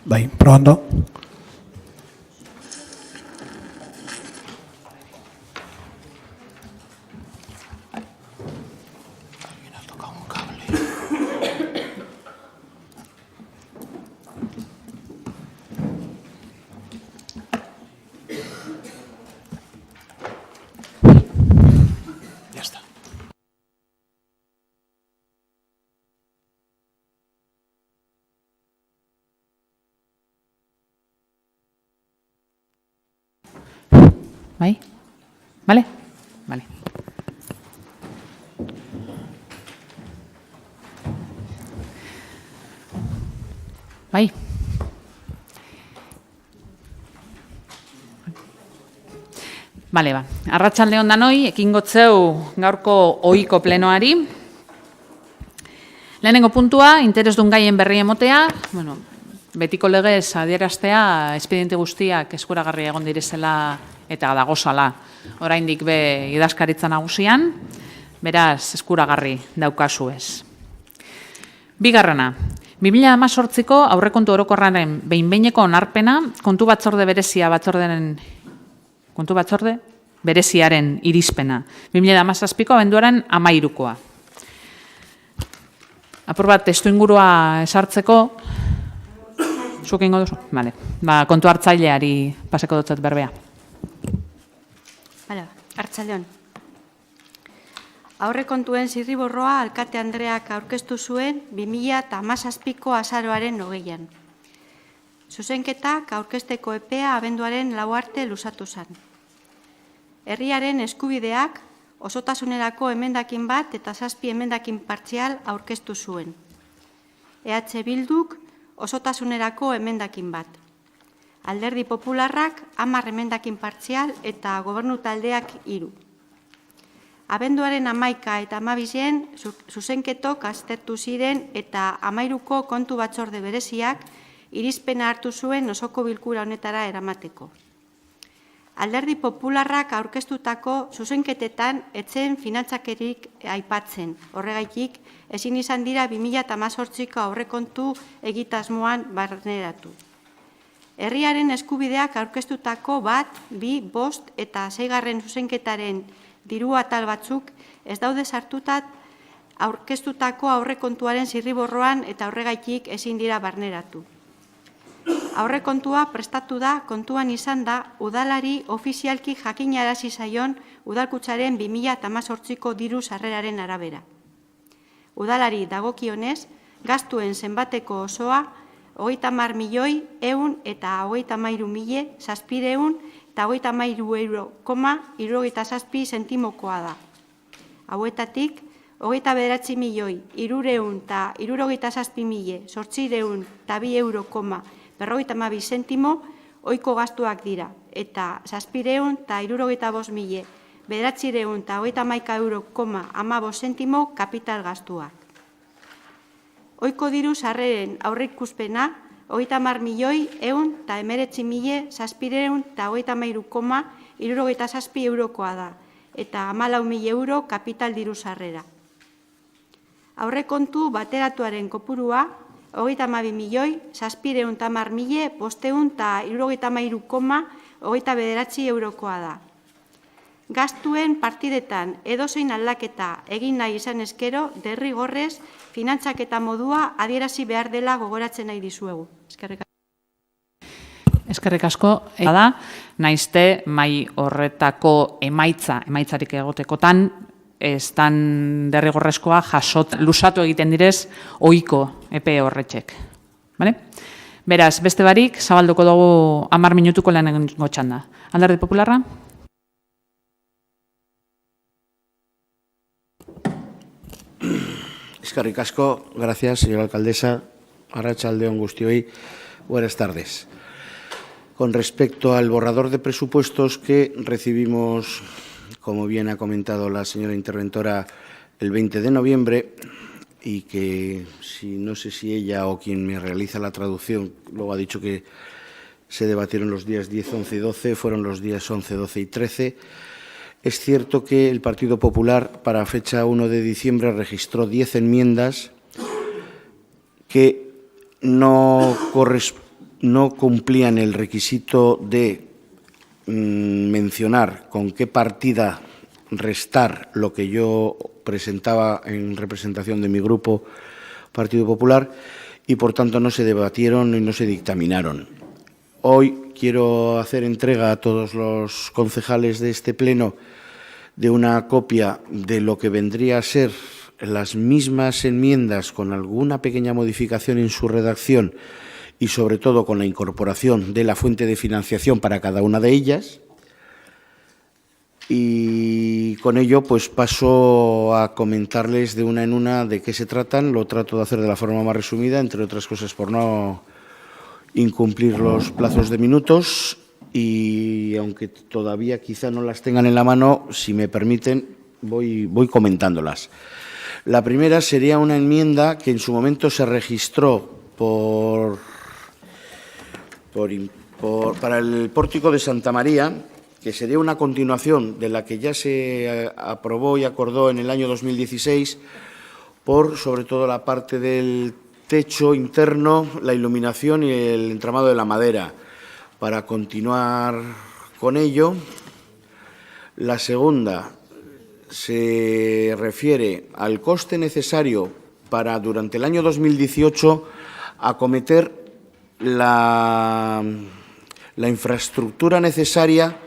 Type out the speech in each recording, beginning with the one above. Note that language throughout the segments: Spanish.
Bai, probando. Ya está. Bai? Vale? Vale. Bai? Bale, ba. Arratsalde on danoi, ekingotzeu gaurko ohiko plenoari. Lehenengo puntua, interesdun gaien berri emotea, bueno, betiko legez adieraztea, espediente guztiak eskuragarri egon direzela eta dagozala. Oraindik be idazkaritza nagusian, beraz eskuragarri daukazu ez. Bigarrena, 2018ko aurrekontu orokorraren behin-behineko onarpena kontu batzorde bereziaren irizpena. 2017ko abenduaren 13koa. Apur bat testu ingurua esartzeko, zuk ingo duzu? Vale. Ba, kontu hartzaileari paseko dutzat berbea. Hala, arratsaldeon. Aurrekontuen zirriborroa alkate Andreak aurkeztu zuen 2017ko azaroaren 20an. Zuzenketak aurkezteko epea abenduaren 4 arte luzatu zen. Herriaren eskubideak osotasunerako emendakin bat eta 7 emendakin partzial aurkeztu zuen. EH Bilduk osotasunerako emendakin bat. Alderdi Popularrak 10 emendakin partzial eta gobernu taldeak 3. Abenduaren 11 eta 12en zuzenketok aztertu ziren eta 13ko kontu batzorde bereziak irizpena hartu zuen osoko bilkura honetara eramateko. Alderdi Popularrak aurkeztutako zuzenketetan etzen finantzakerik aipatzen. Horregaitik, ezin izan dira 2018ko aurrekontu egitasmoan barneratu. Herriaren eskubideak aurkeztutako 1, 2, 5 eta 6 zuzenketaren diru atal batzuk ez daude sartutat aurkeztutako aurrekontuaren zirriborroan eta horregaitik ezin dira barneratu. Aurrekontua prestatu da kontuan izan da udalari ofizialki jakinarazi zaion udalkutsaren 2018ko diru sarreraren arabera. Udalari dagokionez, gastuen zenbateko osoa 30.133.700 eta 33,67 zentimokoa da. Hauetatik, 29.367.802,52 zentimo ohiko gastuak dira, eta 735.911,15 zentimo kapital gastuak. Ohiko diru sarreren aurreikuspena 30.119.713,77 eurokoa da, eta 14.000 euro kapital diru sarrera. Aurrekontu bateratuaren kopurua 32.710.533,29 eurokoa da. Gastuen partidetan edozein aldaketa egin nahi izan eskero, derrigorrez finantzaketa modua adierazi behar dela gogoratzen nahi dizuegu. Eskerrik asko. Eskerrik asko, da, naizte mai horretako emaitzarik egotekotan, ez dan derrigorrezkoa lusatu egiten direz ohiko epe horretxek. Beraz, beste barik, zabalduko dugu 10 minutuko lehenengo txanda. Alderdi Popularra? Eskerrik asko, gracias, señora alcaldesa. Arratsalde on guztioi, buenas tardes. con respecto al borrador de presupuestos que recibimos, como bien ha comentado la señora interventora, el 20 de noviembre y que, no sé si ella o quien me realiza la traducción, luego ha dicho que se debatieron los días 10, 11 y 12, fueron los días 11, 12 y 13. Es cierto que el Partido Popular, para fecha 1 de diciembre, registró 10 enmiendas que no cumplían el requisito de mencionar con qué partida restar lo que yo presentaba en representación de mi grupo Partido Popular y, por tanto, no se debatieron y no se dictaminaron. Hoy quiero hacer entrega a todos los concejales de este pleno de una copia de lo que vendría a ser las mismas enmiendas con alguna pequeña modificación en su redacción y, sobre todo, con la incorporación de la fuente de financiación para cada una de ellas. Y con ello, pues paso a comentarles de una en una de qué se tratan. Lo trato de hacer de la forma más resumida, entre otras cosas por no incumplir los plazos de minutos. Y aunque todavía quizá no las tengan en la mano, si me permiten, voy comentándolas. La primera sería una enmienda que en su momento se registró para el pórtico de Santa María, que sería una continuación de la que ya se aprobó y acordó en el año 2016, por sobre todo la parte del techo interno, la iluminación y el entramado de la madera. Para continuar con ello, la segunda se refiere al coste necesario para, durante el año 2018, acometer la infraestructura necesaria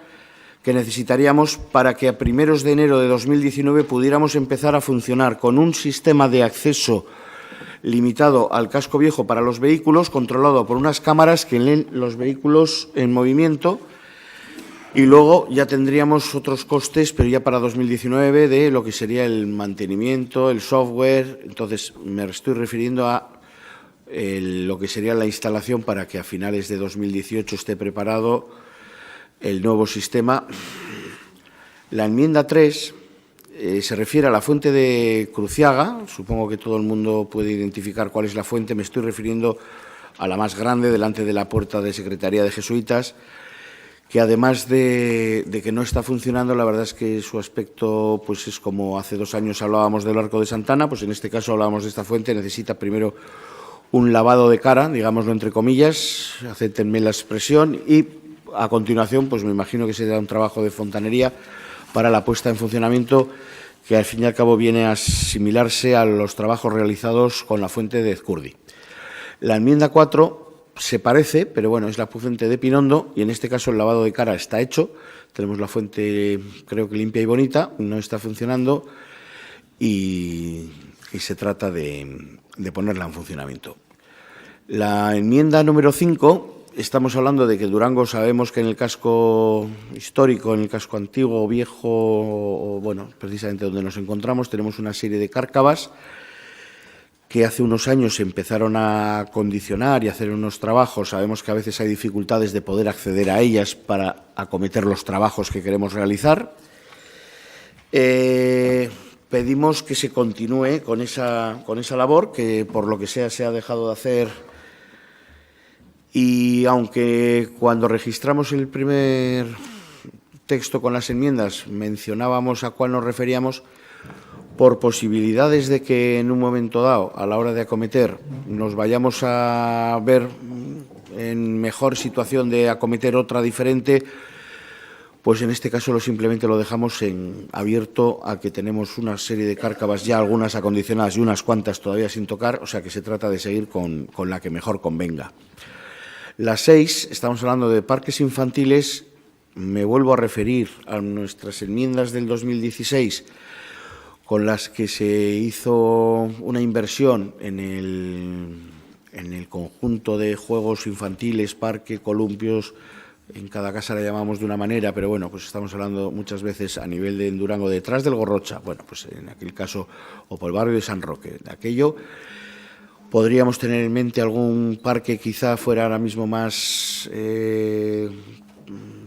que necesitaríamos para que a primeros de enero de 2019 pudiéramos empezar a funcionar con un sistema de acceso limitado al casco viejo para los vehículos, controlado por unas cámaras que leen los vehículos en movimiento, y luego ya tendríamos otros costes, pero ya para 2019, de lo que sería el mantenimiento, el software. Entonces, me estoy refiriendo a lo que sería la instalación para que a finales de 2018 esté preparado el nuevo sistema. La enmienda 3 se refiere a la fuente de Cruciaga. Supongo que todo el mundo puede identificar cuál es la fuente. Me estoy refiriendo a la más grande, delante de la puerta de Secretaría de Jesuitas, que además de que no está funcionando, la verdad es que su aspecto pues es como hace 2 años hablábamos del Arco de Santana, pues en este caso hablábamos de esta fuente. Necesita primero un lavado de cara, digámoslo entre comillas, acéptenme la expresión, y a continuación pues me imagino que se da un trabajo de fontanería para la puesta en funcionamiento, que al fin y al cabo viene a asimilarse a los trabajos realizados con la fuente de Ezcurdi. La enmienda 4 se parece, pero bueno, es la fuente de Pinondo, y en este caso el lavado de cara está hecho. Tenemos la fuente, creo que limpia y bonita, no está funcionando y se trata de ponerla en funcionamiento. La enmienda número 5, estamos hablando de que Durango, sabemos que en el casco histórico, en el casco antiguo, viejo, o bueno, precisamente donde nos encontramos, tenemos una serie de cárcavas que hace unos años se empezaron a condicionar y a hacer unos trabajos. Sabemos que a veces hay dificultades de poder acceder a ellas para acometer los trabajos que queremos realizar. Pedimos que se continúe con esa labor, que por lo que sea se ha dejado de hacer. Y aunque cuando registramos el primer texto con las enmiendas mencionábamos a cuál nos referíamos, por posibilidades de que en un momento dado, a la hora de acometer, nos vayamos a ver en mejor situación de acometer otra diferente, pues en este caso simplemente lo dejamos en abierto a que tenemos una serie de cárcavas, ya algunas acondicionadas y unas cuantas todavía sin tocar, o sea que se trata de seguir con la que mejor convenga. La 6, estamos hablando de parques infantiles. Me vuelvo a referir a nuestras enmiendas del 2016, con las que se hizo una inversión en el conjunto de juegos infantiles, parque, columpios. En cada casa la llamamos de una manera, pero bueno, pues estamos hablando muchas veces a nivel de Durango, detrás del Gorrocha, bueno, pues en aquel caso, o por el barrio de San Roque, de aquello. Podríamos tener en mente algún parque quizá fuera ahora mismo más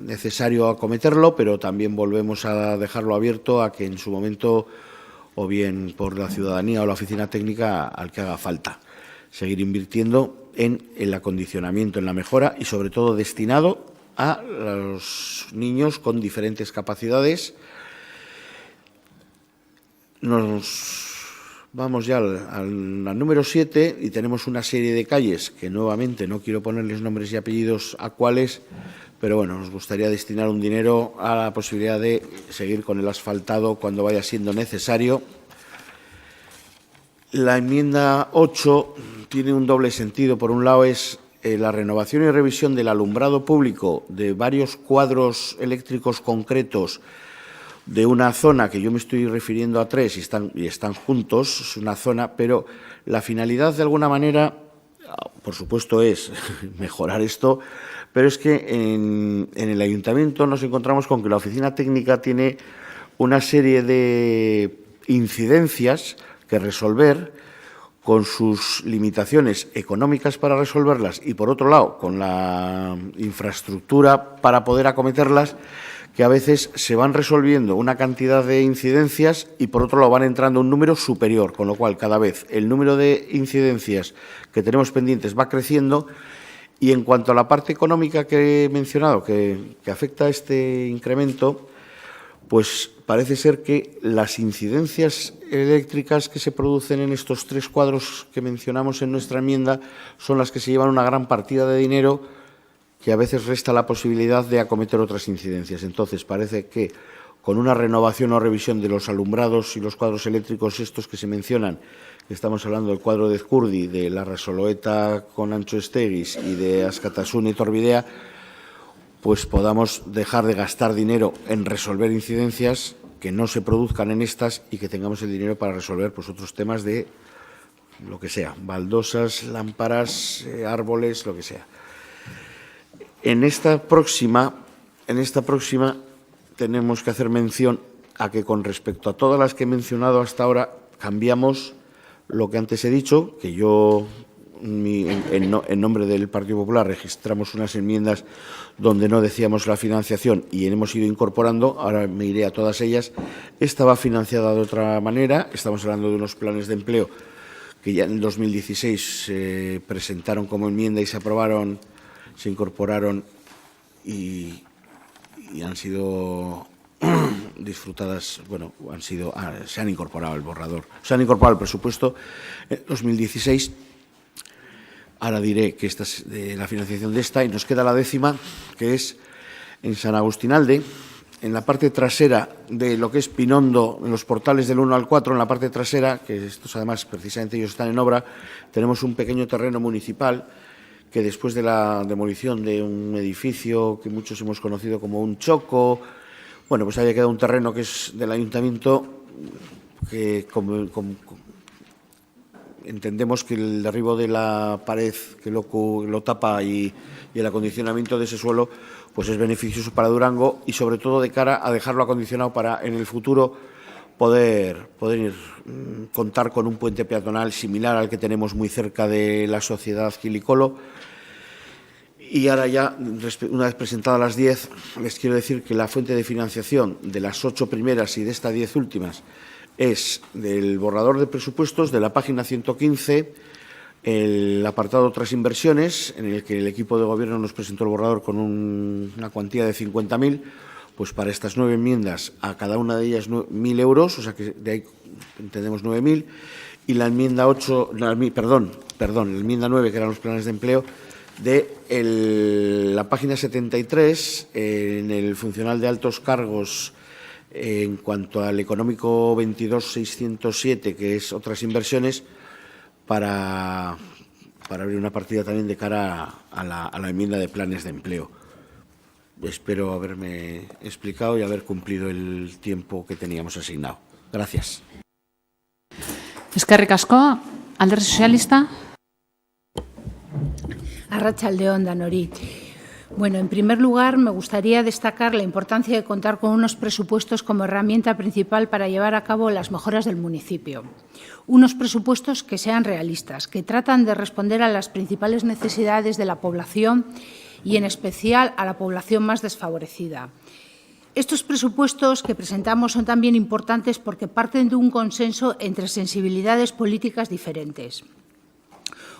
necesario acometerlo, pero también volvemos a dejarlo abierto a que en su momento, o bien por la ciudadanía o la oficina técnica, al que haga falta, seguir invirtiendo en el acondicionamiento, en la mejora y sobre todo destinado a los niños con diferentes capacidades. Nos vamos ya al número 7 y tenemos una serie de calles que nuevamente no quiero ponerles nombres y apellidos a cuáles, pero bueno, nos gustaría destinar un dinero a la posibilidad de seguir con el asfaltado cuando vaya siendo necesario. La enmienda 8 tiene un doble sentido. Por un lado es la renovación y revisión del alumbrado público de varios cuadros eléctricos concretos de una zona que yo me estoy refiriendo a 3 y están juntos, es una zona, pero la finalidad de alguna manera, por supuesto, es mejorar esto, pero es que en el ayuntamiento nos encontramos con que la oficina técnica tiene una serie de incidencias que resolver con sus limitaciones económicas para resolverlas y, por otro lado, con la infraestructura para poder acometerlas, que a veces se van resolviendo una cantidad de incidencias y, por otro lado, van entrando un número superior, con lo cual, cada vez el número de incidencias que tenemos pendientes va creciendo. Y en cuanto a la parte económica que he mencionado, que afecta a este incremento, pues parece ser que las incidencias eléctricas que se producen en estos 3 cuadros que mencionamos en nuestra enmienda son las que se llevan una gran partida de dinero que a veces resta la posibilidad de acometer otras incidencias. Entonces, parece que con una renovación o revisión de los alumbrados y los cuadros eléctricos estos que se mencionan, estamos hablando del cuadro de Ezcurdi, de la Rasoloeta con Ancho Esteguis y de Askatasuna y Torbidea, pues podamos dejar de gastar dinero en resolver incidencias que no se produzcan en estas y que tengamos el dinero para resolver pues otros temas de lo que sea, baldosas, lámparas, árboles, lo que sea. En esta próxima tenemos que hacer mención a que con respecto a todas las que he mencionado hasta ahora cambiamos lo que antes he dicho, que yo en nombre del Partido Popular registramos unas enmiendas donde no decíamos la financiación y hemos ido incorporando, ahora me iré a todas ellas. Esta va financiada de otra manera, estamos hablando de unos planes de empleo que ya en el 2016 se presentaron como enmienda y se aprobaron, se incorporaron y han sido disfrutadas, bueno, se han incorporado el borrador, se han incorporado el presupuesto en 2016. Ahora diré que esta es de la financiación de esta y nos queda la 10ª, que es en San Agustinalde, en la parte trasera de lo que es Pinondo, en los portales del 1 al 4, en la parte trasera, que estos además precisamente ellos están en obra, tenemos un pequeño terreno municipal que después de la demolición de un edificio que muchos hemos conocido como un choco, bueno, pues haya quedado un terreno que es del ayuntamiento que entendemos que el derribo de la pared que lo tapa y el acondicionamiento de ese suelo pues es beneficioso para Durango y sobre todo de cara a dejarlo acondicionado para en el futuro poder contar con un puente peatonal similar al que tenemos muy cerca de la Sociedad Quilicolo. Y ahora ya, una vez presentadas las 10, les quiero decir que la fuente de financiación de las 8 primeras y de estas 10 últimas es del borrador de presupuestos de la página 115, el apartado otras inversiones, en el que el equipo de gobierno nos presentó el borrador con una cuantía de 50.000, pues para estas 9 enmiendas, a cada una de ellas 1.000 euros, o sea que de ahí entendemos 9.000, y la enmienda 8, perdón, la enmienda 9, que eran los planes de empleo, de la página 73, en el funcional de altos cargos, en cuanto al económico 22.607, que es otras inversiones, para abrir una partida también de cara a la enmienda de planes de empleo. Espero haberme explicado y haber cumplido el tiempo que teníamos asignado. Gracias. Eskerrik asko. Alderdi Sozialista. Arratsaldeon danori. Bueno, en primer lugar, me gustaría destacar la importancia de contar con unos presupuestos como herramienta principal para llevar a cabo las mejoras del municipio. Unos presupuestos que sean realistas, que tratan de responder a las principales necesidades de la población y, en especial, a la población más desfavorecida. Estos presupuestos que presentamos son también importantes porque parten de un consenso entre sensibilidades políticas diferentes.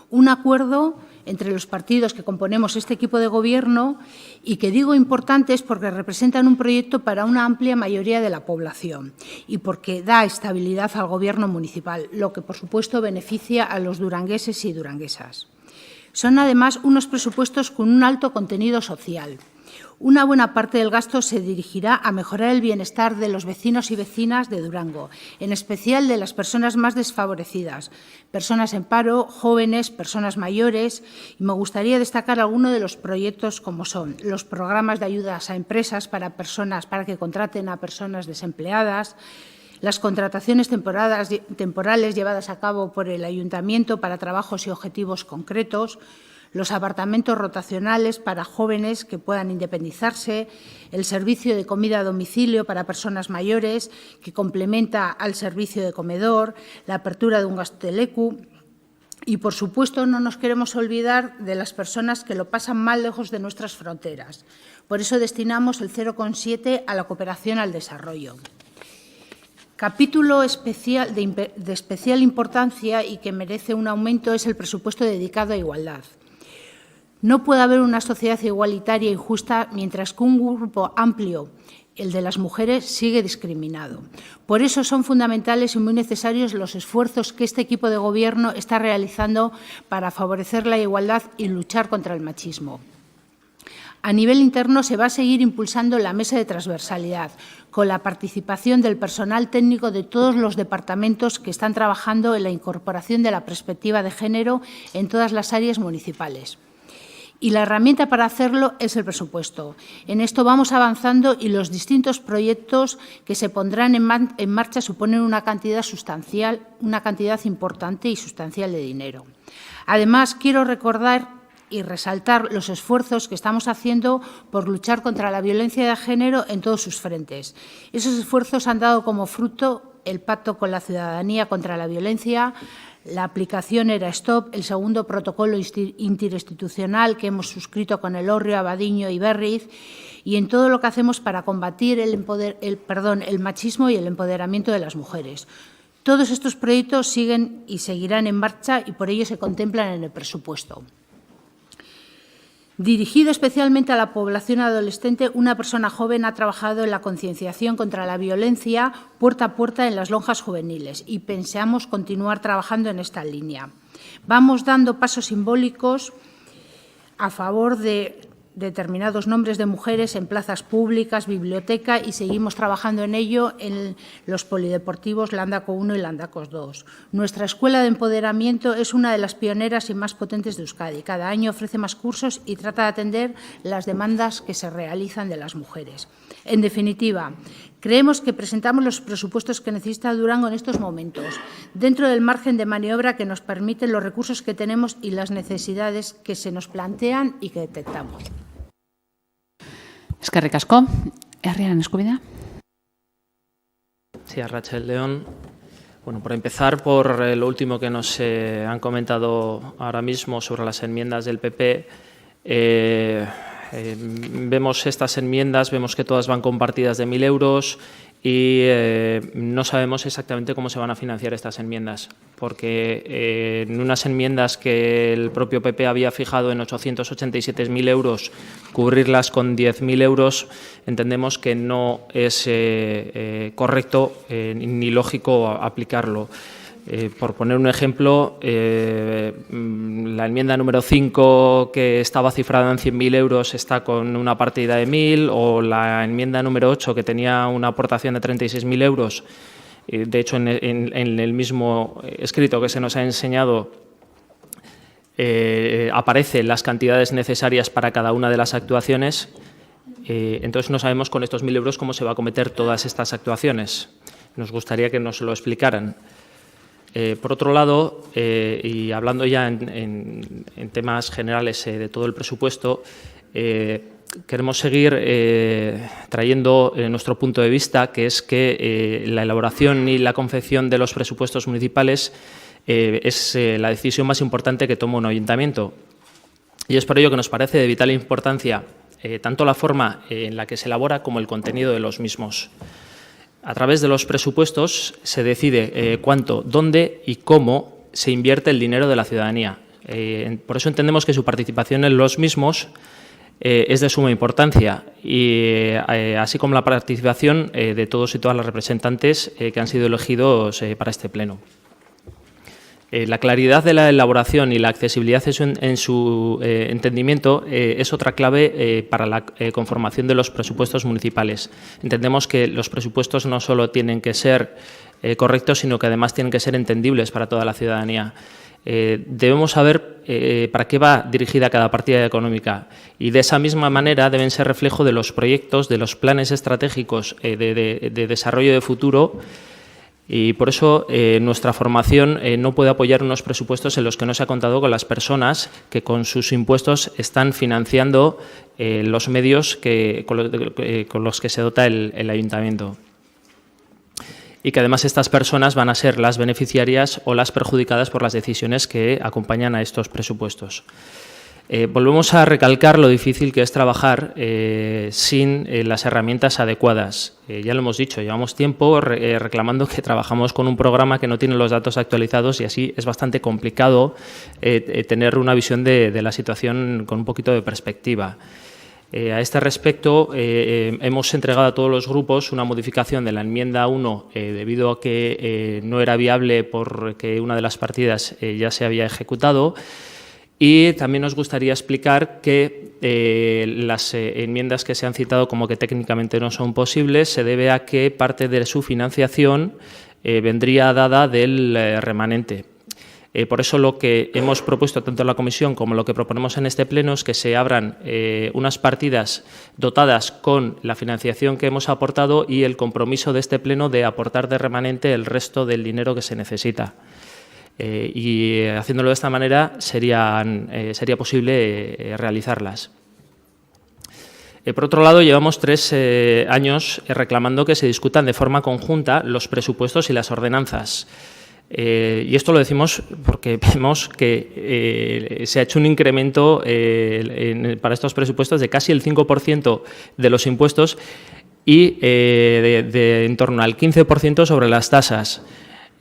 Un acuerdo entre los partidos que componemos este equipo de gobierno y que digo importantes porque representan un proyecto para una amplia mayoría de la población y porque da estabilidad al gobierno municipal, lo que por supuesto beneficia a los durangueses y duranguesas. Son además unos presupuestos con un alto contenido social. Una buena parte del gasto se dirigirá a mejorar el bienestar de los vecinos y vecinas de Durango, en especial de las personas más desfavorecidas, personas en paro, jóvenes, personas mayores. Y me gustaría destacar algunos de los proyectos como son los programas de ayudas a empresas para que contraten a personas desempleadas, las contrataciones temporales llevadas a cabo por el Ayuntamiento para trabajos y objetivos concretos, los apartamentos rotacionales para jóvenes que puedan independizarse, el servicio de comida a domicilio para personas mayores, que complementa al servicio de comedor, la apertura de un gazteleku. Y, por supuesto, no nos queremos olvidar de las personas que lo pasan mal lejos de nuestras fronteras. Por eso destinamos el 0,7 a la cooperación al desarrollo. Capítulo de especial importancia y que merece un aumento es el presupuesto dedicado a igualdad. No puede haber una sociedad igualitaria y justa mientras que un grupo amplio, el de las mujeres, sigue discriminado. Por eso son fundamentales y muy necesarios los esfuerzos que este equipo de gobierno está realizando para favorecer la igualdad y luchar contra el machismo. A nivel interno se va a seguir impulsando la mesa de transversalidad, con la participación del personal técnico de todos los departamentos que están trabajando en la incorporación de la perspectiva de género en todas las áreas municipales. Y la herramienta para hacerlo es el presupuesto. En esto vamos avanzando y los distintos proyectos que se pondrán en marcha suponen una cantidad importante y sustancial de dinero. Además, quiero recordar y resaltar los esfuerzos que estamos haciendo por luchar contra la violencia de género en todos sus frentes. Esos esfuerzos han dado como fruto el Pacto con la Ciudadanía contra la Violencia, la aplicación ERA Stop, el segundo protocolo interinstitucional que hemos suscrito con Elorrio, Abadiño y Berriz, y en todo lo que hacemos para combatir el machismo y el empoderamiento de las mujeres. Todos estos proyectos siguen y seguirán en marcha y por ello se contemplan en el presupuesto. Dirigido especialmente a la población adolescente, una persona joven ha trabajado en la concienciación contra la violencia puerta a puerta en las lonjas juveniles y pensamos continuar trabajando en esta línea. Vamos dando pasos simbólicos a favor de determinados nombres de mujeres en plazas públicas, biblioteca y seguimos trabajando en ello en los polideportivos Landaco 1 y Landacos 2. Nuestra escuela de empoderamiento es una de las pioneras y más potentes de Euskadi. Cada año ofrece más cursos y trata de atender las demandas que se realizan de las mujeres. En definitiva, creemos que presentamos los presupuestos que necesita Durango en estos momentos, dentro del margen de maniobra que nos permiten los recursos que tenemos y las necesidades que se nos plantean y que detectamos. Eskerrik asko. Herriaren eskubidea. Sí, Arratsalde-on. Bueno, por empezar por lo último que nos han comentado ahora mismo sobre las enmiendas del PP. Vemos estas enmiendas, vemos que todas van compartidas de 1.000 euros y no sabemos exactamente cómo se van a financiar estas enmiendas, porque en unas enmiendas que el propio PP había fijado en 887.000 euros, cubrirlas con 10.000 euros, entendemos que no es correcto ni lógico aplicarlo. Por poner un ejemplo, la enmienda número 5, que estaba cifrada en 100.000 euros, está con una partida de 1.000, o la enmienda número 8, que tenía una aportación de 36.000 euros. De hecho, en el mismo escrito que se nos ha enseñado, aparecen las cantidades necesarias para cada una de las actuaciones. Entonces, no sabemos con estos 1.000 euros cómo se va a acometer todas estas actuaciones. Nos gustaría que nos lo explicaran. Por otro lado, y hablando ya en temas generales de todo el presupuesto, queremos seguir trayendo nuestro punto de vista, que es que la elaboración y la confección de los presupuestos municipales es la decisión más importante que toma un ayuntamiento. Y es por ello que nos parece de vital importancia tanto la forma en la que se elabora como el contenido de los mismos. A través de los presupuestos se decide cuánto, dónde y cómo se invierte el dinero de la ciudadanía. Por eso entendemos que su participación en los mismos es de suma importancia, y así como la participación de todos y todas las representantes que han sido elegidos para este pleno. La claridad de la elaboración y la accesibilidad en su entendimiento es otra clave para la conformación de los presupuestos municipales. Entendemos que los presupuestos no solo tienen que ser correctos, sino que además tienen que ser entendibles para toda la ciudadanía. Debemos saber para qué va dirigida cada partida económica, y de esa misma manera deben ser reflejo de los proyectos, de los planes estratégicos de desarrollo de futuro. Y por eso nuestra formación no puede apoyar unos presupuestos en los que no se ha contado con las personas que con sus impuestos están financiando los medios con los que se dota el ayuntamiento. Y que además estas personas van a ser las beneficiarias o las perjudicadas por las decisiones que acompañan a estos presupuestos. Volvemos a recalcar lo difícil que es trabajar sin las herramientas adecuadas. Ya lo hemos dicho, llevamos tiempo reclamando que trabajamos con un programa que no tiene los datos actualizados, y así es bastante complicado tener una visión de la situación con un poquito de perspectiva. A este respecto, hemos entregado a todos los grupos una modificación de la enmienda 1 debido a que no era viable porque una de las partidas ya se había ejecutado. Y también nos gustaría explicar que las enmiendas que se han citado como que técnicamente no son posibles se debe a que parte de su financiación vendría dada del remanente. Por eso lo que hemos propuesto tanto en la comisión como lo que proponemos en este pleno es que se abran unas partidas dotadas con la financiación que hemos aportado y el compromiso de este pleno de aportar de remanente el resto del dinero que se necesita. Y haciéndolo de esta manera sería posible realizarlas. Por otro lado, llevamos 3 años reclamando que se discutan de forma conjunta los presupuestos y las ordenanzas. Y esto lo decimos porque vemos que se ha hecho un incremento para estos presupuestos de casi el 5% de los impuestos y de en torno al 15% sobre las tasas.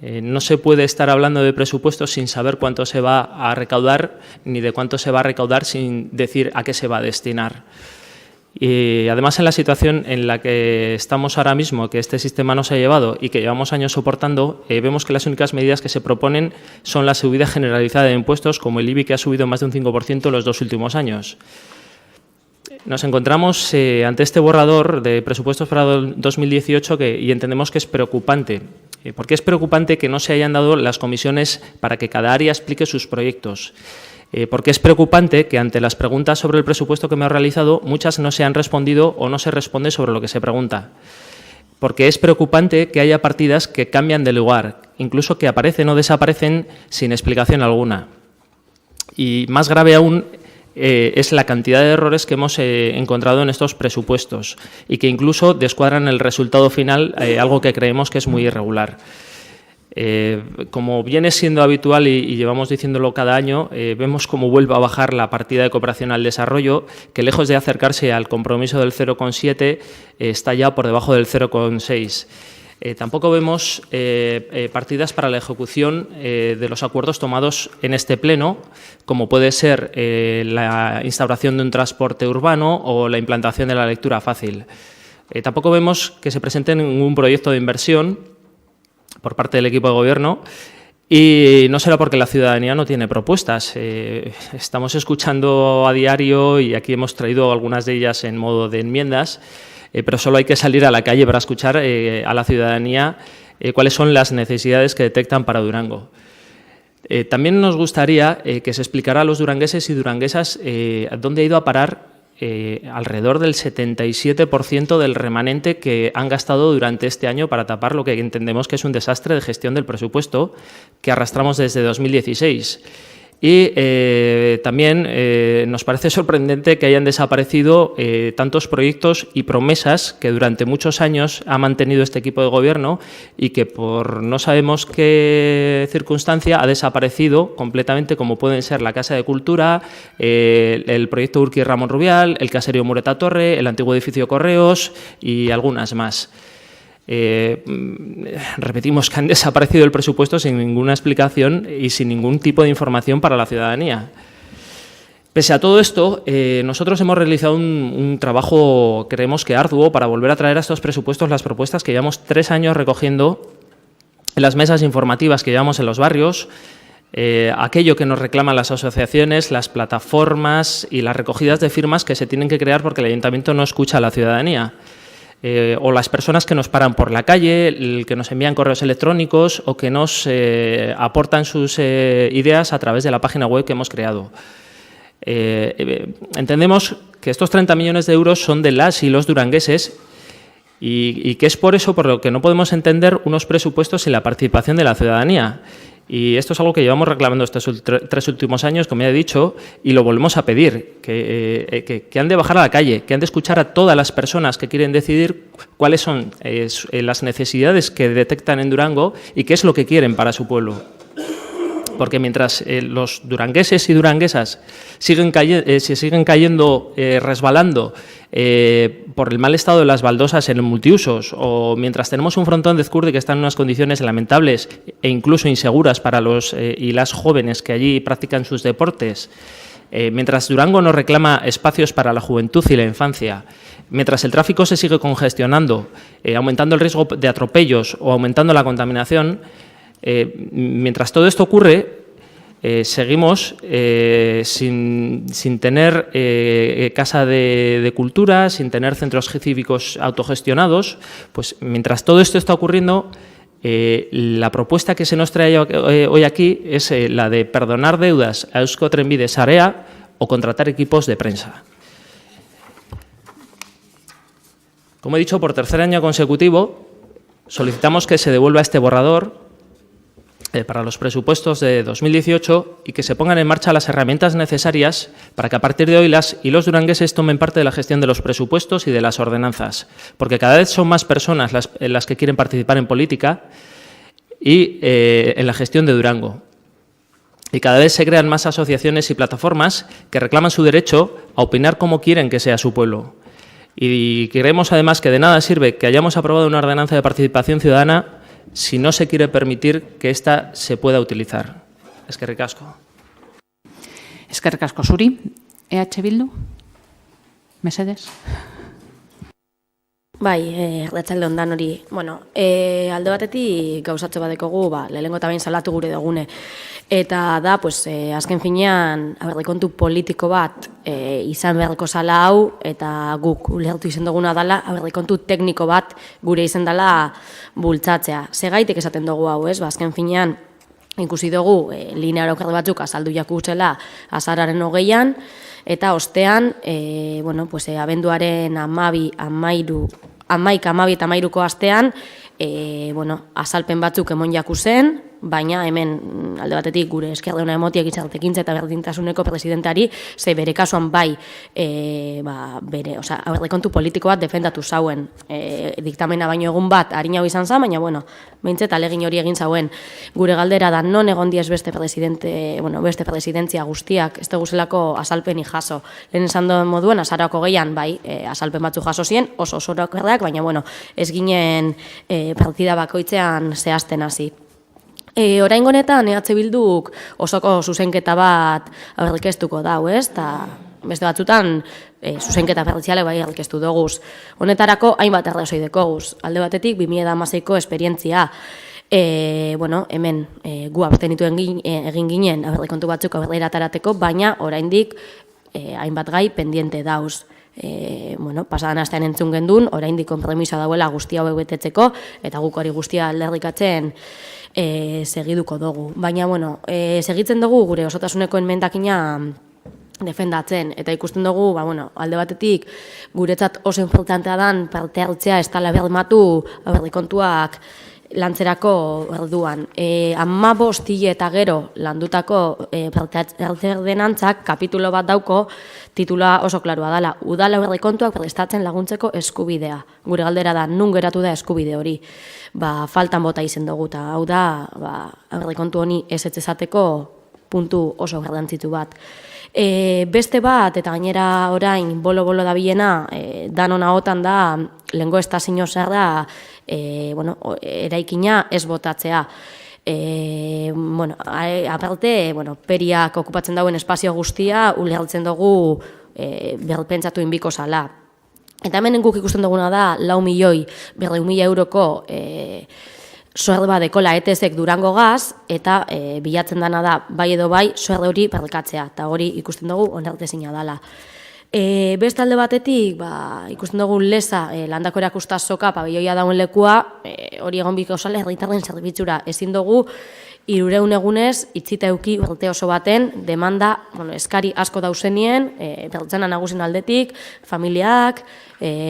No se puede estar hablando de presupuestos sin saber cuánto se va a recaudar, ni de cuánto se va a recaudar sin decir a qué se va a destinar. Y además, en la situación en la que estamos ahora mismo, que este sistema nos ha llevado y que llevamos años soportando, vemos que las únicas medidas que se proponen son la subida generalizada de impuestos, como el IBI, que ha subido más de un 5% en los 2 últimos años. Nos encontramos ante este borrador de presupuestos para 2018 y entendemos que es preocupante. ¿Por qué es preocupante que no se hayan dado las comisiones para que cada área explique sus proyectos? Porque es preocupante que ante las preguntas sobre el presupuesto que me he realizado, muchas no se han respondido o no se responde sobre lo que se pregunta. Porque es preocupante que haya partidas que cambian de lugar, incluso que aparecen o desaparecen sin explicación alguna. Y más grave aún es la cantidad de errores que hemos encontrado en estos presupuestos y que incluso descuadran el resultado final, algo que creemos que es muy irregular. Como viene siendo habitual y llevamos diciéndolo cada año, vemos cómo vuelve a bajar la partida de cooperación al desarrollo, que lejos de acercarse al compromiso del 0,7, está ya por debajo del 0,6. Tampoco vemos partidas para la ejecución de los acuerdos tomados en este pleno, como puede ser la instauración de un transporte urbano o la implantación de la lectura fácil. Tampoco vemos que se presente ningún proyecto de inversión por parte del equipo de gobierno, y no será porque la ciudadanía no tiene propuestas. Estamos escuchando a diario, y aquí hemos traído algunas de ellas en modo de enmiendas, pero solo hay que salir a la calle para escuchar a la ciudadanía cuáles son las necesidades que detectan para Durango. También nos gustaría que se explicara a los durangueses y duranguesas dónde ha ido a parar alrededor del 77% del remanente que han gastado durante este año para tapar lo que entendemos que es un desastre de gestión del presupuesto que arrastramos desde 2016. Y también nos parece sorprendente que hayan desaparecido tantos proyectos y promesas que durante muchos años ha mantenido este equipo de gobierno y que por no sabemos qué circunstancia ha desaparecido completamente, como pueden ser la Casa de Cultura, el proyecto Urki Ramón Rubial, el caserío Mureta Torre, el antiguo edificio Correos y algunas más. Repetimos que han desaparecido el presupuesto sin ninguna explicación y sin ningún tipo de información para la ciudadanía. Pese a todo esto, nosotros hemos realizado un trabajo, creemos que arduo, para volver a traer a estos presupuestos las propuestas que llevamos 3 años recogiendo en las mesas informativas que llevamos en los barrios, aquello que nos reclaman las asociaciones, las plataformas y las recogidas de firmas que se tienen que crear porque el ayuntamiento no escucha a la ciudadanía. O las personas que nos paran por la calle, el que nos envían correos electrónicos o que nos aportan sus ideas a través de la página web que hemos creado. Entendemos que estos 30 millones de euros son de las y los durangueses y que es por eso por lo que no podemos entender unos presupuestos sin la participación de la ciudadanía. Y esto es algo que llevamos reclamando estos 3 últimos años, como ya he dicho, y lo volvemos a pedir, que han de bajar a la calle, que han de escuchar a todas las personas que quieren decidir cuáles son las necesidades que detectan en Durango y qué es lo que quieren para su pueblo. Porque mientras los durangueses y duranguesas se siguen cayendo, resbalando por el mal estado de las baldosas en el multiusos, o mientras tenemos un frontón de Ezcurdi que está en unas condiciones lamentables e incluso inseguras para los y las jóvenes que allí practican sus deportes, mientras Durango nos reclama espacios para la juventud y la infancia, mientras el tráfico se sigue congestionando, aumentando el riesgo de atropellos o aumentando la contaminación, mientras todo esto ocurre, seguimos sin tener casa de cultura, sin tener centros cívicos autogestionados. Pues mientras todo esto está ocurriendo, la propuesta que se nos trae hoy aquí es la de perdonar deudas a Eusko Trenbide Sarea o contratar equipos de prensa. Como he dicho, por 3er año consecutivo solicitamos que se devuelva este borrador para los presupuestos de 2018 y que se pongan en marcha las herramientas necesarias para que a partir de hoy las y los durangueses tomen parte de la gestión de los presupuestos y de las ordenanzas, porque cada vez son más personas las que quieren participar en política y en la gestión de Durango. Y cada vez se crean más asociaciones y plataformas que reclaman su derecho a opinar como quieren que sea su pueblo. Y creemos además que de nada sirve que hayamos aprobado una ordenanza de participación ciudadana si no se quiere permitir que ésta se pueda utilizar. Eskerrik asko. Eskerrik asko zuri. EH Bildu? Mesedes? Bai, arratsalde on danori. Bueno, alde batetik gauzatxo badekogu, lehenengo eta behin salatu gure dugune. Eta da, azken finean, aurrekontu politiko bat izan beharko zala hau, eta guk ulertu izan duguna dela, aurrekontu tekniko bat gure izan dela bultzatzea. Segaitik esaten dugu hau, ez? Azken finean, ikusi dugu, linea orokorre batzuk azaldu jakutzela azararen 20an, eta ostean, abenduaren 11, 12 eta 13ko astean, azalpen batzuk emon jaku zen, baina hemen alde batetik gure Eskerra Emotiak Gizartekintza eta Berdintasuneko presidentari, ze bere kasuan bai, aurrekontu politiko bat defendatu zauen, diktamena baino egun bat harinago izan zen, baina behintzet alegin hori egin zauen. Gure galdera da non egon diez beste presidentzia guztiak, ez duguzelako azalpeni jaso. Lehen esan duen moduan, azarako gehian, bai, azalpen batzu jaso ziren, oso orokorrak, baina ez ginen partida bakoitzean zehazten hasi. Oraingo honetan EH Bilduk osoko zuzenketa bat aurkeztuko dau, ez? Ta beste batzutan zuzenketa parzialak bai aurkeztu doguz. Honetarako hainbat arrazoi dekoguz. Alde batetik 2016ko esperientzia. Hemen gu abstenitu egin ginen aurrekontu batzuk aurrera atarateko, baina oraindik hainbat gai pendiente dauz. Pasadan astean entzun gendun, oraindik konpromisoa dauela guztia hauek betetzeko, eta guk hori guztia aldarrikatzen segiduko dugu. Baina, segitzen dugu gure osotasuneko enmendakina defendatzen, eta ikusten dugu, alde batetik, guretzat oso importantea dan parte hartzea ez dela bermatu aurrekontuak lantzerako orduan. 15 hile eta gero landutako ordenantzak kapitulo bat dauko, titula oso klaroa dela, udal aurrekontuak prestatzen laguntzeko eskubidea. Gure galdera da, nun geratu da eskubide hori. Faltan bota izen dugu, eta hau da, aurrekontu honi ez esateko puntu oso garrantzitu bat. Beste bat, eta gainera orain bolo-bolo dabilena, danon ahotan da, lehengo estazio zerra, eraikina ez botatzea. Aparte, periak okupatzen dauen espazio guztia, ulertzen dugu berpentsatu inbiko zala. Eta hemen guk ikusten duguna da, 4.400.000 euroko soerba dekola ETS-ek Durango Gaz, eta bilatzen dana da, bai edo bai, soerde hori berrikatzea, eta hori ikusten dugu onartezina dela. Beste alde batetik, ikusten dugu leza, landako erakustaz soka, pabelloia dauen lekua, hori egon biko osale, herritarren zerbitzura ezin dugu, 300 egunez, itzita euki urte oso baten, demanda, eskari asko dauzenien, pertsona nagusin aldetik, familiak,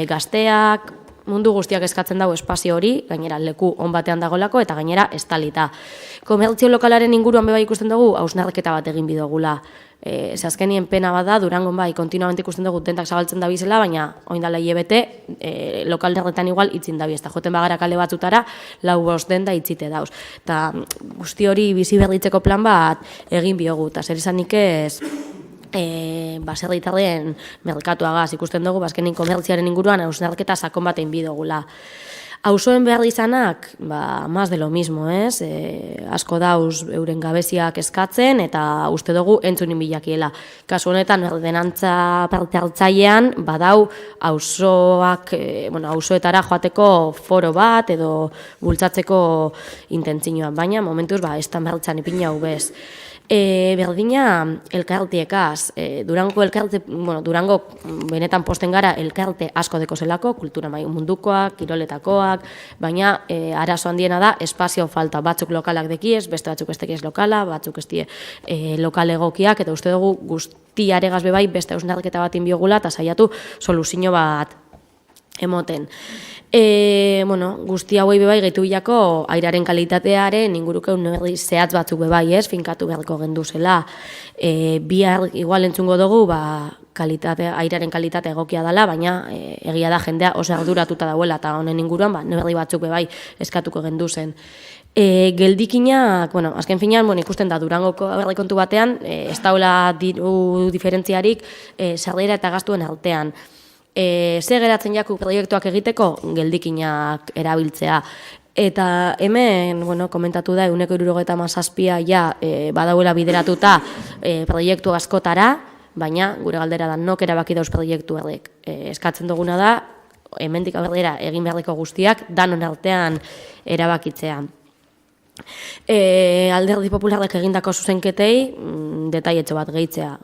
gazteak, mundu guztiak eskatzen dago espazio hori, gainera leku on batean dagolako eta gainera estalita. Komertzio lokalaren inguruan beba ikusten dugu, hausnarketa bat egin bidogula. Azkenien pena bat da, Durangon kontinuamente ikusten dugu dentak zabaltzen da bizela, baina oindala hilabete, lokal derretan igual itzin da bizta. Joten bagara kale batzutara, 4-5 denda itzite dauz. Eta guzti hori bizi berritzeko plan bat egin biogu, eta zer izanik ez, baserritarren merkatuagaz ikusten dugu, azkenin komertziaren inguruan hausnarketa sakon batein bidogula. Auzoen behar izanak, maz de lo mismo, ez? Asko dauz euren gabeziak eskatzen eta uste dugu entzunin bilakiela. Kasu honetan, ordenantza parte hartzailean, badau auzoetara joateko foro bat edo bultzatzeko intentzioan, baina momentuz ez da mertzan ipina hau bez. Berdina elkartiekaz, Durango benetan posten gara elkarte asko deko zelako, kultura mundukoak, kiroletakoak, baina arazo handiena da espazio falta, batzuk lokalak dekiez, beste batzuk ez dekiez lokala, batzuk ez die lokal egokiak, eta uste dugu guztiaregaz bebai beste hausnarketa bat inbiogula eta saiatu soluzio bat emoten. Guzti hauei bebai gehitu bilako airaren kalitatearen inguruko neurri zehatz batzuk bebai, ez, finkatu beharko genduzela. Bihar igual entzungo dugu, airaren kalitatea egokia dela, baina egia da jendea oso arduratuta dauela, eta honen inguruan neurri batzuk bebai eskatuko genduzen. Geldikinak, azken finean, ikusten da Durangoko aurrekontu batean, ez daula diru diferentziarik sarrera eta gastuen artean. Ze geratzen jaku proiektuak egiteko geldikinak erabiltzea. Eta hemen, komentatu da, 177 badauela bideratuta proiektu askotara, baina gure galdera da nok erabaki dauz proiektu horrek. Eskatzen duguna da, hemendik aurrera egin beharreko guztiak danon artean erabakitzea. Alderdi popularrak egindako zuzenketei detailetxo bat gehitzea,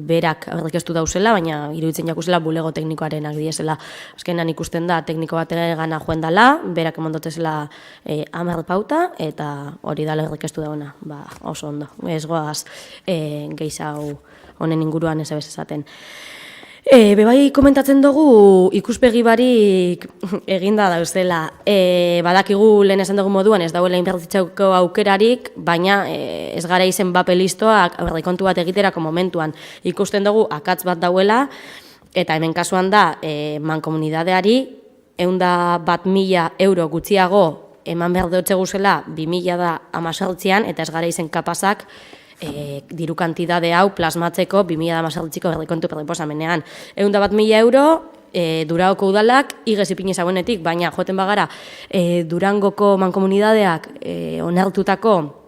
berak aurrekestu dauzela, baina iruditzen jakusela bulego teknikoarenak diezela. Azkenan ikusten da tekniko bat gana joen dela, berak emondotezela 10 pauta, eta hori dala aurrekestu dauna, oso ondo. Ez goaz gehiago honen inguruan ez esaten. Bebai komentatzen dugu ikuspegi barik eginda dauzela. Badakigu lehen esan dugu moduan ez dauela inbertitzeko aukerarik, baina ez gara izen papelistoak aurrekontu bat egiterako momentuan. Ikusten dugu akatz bat dauela, eta hemen kasuan da mankomunidadeari 101.000 euro gutxiago eman behar dutze guzela 2018an, eta ez gara izen kapazak diru kantidade hau plasmatzeko 2018ko aurrekontu proposamenean. 101.000 euro Durangoko udalak igez ipinez hauenetik, baina joten bagara Durangoko mankomunidadeak onartutako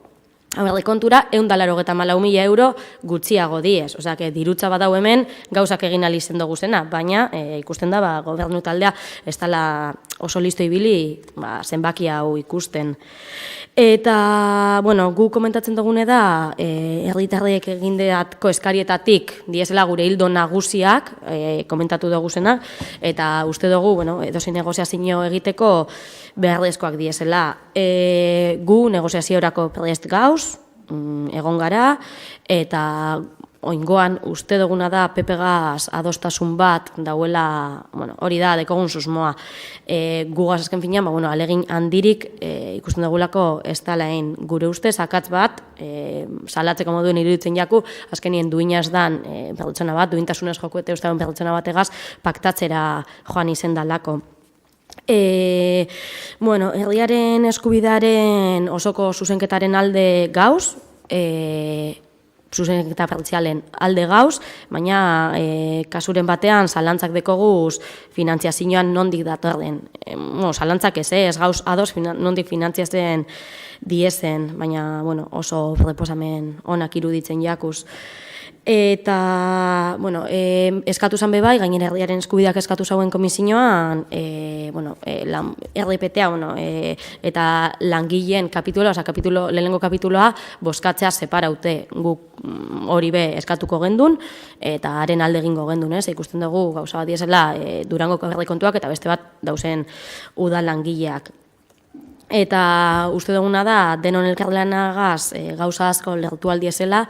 aurrekontura 184.000 euro gutxiago diez. Osea, dirutza badau hemen gauzak egin alizen dugu zena, baina ikusten da gobernu taldea ez dela oso listo ibili zenbaki hau ikusten. Eta, gu komentatzen dugune da, herritarrek egindeatko eskarietatik diezela gure hildo nagusiak, komentatu dugu zena, eta uste dugu, edozein negoziazio egiteko beharrezkoak diezela. Gu negoziaziorako prest gauz, egon gara, eta oingoan uste duguna da PP-gaz adostasun bat dauela, hori da, dekogun susmoa. Gugaz azken finean, alegin handirik ikusten dugulako ez dela egin. Gure ustez, akatz bat, salatzeko moduen iruditzen jaku, azkenien duinaz dan pertsona bat, duintasunez joku eta ustaren pertsona bategaz, paktatzera joan izen dalako. Herriaren eskubidaren osoko zuzenketaren alde gauz, zuzenketa partzialen alde gauz, baina kasuren batean zalantzak dekoguz finantziazioan nondik datorren. Zalantzak ez gauz ados nondik finantziazen diezen, baina oso proposamen onak iruditzen jakuz. Eta, eskatu zan bebai, gainera herriaren eskubideak eskatu zauen komisioan, RDPTA, eta langileen kapituloa, lehenengo kapituloa, boskatzea separaute guk hori be eskatuko gendun, eta haren alde egingo gendun, ikusten dugu gauza bat diesela Durangoko aurrekontuak eta beste bat dauzen udal langileak. Eta uste duguna da, denon elkarlanagaz gauza asko lertu aldiezela,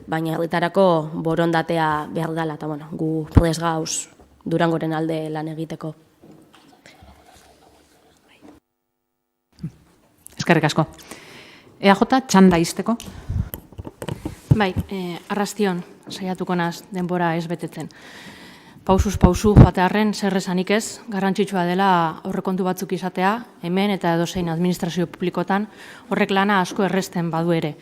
baina herritarako borondatea behar dela, eta gu prez gauz Durangoren alde lan egiteko. Eskerrik asko. EAJ txanda izteko? Bai, arrastion, saiatuko naz denbora ez betetzen. Pausuz pausu joatearren zer esanik ez, garrantzitsua dela aurrekontu batzuk izatea, hemen eta edozein administrazio publikotan, horrek lana asko erresten badu ere.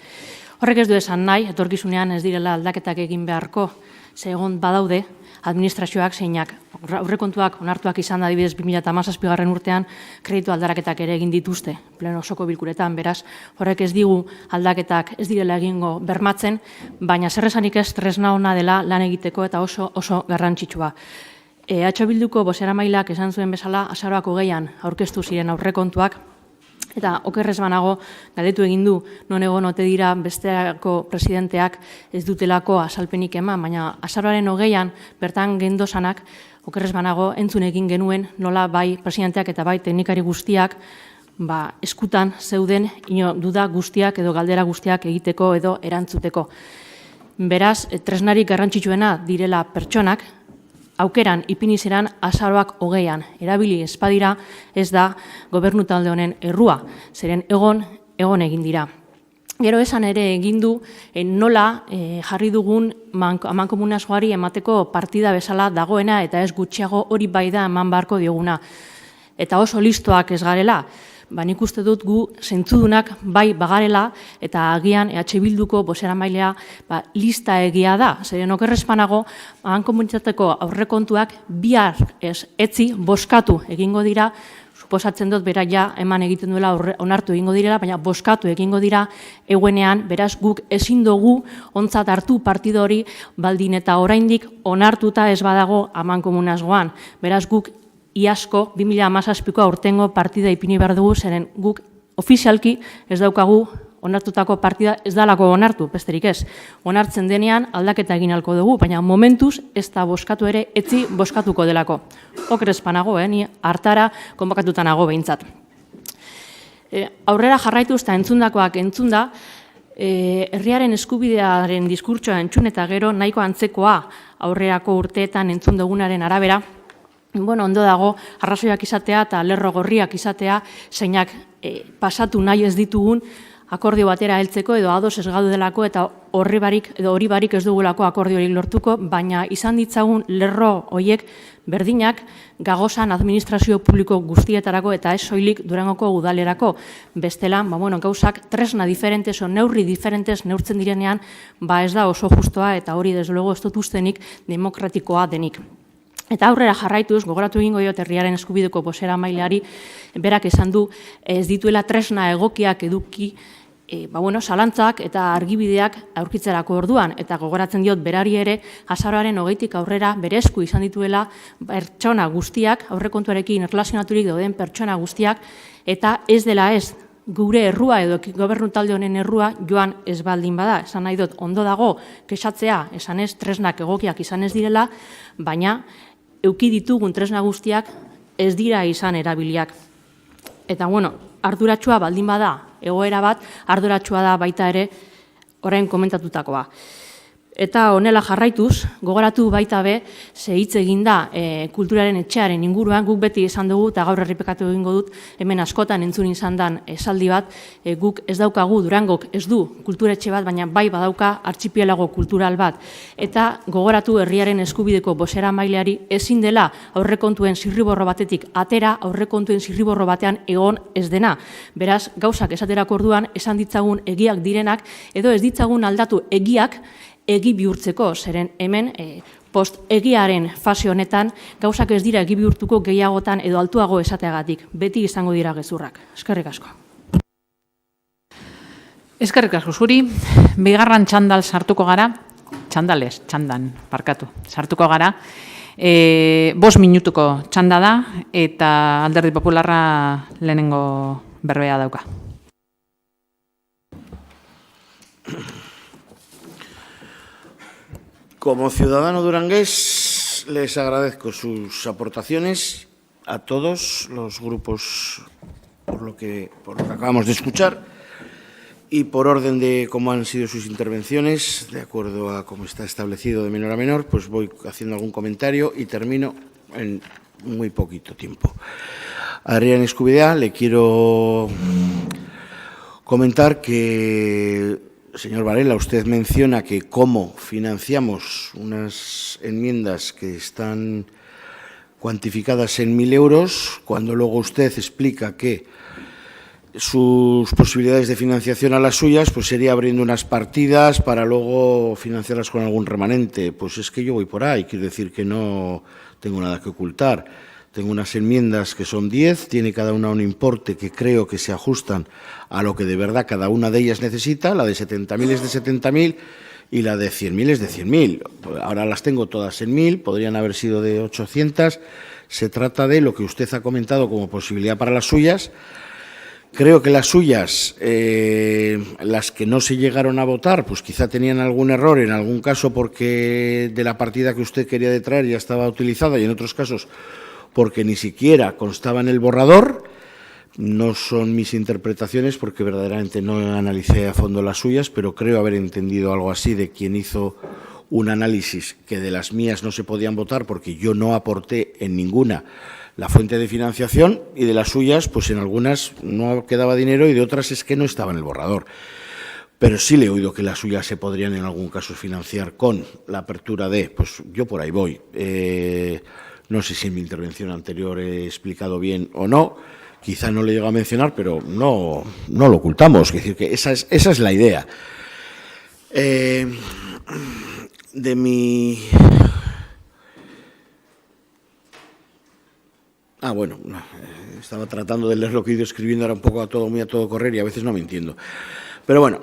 Horrek ez du esan nahi, etorkizunean ez direla aldaketak egin beharko, ze egon badaude, administrazioak zeinak aurrekontuak onartuak izan da adibidez 2017 urtean kreditu aldaraketak ere egin dituzte, pleno osoko bilkuretan, beraz, horrek ez digu aldaketak ez direla egingo bermatzen, baina zer esanik ez tresna ona dela lan egiteko eta oso garrantzitsua. EH Bilduko bozeramaileak esan zuen bezala, azaroak 20an aurkeztu ziren aurrekontuak, eta okerrez banago, galdetu egin du, non egon ote dira besteako presidenteak ez dutelako azalpenik eman, baina azaroaren 20an bertan gendozanak, okerrez banago, entzun egin genuen nola bai presidenteak eta bai teknikari guztiak eskutan zeuden duda guztiak edo galdera guztiak egiteko edo erantzuteko. Beraz, tresnarik garrantzitsuena direla pertsonak, aukeran ipinizeran azaroak 20an. Erabili espadira ez da gobernu talde honen errua, zeren egon egin dira. Gero esan ere egin du nola jarri dugun amankomunazgoari emateko partida bezala dagoena eta ez gutxiago hori bai da eman beharko dioguna. Eta oso listoak ez garela, nik uste dut gu zentzudunak bai bagarela eta agian EH Bilduko bozeramailea lista egia da. Zeren okerrezpanago, amankomunitateko aurrekontuak bihar etzi boskatu egingo dira, suposatzen dut bera ja eman egiten duela onartu egingo direla, baina boskatu egingo dira eguenean, beraz guk ezin dugu ontzat hartu partido hori baldin eta oraindik onartuta ez badago amankomunazgoan. Beraz guk iazko 2017ko aurtengo partida ipini behar dugu, zeren guk ofizialki ez daukagu onartutako partida ez dalako onartu, besterik ez. Onartzen denean aldaketa egin halko dugu, baina momentuz ez da boskatu ere etzi boskatuko delako. Okerezpanago, ni hartara konbokatuta nago behintzat. Aurrera jarraitu eta entzundakoak entzunda, herriaren eskubidearen diskurtsoa entzun eta gero nahiko antzekoa aurrerako urteetan entzun dugunaren arabera, ondo dago arrazoiak izatea eta lerro gorriak izatea, zeinak pasatu nahi ez ditugun akordio batera heltzeko edo ados ez gaude delako eta hori barik ez dugulako akordiorik lortuko, baina izan ditzagun lerro horiek berdinak gagozan administrazio publiko guztietarako eta ez soilik Durangoko udalerako. Bestela, gauzak tresna diferentes o neurri diferentes neurtzen direnean, ez da oso justoa eta hori desde luego ez dut ustenik demokratikoa denik. Eta aurrera jarraituz, gogoratu egingo diot herriaren eskubideko bozeramaileari, berak esan du ez dituela tresna egokiak eduki zalantzak eta argibideak aurkitzerako orduan, eta gogoratzen diot berari ere, azaroaren 20tik aurrera berezku izan dituela pertsona guztiak, aurrekontuarekin erlazionaturik dauden pertsona guztiak, eta ez dela ez gure errua edo gobernu talde honen errua joan ez baldin bada. Esan nahi dut, ondo dago kexatzea, esan ez tresnak egokiak izan ez direla, baina euki ditugun tresna guztiak ez dira izan erabiliak. Eta arduratsua baldin bada, egoera bat, arduratsua da baita ere orain komentatutakoa. Eta honela jarraituz, gogoratu baita be, ze hitz egin da kulturaren etxearen inguruan, guk beti esan dugu, eta gaur errepikatu egingo dut, hemen askotan entzun izan dan esaldi bat, guk ez daukagu, Durangok ez du kulturetxe bat, baina bai badauka artxipielago kultural bat. Eta gogoratu herriaren eskubideko bozera maileari ezin dela aurrekontuen zirriborro batetik atera, aurrekontuen zirriborro batean egon ez dena. Beraz, gauzak esaterako orduan, esan ditzagun egiak direnak, edo ez ditzagun aldatu egiak, egi bihurtzeko, zeren hemen post-egiaren fase honetan gauzak ez dira egi bihurtuko gehiagotan edo altuago esateagatik. Beti izango dira gezurrak. Eskerrik asko. Eskerrik asko zuri, bigarren txandal sartuko gara, txandan, parkatu, sartuko gara. 5 minutuko txanda da eta Alderdi Popularra lehenengo berbea dauka. Como ciudadano durangués, les agradezco sus aportaciones a todos los grupos por lo que acabamos de escuchar y por orden de cómo han sido sus intervenciones, de acuerdo a cómo está establecido de menor a menor, pues voy haciendo algún comentario y termino en muy poquito tiempo. A Adrián Escubidea le quiero comentar que, señor Varela, usted menciona que cómo financiamos unas enmiendas que están cuantificadas en 1.000 euros, cuando luego usted explica que sus posibilidades de financiación a las suyas pues sería abriendo unas partidas para luego financiarlas con algún remanente. Pues es que yo voy por ahí, quiero decir que no tengo nada que ocultar. Tengo unas enmiendas que son 10, tiene cada una un importe que creo que se ajustan a lo que de verdad cada una de ellas necesita. La de 70.000 es de 70.000 y la de 100.000 es de 100.000. Ahora las tengo todas en 1.000, podrían haber sido de 800. Se trata de lo que usted ha comentado como posibilidad para las suyas. Creo que las suyas, las que no se llegaron a votar, pues quizá tenían algún error, en algún caso porque de la partida que usted quería detraer ya estaba utilizada y en otros casos porque ni siquiera constaba en el borrador. No son mis interpretaciones porque verdaderamente no analicé a fondo las suyas, pero creo haber entendido algo así de quien hizo un análisis que de las mías no se podían votar porque yo no aporté en ninguna la fuente de financiación y de las suyas, pues en algunas no quedaba dinero y de otras es que no estaba en el borrador. Pero sí le he oído que las suyas se podrían en algún caso financiar con la apertura de, pues yo por ahí voy. No sé si en mi intervención anterior he explicado bien o no, quizá no le llego a mencionar, pero no lo ocultamos, es decir, que esa es la idea. De mi... bueno, estaba tratando de leer lo que he ido escribiendo, era un poco muy a todo correr y a veces no me entiendo. Pero bueno,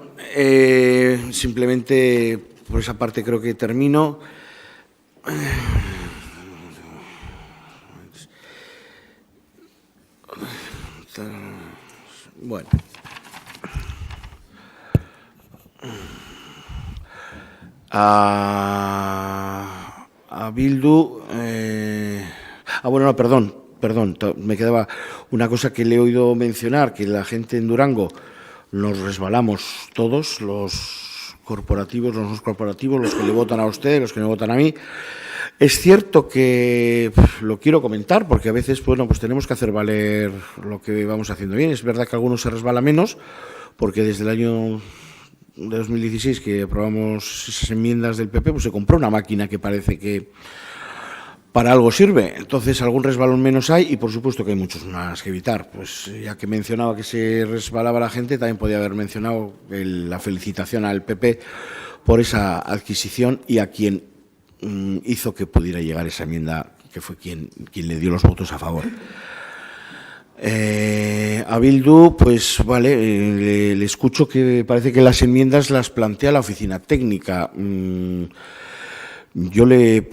simplemente por esa parte creo que termino. Bueno. A Bildu... bueno, no, perdón, me quedaba una cosa que le he oído mencionar, que la gente en Durango nos resbalamos todos, los corporativos, los no corporativos, los que le votan a usted, los que me votan a mí. Es cierto que lo quiero comentar porque a veces pues tenemos que hacer valer lo que vamos haciendo bien. Es verdad que algunos se resbala menos porque desde el año de 2016 que aprobamos esas enmiendas del PP, pues se compró una máquina que parece que para algo sirve. Entonces algún resbalón menos hay y por supuesto que hay muchos más que evitar. Pues ya que mencionaba que se resbalaba la gente, también podía haber mencionado la felicitación al PP por esa adquisición y a quien hizo que pudiera llegar esa enmienda, que fue quien le dio los votos a favor. A Bildu, pues vale, le escucho que parece que las enmiendas las plantea la oficina técnica. Yo le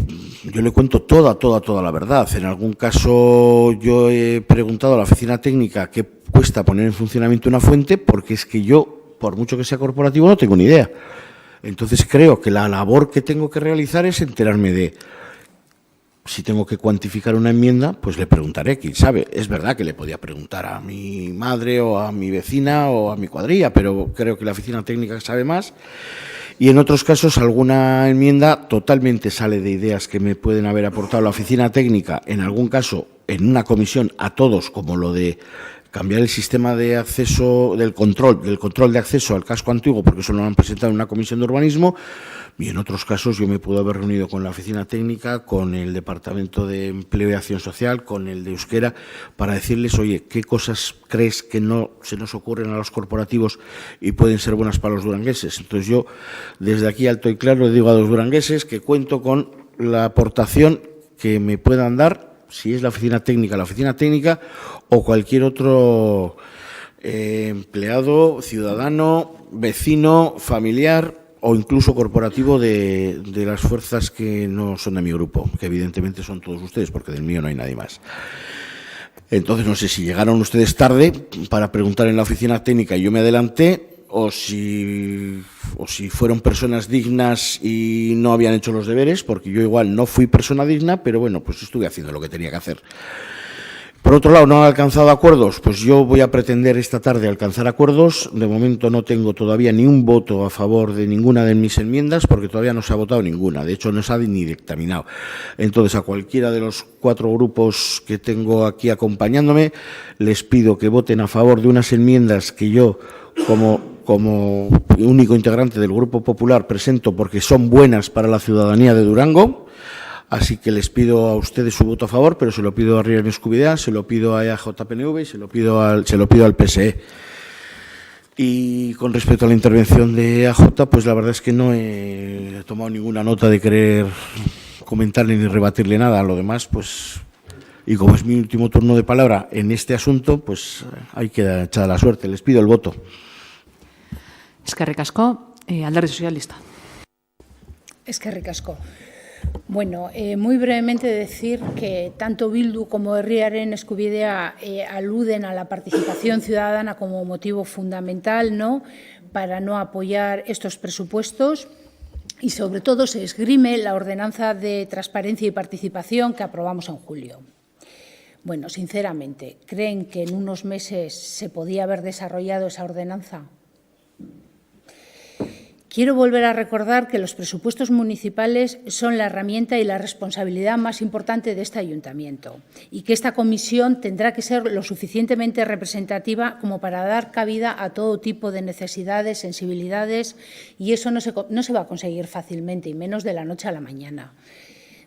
cuento toda la verdad. En algún caso yo he preguntado a la oficina técnica qué cuesta poner en funcionamiento una fuente, porque es que yo, por mucho que sea corporativo, no tengo ni idea. Entonces creo que la labor que tengo que realizar es enterarme de si tengo que cuantificar una enmienda, pues le preguntaré, quién sabe. Es verdad que le podía preguntar a mi madre o a mi vecina o a mi cuadrilla, pero creo que la oficina técnica sabe más. y en otros casos alguna enmienda totalmente sale de ideas que me pueden haber aportado la oficina técnica, en algún caso en una comisión a todos, como lo de cambiar el sistema de acceso, del control de acceso al casco antiguo, porque eso lo han presentado en una comisión de urbanismo, y en otros casos yo me puedo haber reunido con la oficina técnica, con el Departamento de Empleo y Acción Social, con el de Euskera, para decirles, oye, ¿qué cosas crees que no se nos ocurren a los corporativos y pueden ser buenas para los durangueses? Entonces yo, desde aquí alto y claro, le digo a los durangueses que cuento con la aportación que me puedan dar, si es la oficina técnica o cualquier otro empleado, ciudadano, vecino, familiar o incluso corporativo de las fuerzas que no son de mi grupo, que evidentemente son todos ustedes, porque del mío no hay nadie más. Entonces, no sé si llegaron ustedes tarde para preguntar en la oficina técnica y yo me adelanté, o si fueron personas dignas y no habían hecho los deberes, porque yo igual no fui persona digna, pero bueno, pues estuve haciendo lo que tenía que hacer. Por otro lado, ¿no han alcanzado acuerdos? Pues yo voy a pretender esta tarde alcanzar acuerdos. De momento no tengo todavía ni un voto a favor de ninguna de mis enmiendas, porque todavía no se ha votado ninguna. De hecho, no se ha ni dictaminado. Entonces, a cualquiera de los 4 grupos que tengo aquí acompañándome, les pido que voten a favor de unas enmiendas que yo, como único integrante del Grupo Popular, presento porque son buenas para la ciudadanía de Durango. Así que les pido a ustedes su voto a favor, pero se lo pido a Riera Escubidea, se lo pido a EAJ-PNV y se lo pido al PSE. Y con respecto a la intervención de EAJ, pues la verdad es que no he tomado ninguna nota de querer comentarle ni rebatirle nada. Lo demás, pues, y como es mi último turno de palabra en este asunto, pues hay que echar la suerte. Les pido el voto. Eskerrik asko, Alderdi Sozialista. Eskerrik asko. Bueno, muy brevemente decir que tanto Bildu como Herriaren Eskubidea aluden a la participación ciudadana como motivo fundamental, ¿no?, para no apoyar estos presupuestos, y sobre todo se esgrime la ordenanza de transparencia y participación que aprobamos en julio. Bueno, sinceramente, ¿creen que en unos meses se podía haber desarrollado esa ordenanza? Quiero volver a recordar que los presupuestos municipales son la herramienta y la responsabilidad más importante de este ayuntamiento y que esta comisión tendrá que ser lo suficientemente representativa como para dar cabida a todo tipo de necesidades, sensibilidades, y eso no se va a conseguir fácilmente y menos de la noche a la mañana.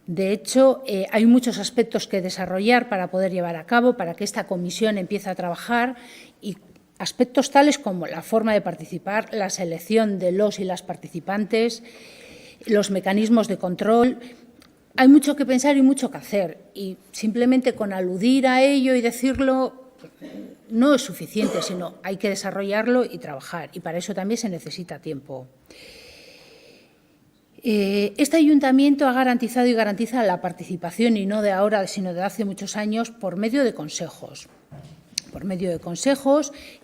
De hecho, hay muchos aspectos que desarrollar para poder llevar a cabo, para que esta comisión empiece a trabajar, y aspectos tales como la forma de participar, la selección de los y las participantes, los mecanismos de control. Hay mucho que pensar y mucho que hacer, y simplemente con aludir a ello y decirlo no es suficiente, sino hay que desarrollarlo y trabajar, y para eso también se necesita tiempo. Este ayuntamiento ha garantizado y garantiza la participación, y no de ahora, sino de hace muchos años, por medio de consejos.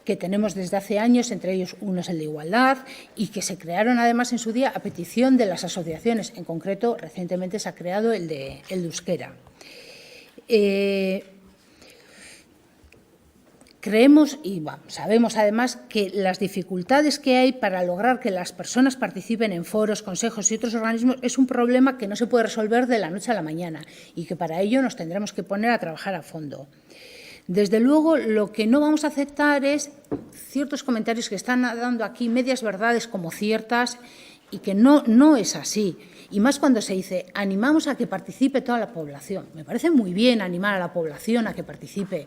Que tenemos desde hace años, entre ellos uno es el de Igualdad, y que se crearon además en su día a petición de las asociaciones. En concreto, recientemente se ha creado el de Euskera. Creemos y sabemos además que las dificultades que hay para lograr que las personas participen en foros, consejos y otros organismos es un problema que no se puede resolver de la noche a la mañana, y que para ello nos tendremos que poner a trabajar a fondo. Desde luego, lo que no vamos a aceptar es ciertos comentarios que están dando aquí medias verdades como ciertas, y que no es así. Y más cuando se dice, animamos a que participe toda la población. Me parece muy bien animar a la población a que participe,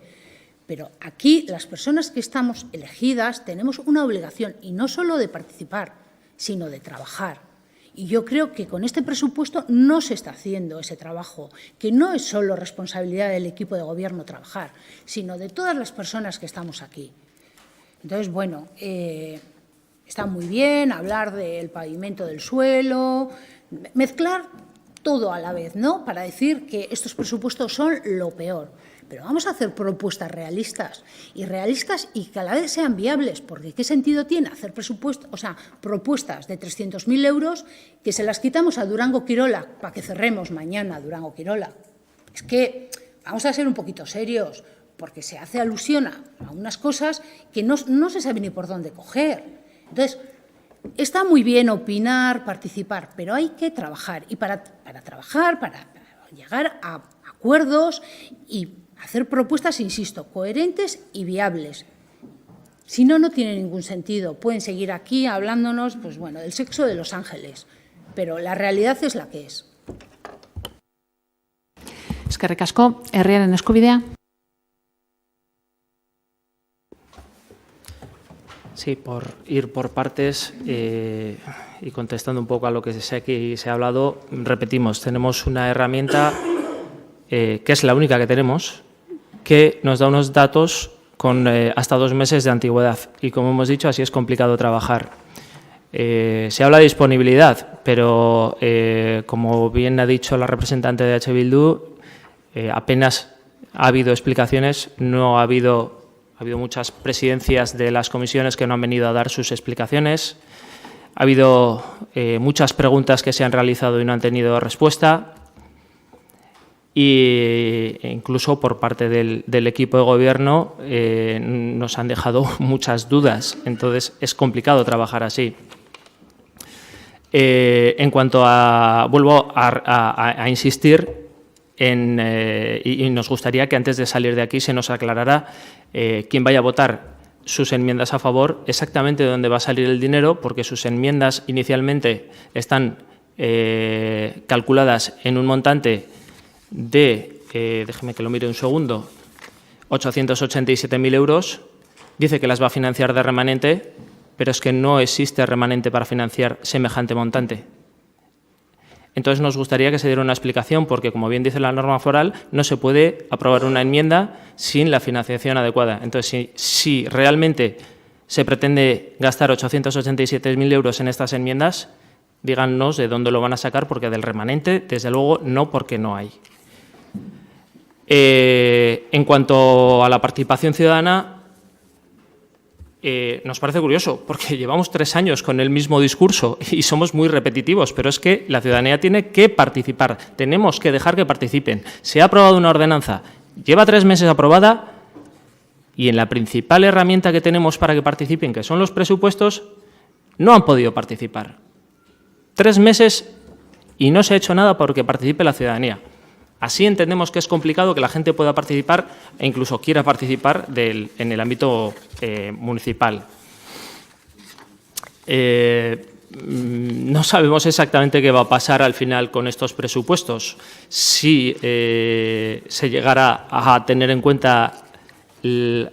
pero aquí las personas que estamos elegidas tenemos una obligación, y no solo de participar, sino de trabajar. Y yo creo que con este presupuesto no se está haciendo ese trabajo, que no es solo responsabilidad del equipo de gobierno trabajar, sino de todas las personas que estamos aquí. Entonces, bueno, está muy bien hablar del pavimento del suelo, mezclar todo a la vez, ¿no?, para decir que estos presupuestos son lo peor. Pero vamos a hacer propuestas realistas y que a la vez sean viables, porque ¿qué sentido tiene hacer propuestas de 300.000 euros que se las quitamos a Durango-Quirola para que cerremos mañana Durango-Quirola? Es que vamos a ser un poquito serios, porque se hace alusión a unas cosas que no se sabe ni por dónde coger. Entonces, está muy bien opinar, participar, pero hay que trabajar. Y para trabajar, para llegar a acuerdos y hacer propuestas, insisto, coherentes y viables. Si no, no tiene ningún sentido. Pueden seguir aquí hablándonos, pues bueno, del sexo de los ángeles, pero la realidad es la que es. Eskerrik asko, herriaren eskubidea. Sí, por ir por partes y contestando un poco a lo que aquí se ha hablado, repetimos, tenemos una herramienta que es la única que tenemos, que nos da unos datos con hasta 2 meses de antigüedad y, como hemos dicho, así es complicado trabajar. Se habla de disponibilidad, pero como bien ha dicho la representante de H. Bildu, apenas ha habido explicaciones, ha habido muchas presidencias de las comisiones que no han venido a dar sus explicaciones, ha habido muchas preguntas que se han realizado y no han tenido respuesta, e incluso por parte del equipo de gobierno nos han dejado muchas dudas, entonces es complicado trabajar así. En cuanto a, vuelvo a insistir, y nos gustaría que antes de salir de aquí se nos aclarara quién vaya a votar sus enmiendas a favor, exactamente de dónde va a salir el dinero, porque sus enmiendas inicialmente están calculadas en un montante de, déjeme que lo mire un segundo, 887.000 euros, dice que las va a financiar de remanente, pero es que no existe remanente para financiar semejante montante. Entonces nos gustaría que se diera una explicación porque, como bien dice la norma foral, no se puede aprobar una enmienda sin la financiación adecuada. Entonces, si realmente se pretende gastar 887.000 euros en estas enmiendas, díganos de dónde lo van a sacar, porque del remanente, desde luego, no, porque no hay. En cuanto a la participación ciudadana, nos parece curioso, porque llevamos 3 años con el mismo discurso y somos muy repetitivos, pero es que la ciudadanía tiene que participar, tenemos que dejar que participen. Se ha aprobado una ordenanza, lleva 3 meses aprobada y en la principal herramienta que tenemos para que participen, que son los presupuestos, no han podido participar. 3 meses y no se ha hecho nada porque participe la ciudadanía. Así entendemos que es complicado que la gente pueda participar e incluso quiera participar en el ámbito municipal. No sabemos exactamente qué va a pasar al final con estos presupuestos. Si se llegara a tener en cuenta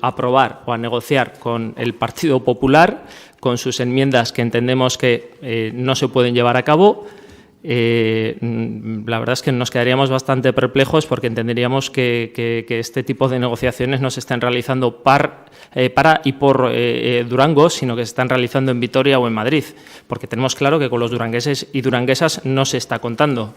aprobar o a negociar con el Partido Popular, con sus enmiendas que entendemos que no se pueden llevar a cabo, la verdad es que nos quedaríamos bastante perplejos porque entenderíamos que este tipo de negociaciones no se están realizando para y por Durango, sino que se están realizando en Vitoria o en Madrid, porque tenemos claro que con los durangueses y duranguesas no se está contando.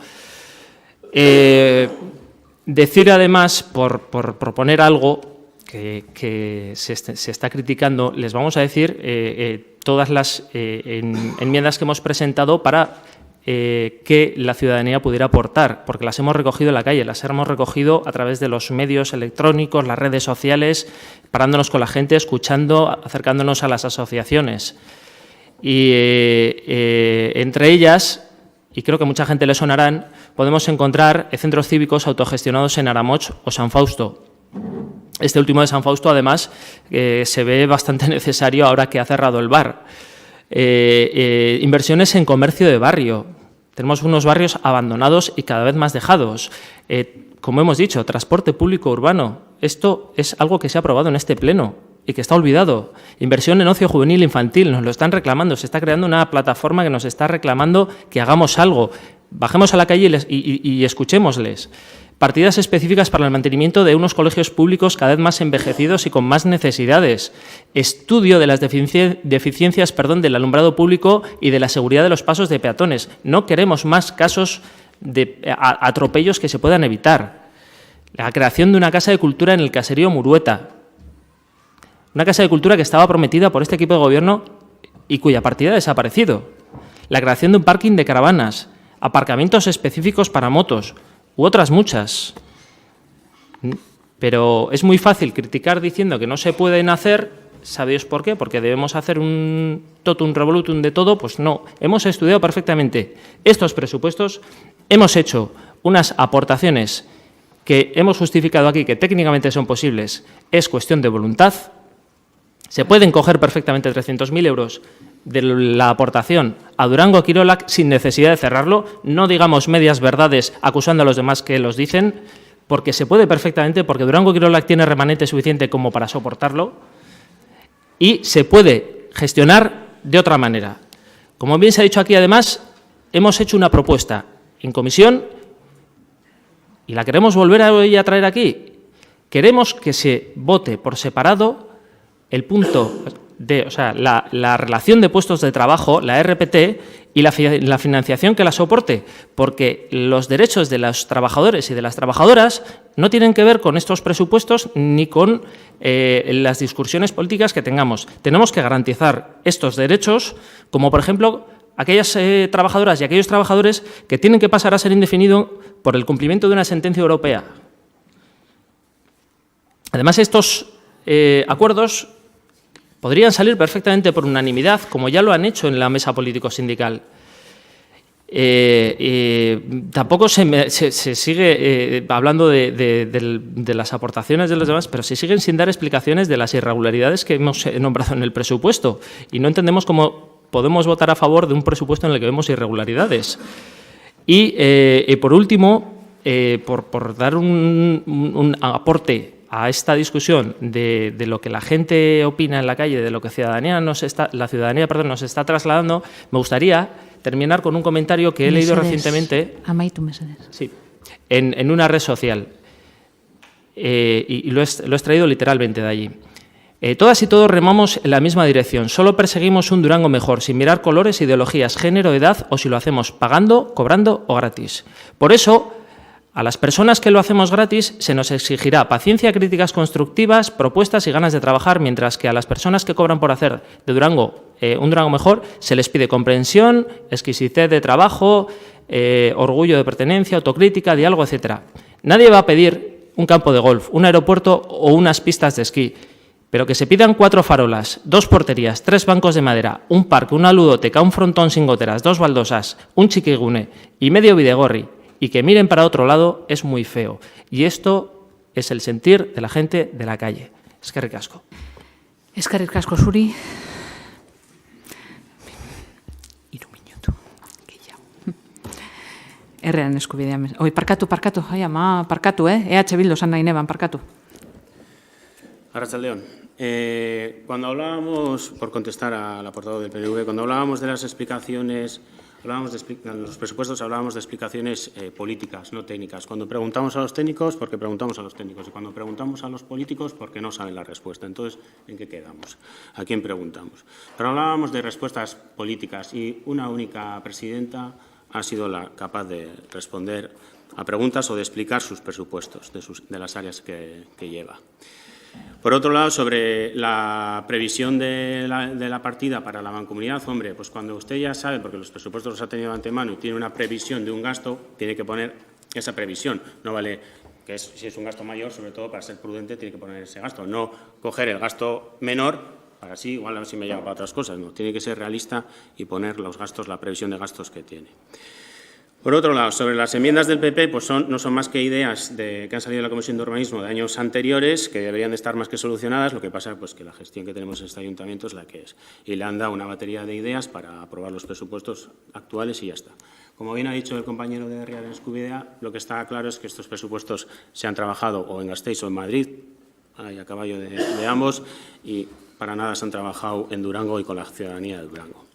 Decir además, por proponer algo que se está criticando, les vamos a decir todas las enmiendas que hemos presentado para que la ciudadanía pudiera aportar, porque las hemos recogido en la calle, las hemos recogido a través de los medios electrónicos, las redes sociales, parándonos con la gente, escuchando, acercándonos a las asociaciones. Y entre ellas, y creo que mucha gente le sonarán, podemos encontrar centros cívicos autogestionados en Aramoch o San Fausto. Este último de San Fausto, además, se ve bastante necesario ahora que ha cerrado el bar. Inversiones en comercio de barrio. Tenemos unos barrios abandonados y cada vez más dejados. Como hemos dicho, transporte público urbano. Esto es algo que se ha aprobado en este pleno y que está olvidado. Inversión en ocio juvenil e infantil, nos lo están reclamando. Se está creando una plataforma que nos está reclamando que hagamos algo. Bajemos a la calle y escuchémosles. Partidas específicas para el mantenimiento de unos colegios públicos cada vez más envejecidos y con más necesidades. Estudio de las deficiencias del alumbrado público y de la seguridad de los pasos de peatones. No queremos más casos de atropellos que se puedan evitar. La creación de una casa de cultura en el caserío Murueta. Una casa de cultura que estaba prometida por este equipo de gobierno y cuya partida ha desaparecido. La creación de un parking de caravanas, aparcamientos específicos para motos, u otras muchas. Pero es muy fácil criticar diciendo que no se pueden hacer ¿sabe Dios por qué? Porque debemos hacer un totum revolutum de todo. Pues no, hemos estudiado perfectamente estos presupuestos, hemos hecho unas aportaciones que hemos justificado aquí, que técnicamente son posibles, es cuestión de voluntad. Se pueden coger perfectamente 300.000 euros de la aportación a Durango Kirolak sin necesidad de cerrarlo. No digamos medias verdades acusando a los demás que los dicen, porque se puede perfectamente, porque Durango Kirolak tiene remanente suficiente como para soportarlo y se puede gestionar de otra manera. Como bien se ha dicho aquí, además, hemos hecho una propuesta en comisión y la queremos volver a traer aquí. Queremos que se vote por separado el punto de, o sea, la relación de puestos de trabajo, la RPT, y la financiación que la soporte, porque los derechos de los trabajadores y de las trabajadoras no tienen que ver con estos presupuestos ni con las discusiones políticas que tengamos. Tenemos que garantizar estos derechos, como por ejemplo aquellas trabajadoras y aquellos trabajadores que tienen que pasar a ser indefinidos por el cumplimiento de una sentencia europea. Además, estos acuerdos podrían salir perfectamente por unanimidad, como ya lo han hecho en la mesa político-sindical. Tampoco se sigue hablando de las aportaciones de los demás, pero se siguen sin dar explicaciones de las irregularidades que hemos nombrado en el presupuesto. Y no entendemos cómo podemos votar a favor de un presupuesto en el que vemos irregularidades. Y por último, por dar un aporte a esta discusión de lo que la gente opina en la calle, de lo que la ciudadanía nos está trasladando, me gustaría terminar con un comentario que he leído recientemente sí, en una red social y lo he extraído literalmente de allí. Todas y todos remamos en la misma dirección, solo perseguimos un Durango mejor, sin mirar colores, ideologías, género, edad o si lo hacemos pagando, cobrando o gratis. Por eso, a las personas que lo hacemos gratis se nos exigirá paciencia, críticas constructivas, propuestas y ganas de trabajar, mientras que a las personas que cobran por hacer de Durango un Durango mejor se les pide comprensión, exquisitez de trabajo, orgullo de pertenencia, autocrítica, diálogo, etc. Nadie va a pedir un campo de golf, un aeropuerto o unas pistas de esquí, pero que se pidan 4 farolas, 2 porterías, 3 bancos de madera, un parque, una ludoteca, un frontón sin goteras, 2 baldosas, un chiquigune y medio bidegorri, y que miren para otro lado es muy feo. Y esto es el sentir de la gente de la calle. Eskerrik asko. Eskerrik asko zuri. Hiru minutu. Herriaren eskubidea. Oi, parkatu. Ai, ama, parkatu, EH Bildu esan nahi neban, parkatu. Arratsaldeon. Cuando hablábamos, por contestar a la portavoz del PNV, cuando hablábamos de las explicaciones, en los presupuestos hablábamos de explicaciones políticas, no técnicas. Cuando preguntamos a los técnicos, porque preguntamos a los técnicos. Y cuando preguntamos a los políticos, porque no saben la respuesta. Entonces, ¿en qué quedamos? ¿A quién preguntamos? Pero hablábamos de respuestas políticas y una única presidenta ha sido la capaz de responder a preguntas o de explicar sus presupuestos de las áreas que lleva. Por otro lado, sobre la previsión de la partida para la mancomunidad, hombre, pues cuando usted ya sabe, porque los presupuestos los ha tenido de antemano y tiene una previsión de un gasto, tiene que poner esa previsión. No vale que si es un gasto mayor, sobre todo para ser prudente, tiene que poner ese gasto. No coger el gasto menor, para así, igual a ver si me llama para otras cosas. No, tiene que ser realista y poner los gastos, la previsión de gastos que tiene. Por otro lado, sobre las enmiendas del PP, pues no son más que ideas que han salido de la Comisión de Urbanismo de años anteriores, que deberían de estar más que solucionadas. Lo que pasa es que la gestión que tenemos en este ayuntamiento es la que es. Y le han dado una batería de ideas para aprobar los presupuestos actuales y ya está. Como bien ha dicho el compañero de Herriaren Eskubidea, lo que está claro es que estos presupuestos se han trabajado o en Gasteiz o en Madrid, a caballo de ambos, y para nada se han trabajado en Durango y con la ciudadanía de Durango.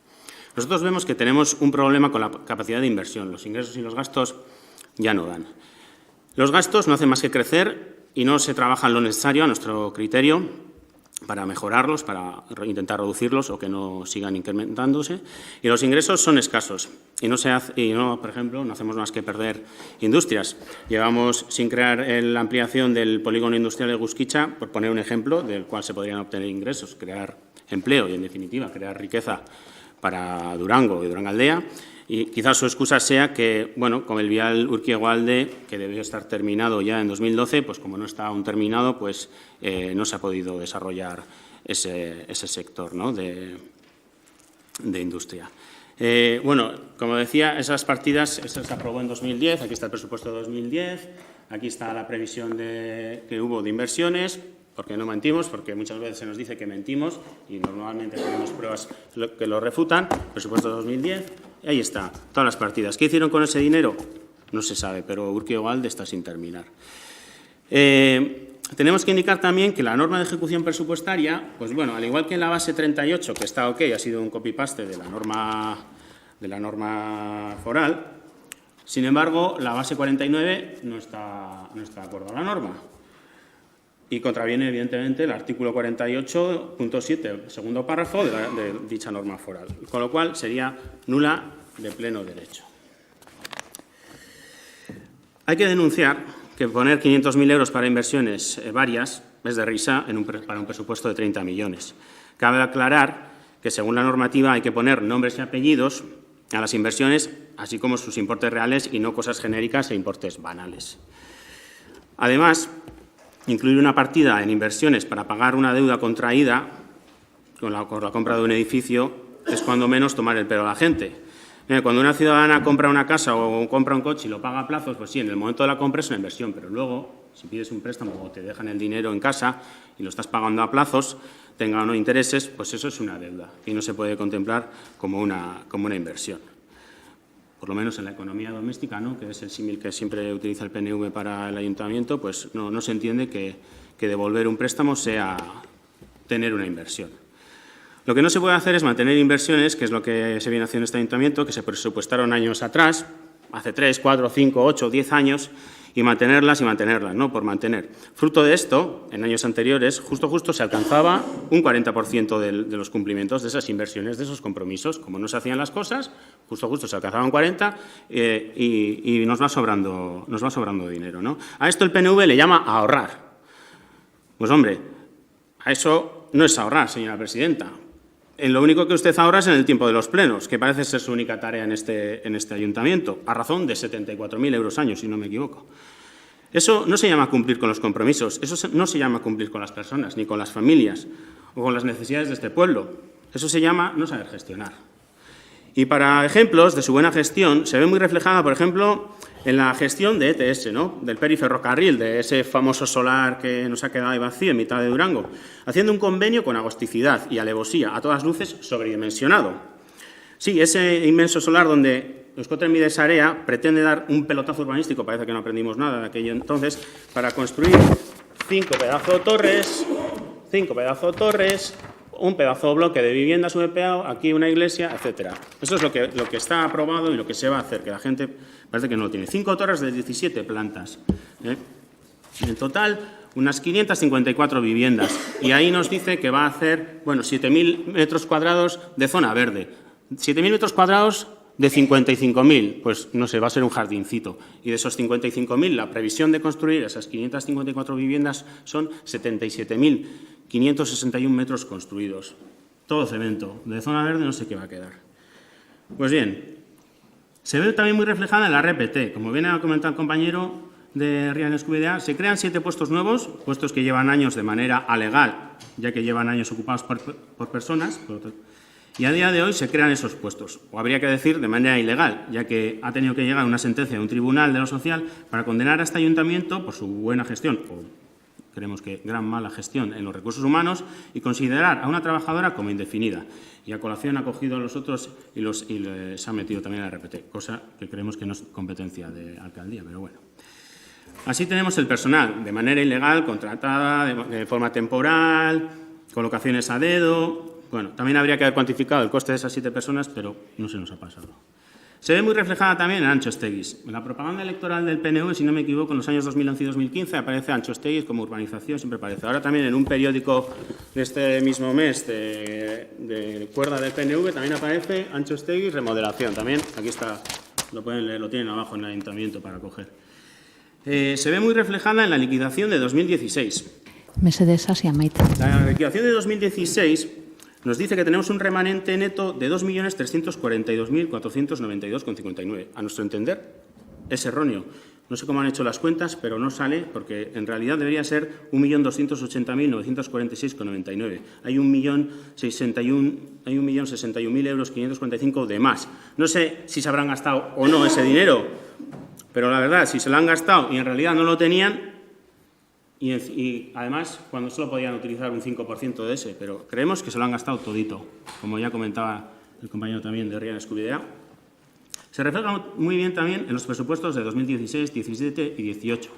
Nosotros vemos que tenemos un problema con la capacidad de inversión. Los ingresos y los gastos ya no dan. Los gastos no hacen más que crecer y no se trabaja lo necesario, a nuestro criterio, para mejorarlos, para intentar reducirlos o que no sigan incrementándose. Y los ingresos son escasos y por ejemplo, no hacemos más que perder industrias. Llevamos sin crear la ampliación del polígono industrial de Gusquicha, por poner un ejemplo, del cual se podrían obtener ingresos, crear empleo y, en definitiva, crear riqueza para Durango y Durangaldea. Y quizás su excusa sea que, bueno, con el vial Urkiogoalde, que debió estar terminado ya en 2012, pues como no está aún terminado, pues no se ha podido desarrollar ese sector, ¿no?, de industria. Bueno, como decía, esas partidas, eso se aprobó en 2010, aquí está el presupuesto de 2010, aquí está la previsión que hubo de inversiones, porque no mentimos, porque muchas veces se nos dice que mentimos y normalmente tenemos pruebas que lo refutan, presupuesto de 2010, y ahí está, todas las partidas. ¿Qué hicieron con ese dinero? No se sabe, pero Urkiogoalde está sin terminar. Tenemos que indicar también que la norma de ejecución presupuestaria, pues bueno, al igual que en la base 38, que está ok, ha sido un copy-paste de la norma foral, sin embargo, la base 49 no está de acuerdo a la norma. Y contraviene, evidentemente, el artículo 48.7, segundo párrafo de dicha norma foral, con lo cual sería nula de pleno derecho. Hay que denunciar que poner 500.000 euros para inversiones varias es de risa para un presupuesto de 30 millones. Cabe aclarar que, según la normativa, hay que poner nombres y apellidos a las inversiones, así como sus importes reales y no cosas genéricas e importes banales. Además, incluir una partida en inversiones para pagar una deuda contraída con la compra de un edificio es cuando menos tomar el pelo a la gente. Cuando una ciudadana compra una casa o compra un coche y lo paga a plazos, pues sí, en el momento de la compra es una inversión, pero luego, si pides un préstamo o te dejan el dinero en casa y lo estás pagando a plazos, tenga o no intereses, pues eso es una deuda y no se puede contemplar como una inversión. Por lo menos en la economía doméstica, ¿no?, que es el símil que siempre utiliza el PNV para el ayuntamiento, pues no se entiende que devolver un préstamo sea tener una inversión. Lo que no se puede hacer es mantener inversiones, que es lo que se viene haciendo en este ayuntamiento, que se presupuestaron años atrás, hace 3, 4, 5, 8, 10 años, y mantenerlas, ¿no?, por mantener. Fruto de esto, en años anteriores, justo se alcanzaba un 40% de los cumplimientos de esas inversiones, de esos compromisos. Como no se hacían las cosas, justo se alcanzaban 40 y nos va sobrando dinero, ¿no? A esto el PNV le llama ahorrar. Pues, hombre, a eso no es ahorrar, señora presidenta. Lo único que usted ahorra es en el tiempo de los plenos, que parece ser su única tarea en este ayuntamiento, a razón de 74.000 euros año, si no me equivoco. Eso no se llama cumplir con los compromisos, eso no se llama cumplir con las personas, ni con las familias, o con las necesidades de este pueblo. Eso se llama no saber gestionar. Y para ejemplos de su buena gestión, se ve muy reflejada, por ejemplo, en la gestión de ETS, ¿no?, del periferrocarril, de ese famoso solar que nos ha quedado ahí vacío en mitad de Durango, haciendo un convenio con agosticidad y alevosía, a todas luces sobredimensionado. Sí, ese inmenso solar donde Euskotrenbide Sarea pretende dar un pelotazo urbanístico, parece que no aprendimos nada de aquello entonces, para construir 5 pedazos de torres, un pedazo de bloque de viviendas VPA, aquí una iglesia, etcétera. Eso es lo que está aprobado y lo que se va a hacer, que la gente parece que no lo tiene. 5 torres de 17 plantas. En total, unas 554 viviendas. Y ahí nos dice que va a hacer, bueno, 7.000 metros cuadrados de zona verde. 7.000 metros cuadrados de 55.000, pues no sé, va a ser un jardincito. Y de esos 55.000, la previsión de construir esas 554 viviendas son 77.561 metros construidos. Todo cemento. De zona verde no sé qué va a quedar. Pues bien, se ve también muy reflejada en la RPT. Como viene a comentar el compañero de Rian Escubidea, se crean 7 puestos nuevos, puestos que llevan años de manera alegal, ya que llevan años ocupados por personas, y a día de hoy se crean esos puestos, o habría que decir de manera ilegal, ya que ha tenido que llegar una sentencia de un tribunal de lo social para condenar a este ayuntamiento por su buena gestión, o creemos que gran mala gestión en los recursos humanos, y considerar a una trabajadora como indefinida. Y a colación ha cogido a los otros y les ha metido también a la RPT, cosa que creemos que no es competencia de alcaldía, pero bueno. Así tenemos el personal de manera ilegal, contratada, de forma temporal, colocaciones a dedo. Bueno, también habría que haber cuantificado el coste de esas 7 personas, pero no se nos ha pasado. Se ve muy reflejada también en Antxosteguis. En la propaganda electoral del PNV, si no me equivoco, en los años 2011 y 2015 aparece Antxosteguis como urbanización, siempre aparece. Ahora también en un periódico de este mismo mes de cuerda del PNV también aparece Antxosteguis remodelación. También, aquí está, lo pueden leer, lo tienen abajo en el ayuntamiento para coger. Se ve muy reflejada en la liquidación de 2016. Mesedez hasi amaitzen. La liquidación de 2016 nos dice que tenemos un remanente neto de 2.342.492,59. A nuestro entender, es erróneo. No sé cómo han hecho las cuentas, pero no sale, porque en realidad debería ser 1.280.946,99. Hay 1.061.000 euros 545 de más. No sé si se habrán gastado o no ese dinero, pero la verdad, si se lo han gastado y en realidad no lo tenían, y además cuando solo podían utilizar un 5% de ese, pero creemos que se lo han gastado todito, como ya comentaba el compañero también de Rian Escubidea. Se refleja muy bien también en los presupuestos de 2016, 17 y 18,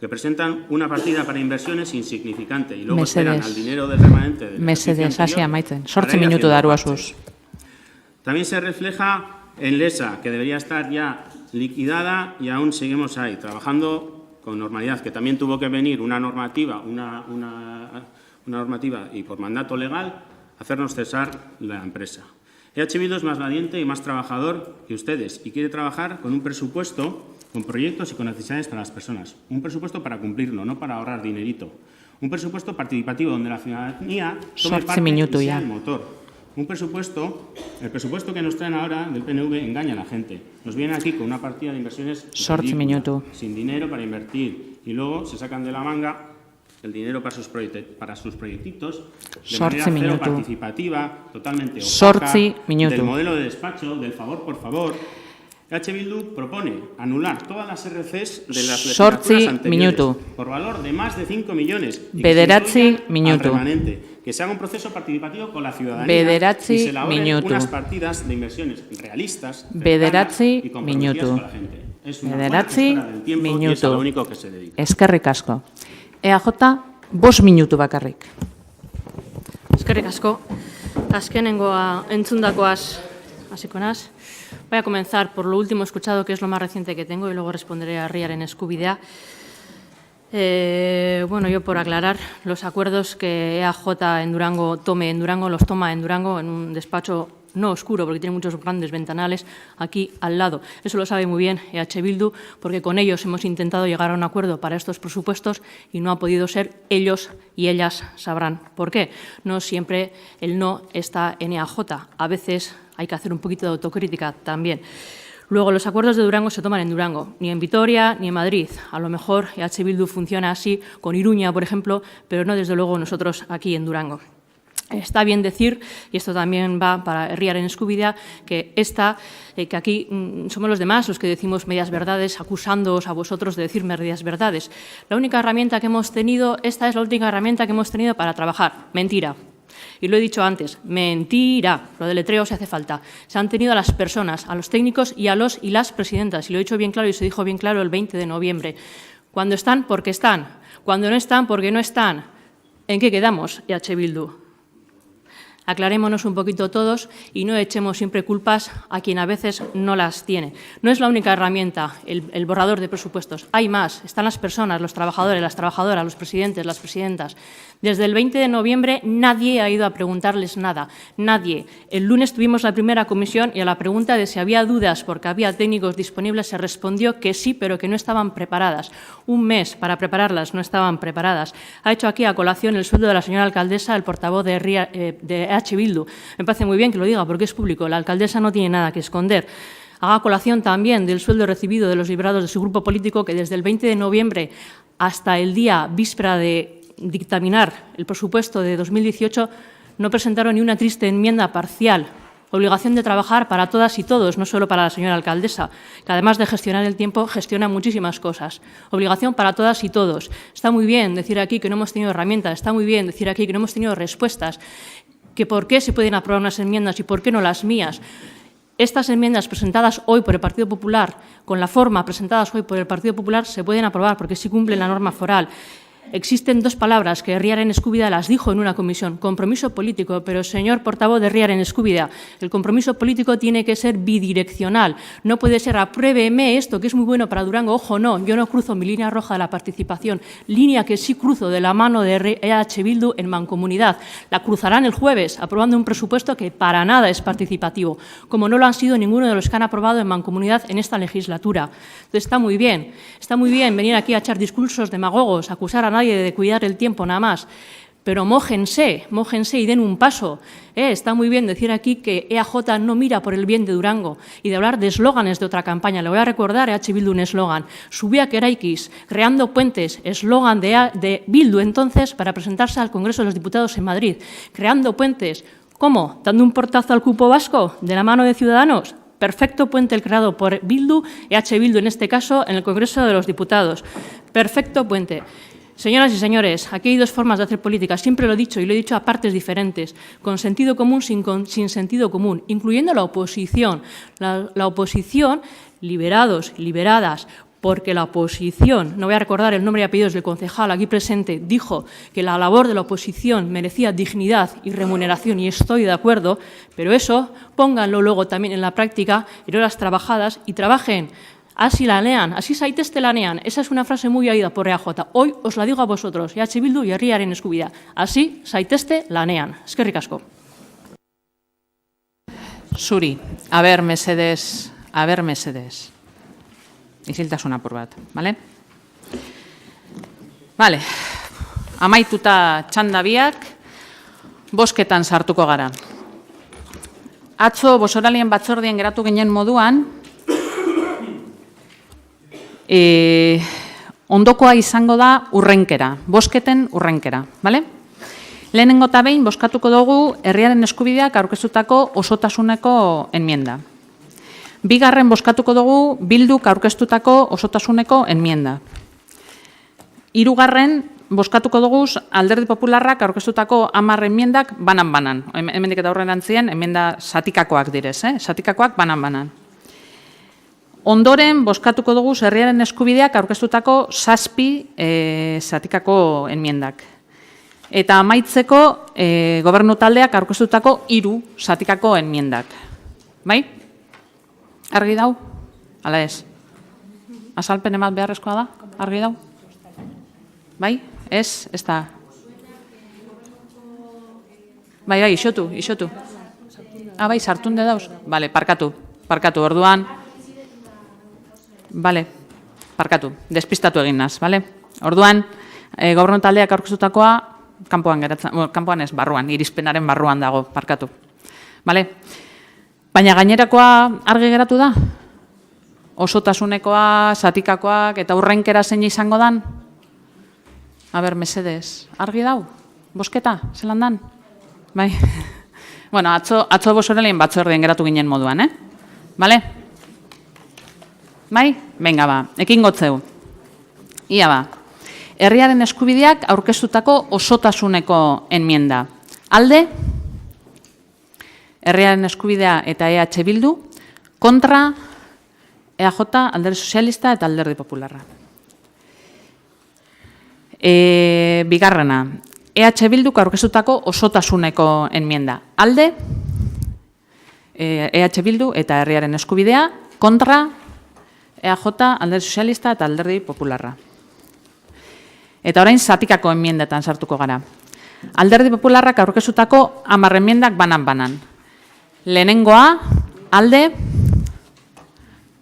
que presentan una partida para inversiones insignificante y luego esperan al dinero del remanente del Mesedes, hasi amaitzen. 8 minutu daru asuz. También se refleja en LESA, que debería estar ya liquidada y aún seguimos ahí, trabajando con normalidad, que también tuvo que venir una normativa y por mandato legal hacernos cesar la empresa. EH Bildu es más valiente y más trabajador que ustedes y quiere trabajar con un presupuesto, con proyectos y con necesidades para las personas. Un presupuesto para cumplirlo, no para ahorrar dinerito. Un presupuesto participativo donde la ciudadanía tome parte y sea el motor. Un presupuesto, el presupuesto que nos traen ahora del PNV engaña a la gente. Nos vienen aquí con una partida de inversiones ridícula, sin dinero para invertir y luego se sacan de la manga el dinero para sus proyectitos de manera cero participativa, totalmente opaca, del modelo de despacho, del favor por favor. EH Bildu propone anular todas las RCs de las legislaturas anteriores por valor de más de 5 millones y que se incluya al remanente, que se haga un proceso participativo con la ciudadanía y se elaboren unas partidas de inversiones realistas, cercanas y comprometidas con la gente. Es una buena gestora del tiempo y es a lo único que se dedica. Eskerrik asko. EAJ, 5 minutu bakarrik. Eskerrik asko. Azkenengoa entzundakoaz hasiko naz. Voy a comenzar por lo último escuchado, que es lo más reciente que tengo, y luego responderé a Riaren Escubidea. Bueno, yo por aclarar, los acuerdos que EAJ en Durango tome en Durango, los toma en Durango en un despacho no oscuro, porque tiene muchos grandes ventanales aquí al lado. Eso lo sabe muy bien EH Bildu, porque con ellos hemos intentado llegar a un acuerdo para estos presupuestos y no ha podido ser. Ellos y ellas sabrán por qué. No siempre el no está en EAJ. A veces hay que hacer un poquito de autocrítica también. Luego, los acuerdos de Durango se toman en Durango, ni en Vitoria ni en Madrid. A lo mejor EH Bildu funciona así con Iruña, por ejemplo, pero no desde luego nosotros aquí en Durango. Está bien decir, y esto también va para Riaren Escubidea, que que aquí somos los demás los que decimos medias verdades, acusándoos a vosotros de decir medias verdades. La única herramienta que hemos tenido, esta es la última herramienta que hemos tenido para trabajar. Mentira. Y lo he dicho antes, mentira. Lo deletreo si hace falta. Se han tenido a las personas, a los técnicos y a los y las presidentas. Y lo he dicho bien claro y se dijo bien claro el 20 de noviembre. Cuando están, porque están. Cuando no están, porque no están. ¿En qué quedamos, EH Bildu? Aclarémonos un poquito todos y no echemos siempre culpas a quien a veces no las tiene. No es la única herramienta, el borrador de presupuestos. Hay más. Están las personas, los trabajadores, las trabajadoras, los presidentes, las presidentas. Desde el 20 de noviembre nadie ha ido a preguntarles nada. Nadie. El lunes tuvimos la primera comisión y a la pregunta de si había dudas porque había técnicos disponibles se respondió que sí, pero que no estaban preparadas. Un mes para prepararlas, no estaban preparadas. Ha hecho aquí a colación el sueldo de la señora alcaldesa, el portavoz de EH Bildu. Me parece muy bien que lo diga porque es público. La alcaldesa no tiene nada que esconder. Haga colación también del sueldo recibido de los liberados de su grupo político, que desde el 20 de noviembre hasta el día víspera de dictaminar el presupuesto de 2018 no presentaron ni una triste enmienda parcial. Obligación de trabajar para todas y todos, no solo para la señora alcaldesa, que además de gestionar el tiempo, gestiona muchísimas cosas. Obligación para todas y todos. Está muy bien decir aquí que no hemos tenido herramientas, está muy bien decir aquí que no hemos tenido respuestas, que por qué se pueden aprobar unas enmiendas y por qué no las mías. Estas enmiendas presentadas hoy por el Partido Popular, con la forma presentadas hoy por el Partido Popular, se pueden aprobar porque sí cumplen la norma foral. Existen dos palabras que Riaren Escubidea las dijo en una comisión, compromiso político, pero señor portavoz de Riaren Escubidea, el compromiso político tiene que ser bidireccional, no puede ser apruébeme esto que es muy bueno para Durango, ojo no, yo no cruzo mi línea roja de la participación, línea que sí cruzo de la mano de EH Bildu en mancomunidad, la cruzarán el jueves aprobando un presupuesto que para nada es participativo, como no lo han sido ninguno de los que han aprobado en mancomunidad en esta legislatura. Entonces está muy bien venir aquí a echar discursos demagogos, acusar a nadie de cuidar el tiempo nada más, pero mójense y den un paso. Está muy bien decir aquí que EAJ no mira por el bien de Durango y de hablar de eslóganes de otra campaña. Le voy a recordar a EH Bildu un eslogan. Subiak eraikiz, creando puentes, eslogan de Bildu entonces para presentarse al Congreso de los Diputados en Madrid. Creando puentes, ¿cómo? ¿Dando un portazo al cupo vasco de la mano de Ciudadanos? Perfecto puente el creado por Bildu, EH Bildu en este caso, en el Congreso de los Diputados. Perfecto puente. Señoras y señores, aquí hay dos formas de hacer política. Siempre lo he dicho y lo he dicho a partes diferentes, con sentido común, sin sentido común, incluyendo la oposición. La oposición, liberados, liberadas, porque la oposición, no voy a recordar el nombre y apellidos del concejal aquí presente, dijo que la labor de la oposición merecía dignidad y remuneración, y estoy de acuerdo, pero eso pónganlo luego también en la práctica, en horas trabajadas, y trabajen. Así lanean, así zaitezte lanean. Esa es una frase muy oída por EAJ. Hoy os la digo a vosotros, EH Bildu y herriaren eskubidea. Así zaitezte lanean. Eskerrik asko. Zuri, a ver, mesedez. Isiltasuna apur bat, bale? Bale, amaituta txanda biak, bosketan sartuko gara. Atzo bosoralien batzordien geratu ginen moduan, ondokoa izango da urrenkera, bosketen urrenkera, bale? Lehenengo eta behin boskatuko dugu herriaren eskubideak aurkeztutako osotasuneko enmienda. Bigarren boskatuko dugu Bilduk aurkeztutako osotasuneko enmienda. Hirugarren boskatuko dugu Alderdi Popularrak aurkeztutako 10 enmiendak banan-banan. Hemendik eta aurrerantzean enmienda zatikakoak direz, zatikakoak banan-banan. Ondoren, boskatuko dugu herriaren eskubideak aurkeztutako 7 zatikako enmiendak. Eta amaitzeko gobernu taldeak aurkeztutako 3 zatikako enmiendak. Bai? Argi dau? Ala ez? Azalpen emat beharrezkoa da? Argi dau? Bai? Ez? Ez da? Bai, isotu. Bai, sartunde dauz? Bale, parkatu, orduan. Bale, parkatu, despistatu egin naz, bale? Orduan, gobernu taldeak aurkeztutakoa, kanpoan ez, barruan, irizpenaren barruan dago, parkatu. Bale? Baina gainerakoa argi geratu da? Osotasunekoa, zatikakoak eta urrenkera zein izango dan? Aber, mesedez, argi dau? Bosketa, zelan dan? Bai? Bueno, atzo bosoralien batzordien geratu ginen moduan, Bale? Bai? Venga ba, ekin gotzeu. Ia ba, herriaren eskubideak aurkeztutako osotasuneko enmienda. Alde, herriaren eskubidea eta EH Bildu, kontra EAJ, Alderdi Sozialista eta Alderdi Popularra. Bigarrena, EH Bilduk aurkeztutako osotasuneko enmienda. Alde, EH Bildu eta herriaren eskubidea, kontra EAJ, Alderdi Sozialista eta Alderdi Popularra. Eta orain zatikako enmiendetan sartuko gara. Alderdi Popularrak aurkeztutako 10 enmiendak banan-banan. Lehenengoa, alde,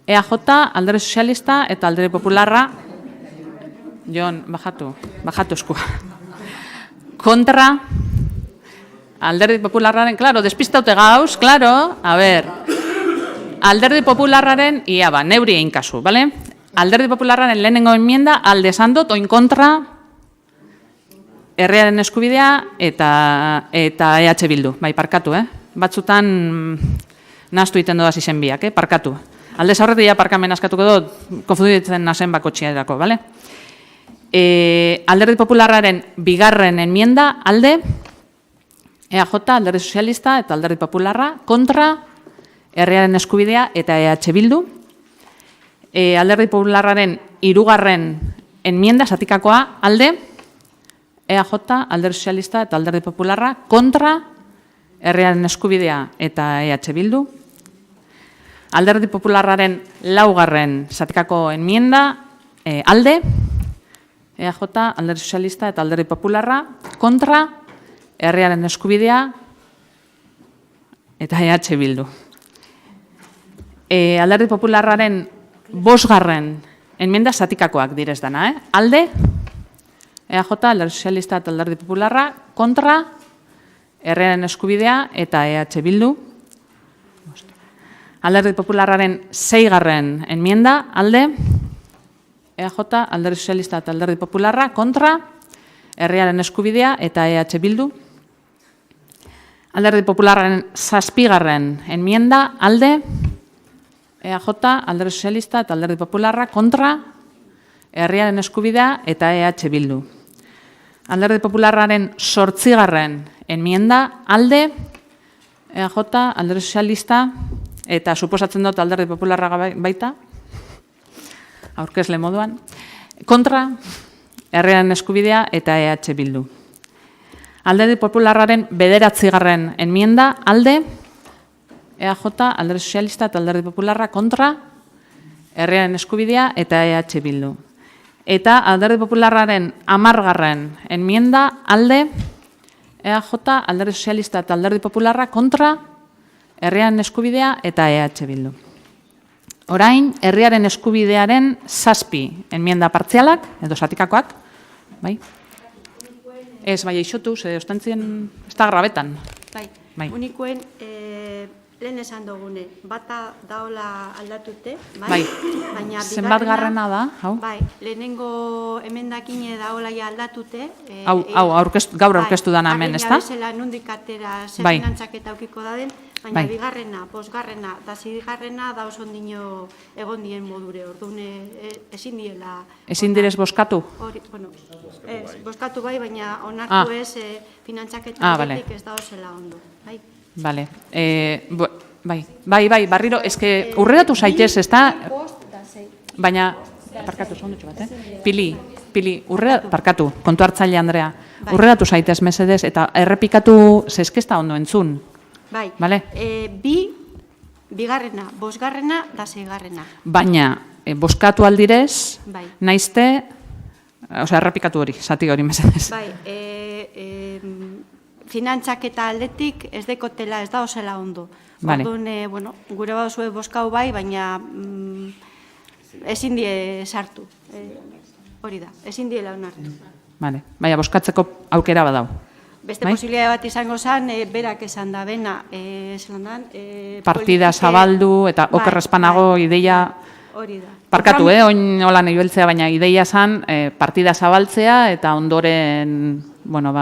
EAJ, Alderdi Sozialista eta Alderdi Popularra. Jon, bajatu eskua. Kontra, Alderdi Popularraren, claro, despistaute gauz, claro, a ver, Alderdi Popularraren, ia ba, neuri egin kasu, bale? Alderdi Popularraren lehenengo enmienda, alde esan dut, oin kontra, herriaren eskubidea eta EH Bildu, bai, parkatu, Batzutan nahaztu iten doaz izen biak, parkatu. Aldez aurretik parkamen askatuko dut, konfunditzen nazen bakotxia erako, bale? Alderdi Popularraren bigarren enmienda, alde, EAJ, Alderdi Sozialista eta Alderdi Popularra, kontra, herriaren eskubidea eta EH Bildu. Alderdi Popularraren hirugarren enmienda, zatikakoa, alde, EAJ, Alderdi Sozialista eta Alderdi Popularra, kontra, herriaren eskubidea eta EH Bildu. Alderdi Popularraren laugarren zatikako enmienda, alde, EAJ, Alderdi Sozialista eta Alderdi Popularra, kontra, herriaren eskubidea eta EH Bildu. Alderdi Popularraren bosgarren enmienda zatikakoak direz dana, alde, EAJ, Alderdi Sozialista eta Alderdi Popularra, kontra, herriaren eskubidea eta EH Bildu. Alderdi Popularraren 6. enmienda, alde, EAJ, Alderdi Sozialista eta Alderdi Popularra, kontra, herriaren eskubidea eta EH Bildu. Alderdi Popularraren 7. enmienda, alde, EAJ, Alderdi Sozialista eta Alderdi Popularra, kontra, herriaren eskubidea eta EH Bildu. Alderdi Popularraren 8. enmienda, alde, EAJ, Alderdi Sozialista eta suposatzen dut Alderdi Popularra baita, aurkezle moduan, kontra, herriaren eskubidea eta EH Bildu. Alderdi Popularraren 9. enmienda, alde, EAJ, Alderdi Sozialista eta Alderdi Popularra, kontra, herriaren eskubidea eta EH Bildu. Eta Alderdi Popularraren 10. enmienda, alde, EAJ, Alderdi Sozialista eta Alderdi Popularra, kontra, herriaren eskubidea eta EH Bildu. Orain, herriaren eskubidearen 7 enmienda partzialak, edo zatikakoak, bai? Ez, bai, eixotu, ze ostantzien, ez da grabetan. Bai, unikuen, lehen esan dugune, bata daola aldatute, bai? Baina zenbat garrena da, hau? Bai, lehenengo emendakine daola aldatute. Hau, gaur aurkeztu dana hemen, ez da? Agina bezala nondik atera ze Bai. finantzaketa aukiko daden, baina bigarrena, bosgarrena, eta zigarrena da oso ondino egon dien modure, orduan ezin diela. Ezin direz boskatu? Bueno, boskatu bai, baina onartu ez finantzaketa aldetik ez da zela ondo, bai? Bale, bai, barriro, eske urreratu zaitez, ez da? Baina, parkatu, segundutxo bat, Pili, parkatu, kontu hartzaile Andrea, urreratu zaitez mesedez, eta errepikatu zezkesta ondo entzun. Bai, Bale? Bigarrena, bosgarrena da zeigarrena. Baina, boskatu aldirez, Bai. naizte, osea, errepikatu hori, zati hori mesedez. Bai, finantzaketa aldetik ez dekotela ez da osela ondo. Vale. Orduan, bueno, gure baduzue boskau bai, baina ezin die sartu. Hori da, ezin diela onartu. Vale, baina boskatzeko aukera badau. Beste posibilidade bat izango zen, berak esan da bena, partida zabaldu eta okerrezpanago ideia... Hori da. Parkatu, oin holan ibeltzea, baina ideia zen partida zabaltzea eta ondoren, bueno,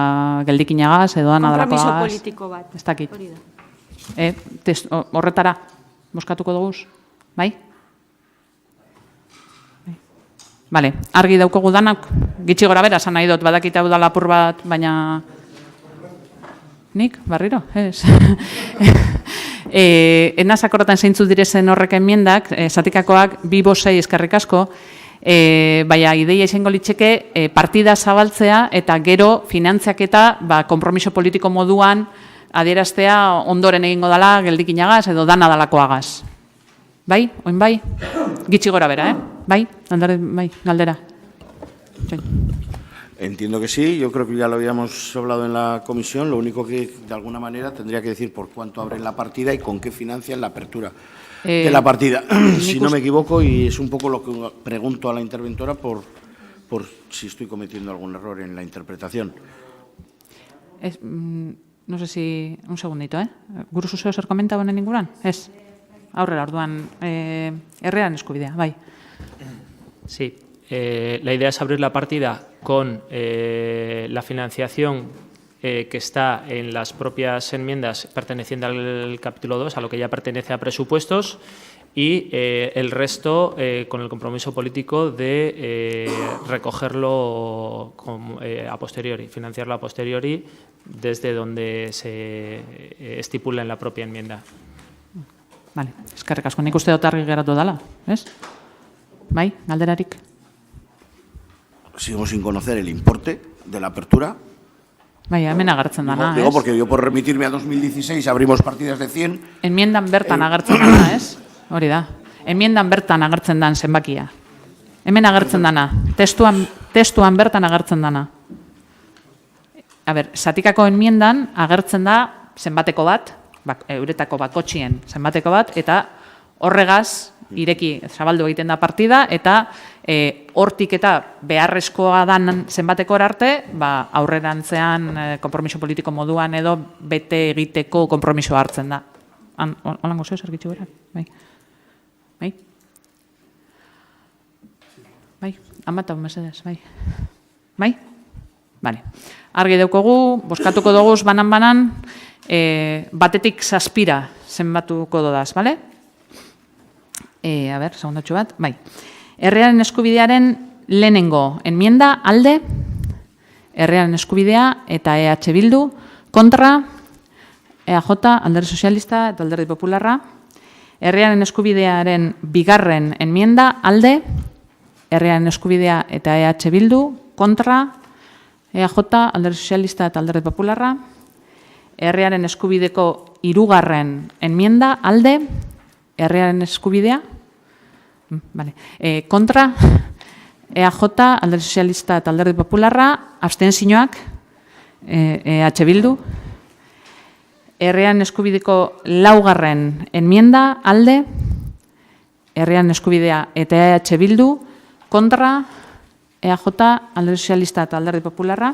geldikinagaz edo anadalakoagaz. Kompromiso politiko bat. Ez dakit. Hori da. Horretara, boskatuko duguz, bai? Bale, argi daukogu danak, gitxi gora bera, esan nahi dut, badakita hau da lapur bat, baina... Nik, barriro, ez. Enaz akorratan zeintzu direzen horrek enmiendak, zatikakoak, 2-6 eskerrik asko, baina ideia izango litzeke partida zabaltzea eta gero finantziaketa konpromiso politiko moduan adieraztea ondoren egingo dela geldikinagaz edo dana dalakoagaz. Bai? Oin bai? Gitxi gora bera, Bai? Galdera. Entiendo que sí, yo creo que ya lo habíamos hablado en la comisión, lo único que de alguna manera tendría que decir por cuánto abren la partida y con qué financian la apertura de la partida. Si no me equivoco, y es un poco lo que pregunto a la interventora por si estoy cometiendo algún error en la interpretación. No sé si... Un segundito, Guru zuzeo zer komenta honen inguruan? Ez. Aurrera, orduan, herrean eskubidea, bai. Sí. La idea es abrir la partida con la financiación que está en las propias enmiendas perteneciente al capítulo 2, a lo que ya pertenece a presupuestos, y el resto con el compromiso político de recogerlo a posteriori, financiarlo a posteriori desde donde se estipula en la propia enmienda. Vale, eskerrik asko, nik uste dut argi geratu dela, ez? Bai, galderarik? Sigo sin conocer el importe de la apertura. Bai, hemen agertzen dana, Digo, porque yo por remitirme a 2016 abrimos partidas de 100. Enmiendan bertan agertzen dana, ez? Hori da. Enmiendan bertan agertzen dan zenbakia. Hemen agertzen dana. Testuan bertan agertzen dana. A ber, zatikako enmiendan agertzen da zenbateko bat, euretako bakotxien zenbateko bat, eta horregaz ireki zabaldu egiten da partida, eta Hortik eta beharrezkoa dan zenbateko arte, aurrerantzean konpromiso politiko moduan edo bete egiteko konpromisoa hartzen da. Holango zeo, zergitzu gara? Bai? Bai? Amata, mesedez, bai? Bai? Bale. Argi daukogu, boskatuko dugu banan-banan, batetik 7 zenbatuko dodaz, bale? A ber, segundatxo bat, bai. Herriaren eskubidearen lehenengo enmienda alde, herriaren eskubidea eta EH Bildu, kontra, EAJ, Alderdi Sozialista eta Alderdi Popularra, herriaren eskubidearen bigarren enmienda alde, herriaren eskubidea eta EH Bildu, kontra, EAJ, Alderdi Sozialista eta Alderdi Popularra, herriaren eskubideko 3. enmienda alde, herriaren eskubidea, kontra, EAJ, Alderdi Sozialista eta Alderdi Popularra, abstentzioak, EH Bildu, herriaren eskubideko 4. enmienda alde, herriaren eskubidea eta EH Bildu, kontra, EAJ, Alderdi Sozialista eta Alderdi Popularra,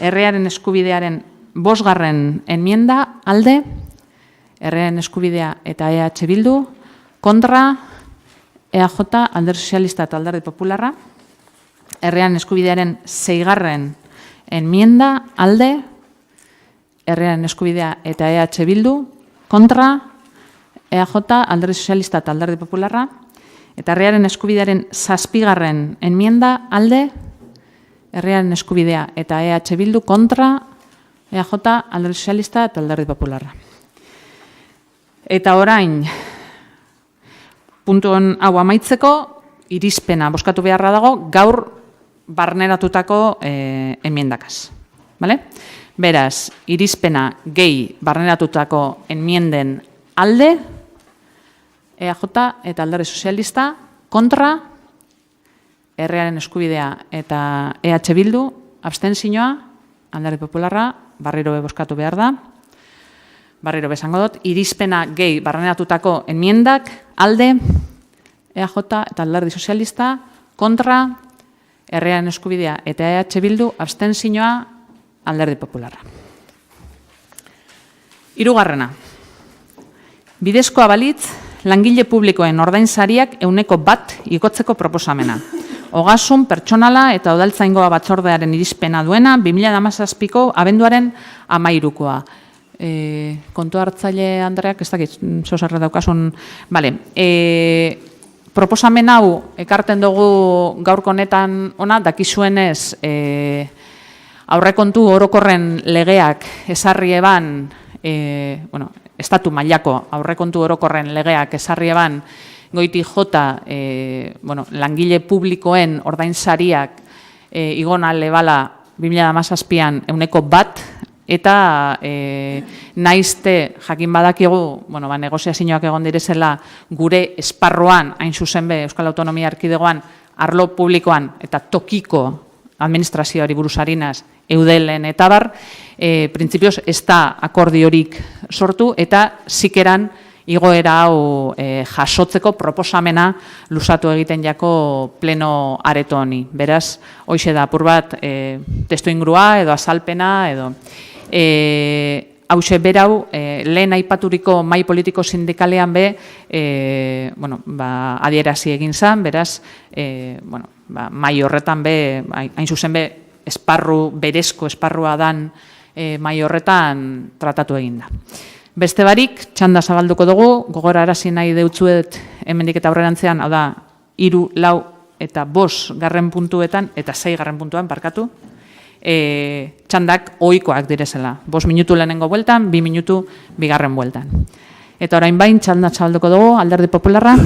herriaren eskubidearen 5. enmienda alde, herriaren eskubidea eta EH Bildu, kontra, EAJ, Alderdi Sozialista eta Alderdi Popularra, herriaren eskubidearen 6. enmienda alde, herriaren eskubidea eta EH Bildu, kontra, EAJ, Alderdi Sozialista eta Alderdi Popularra, eta herriaren eskubidearen 7. enmienda alde, herriaren eskubidea eta EH Bildu, kontra, EAJ, Alderdi Sozialista eta Alderdi Popularra. Eta orain, puntuan hau amaitzeko, irizpena boskatu beharra dago, gaur barneratutako enmiendakaz. Beraz, irizpena gehi barneratutako enmienden alde, EAJ eta Alderdi Sozialista, kontra, herriaren eskubidea eta EH Bildu, abstentzioa, Alderdi Popularra, barriro boskatu behar da, barriro besango dut, irizpena gehi barneratutako enmiendak, alde, EAJ eta Alderdi Sozialista, kontra, herriaren eskubidea eta EH Bildu, abstentzioa, Alderdi Popularra. 3. Bidezkoa balitz, langile publikoen ordainsariak 100% igotzeko proposamena. Ogasun, pertsonala eta udaltzaingoa batzordearen irizpena duena 2017ko abenduaren 13koa. Kontu hartzaile Andreak, ez dakit, zozarra daukasun, proposamen hau ekarten dugu gaurko honetan ona, dakizuenez aurrekontu orokorren legeak ezarri eban, estatu mailako aurrekontu orokorren legeak ezarri eban, goiti jota langile publikoen ordainsariak igona lebala 2017an 100%, eta naizte jakin badakigu, negoziazioak egon direzela gure esparroan, hain zuzen be Euskal Autonomia Erkidegoan, arlo publikoan eta tokiko administrazioari buruzarinaz eudelen eta bar, printzipioz ez da akordiorik sortu eta zikeran igoera hau jasotzeko proposamena luzatu egiten jako pleno areto honi. Beraz, hoxe da apur bat testu ingrua edo azalpena edo hause berau lehen aipaturiko mai politiko sindikalean be adierazi egin zen, beraz mai horretan be, hain zuzen be, esparru, berezko esparrua dan mai horretan tratatu eginda. Beste barik, txanda zabalduko dugu, gogora arazi nahi deutzuet hemendik eta aurrerantzean, hau da, 3, 4 eta 5 garren puntuetan, eta 6 garren puntuan, parkatu, txandak ohikoak direzela. 5 minutu lehenengo bueltan, 2 minutu bigarren bueltan. Eta orain bain, txanda zabalduko dugu, Alderdi Popularra.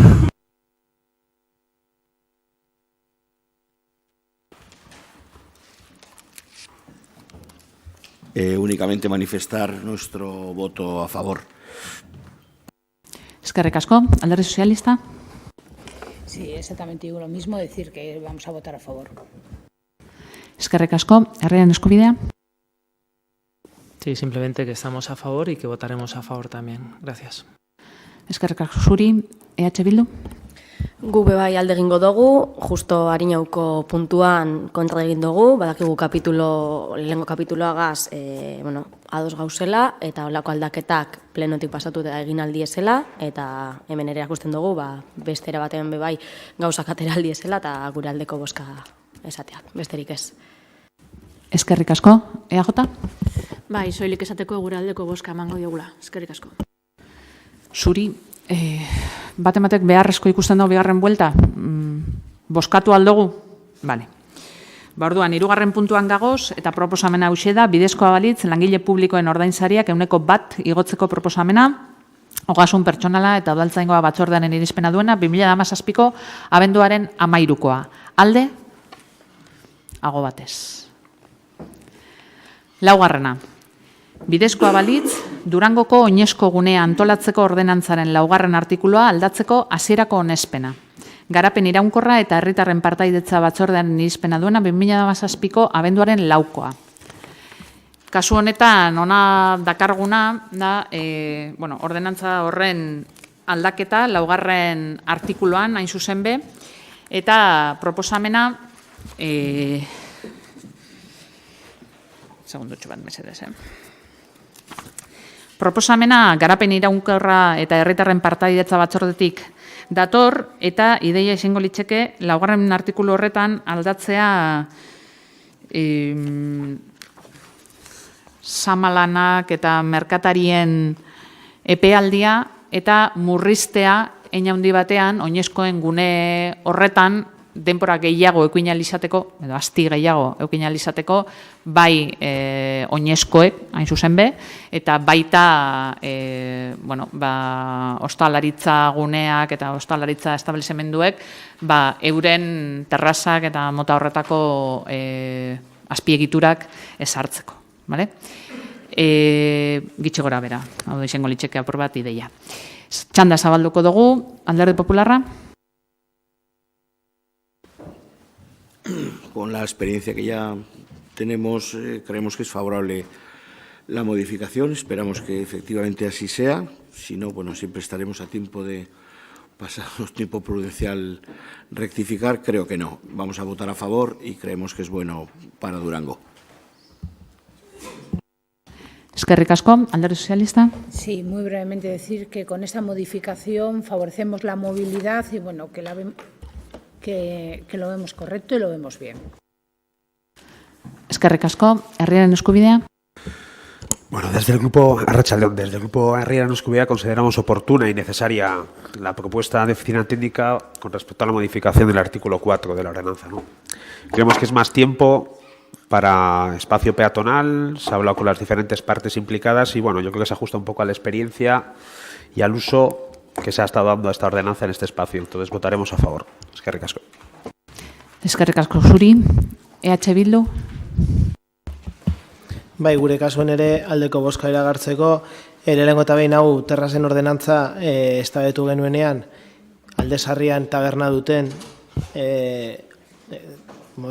Únicamente manifestar nuestro voto a favor. Eskerrik asko, Alderdi Sozialista. Sí, exactamente digo lo mismo, decir que vamos a votar a favor. Eskerrik asko, herriaren eskubidea. Sí, simplemente que estamos a favor y que votaremos a favor también. Gracias. Eskerrik asko zuri, EH Bildu. Gu bai alde egingo dugu, justo Arinauko puntuan kontra egin dugu, badakigu lehengo kapituloagaz ados gauzela, eta holako aldaketak plenotik pasatu eta egin aldiezela, eta hemen ere akusten dugu, beste era batean bai gauzak atera aldiezela, eta gure aldeko bozka esateak, besterik ez. Eskerrik asko, EAJ? Bai, soilik esateko gure aldeko bozka emango diogula. Eskerrik asko. Zuri, batek beharrezko ikusten dago bigarren buelta? Bozkatu aldugu? Bale. Orduan, 3. puntuan gagoz, eta proposamena hauxe da, bidezkoa balitz, langile publikoen ordainsariak 1% igotzeko proposamena, ogasun pertsonala eta udaltzaingoa batzordearen irizpena duena, 2017ko abenduaren 13koa. Alde? Aho batez. 4. Bidezkoa balitz, Durangoko oinezko gunea antolatzeko ordenantzaren 4. artikuloa aldatzeko hasierako onespena. Garapen iraunkorra eta herritarren partaidetza batzordearen irizpena duena 2017ko abenduaren 4koa. Kasu honetan, ona dakarguna da, ordenantza horren aldaketa 4. artikuluan, hain zuzen be, eta proposamena, segundotxo bat mesedez, Proposamena garapen iraunkorra eta herritarren partaidetza batzordetik dator eta ideia izango litzeke 4. artikulu horretan aldatzea samalanak eta merkatarien epealdia eta murriztea hein handi batean oinezkoen gune horretan denbora gehiago eukin alizateko, edo asti gehiago eukin alizateko, bai oinezkoek, hain zuzen be, eta baita ostalaritza guneak eta ostalaritza establezimenduek euren terrazak eta mota horretako azpiegiturak ezartzeko. Gitxe gora bera, hau da izango litzeke apur bat ideia. Txanda zabalduko dugu, Alderdi Popularra. Con la experiencia que ya tenemos, creemos que es favorable la modificación. Esperamos que efectivamente así sea. Si no, siempre estaremos a tiempo de pasarnos tiempo prudencial rectificar. Creo que no. Vamos a votar a favor y creemos que es bueno para Durango. Eskerrik asko, Alderdi Sozialista. Sí, muy brevemente decir que con esta modificación favorecemos la movilidad y que lo vemos correcto y lo vemos bien. Eskerrik asko, Herriaren Eskubidea. Bueno, desde el Grupo Arratsaldeon, desde el Grupo Herriaren Eskubidea consideramos oportuna y necesaria la propuesta de oficina técnica con respecto a la modificación del artículo 4 de la ordenanza, ¿no? Creemos que es más tiempo para espacio peatonal, se ha hablado con las diferentes partes implicadas y yo creo que se ajusta un poco a la experiencia y al uso que se ha estado dando a esta ordenanza en este espacio. Entonces votaremos a favor. Eskerrik asko. Eskerrik asko zuri. EH Bildu. Bai, gure kasuen ere aldeko bozka iragartzeko, lehenengo eta behin hau terrazen ordenantza eztabaidatu genuenean Alde Sarrian taberna duten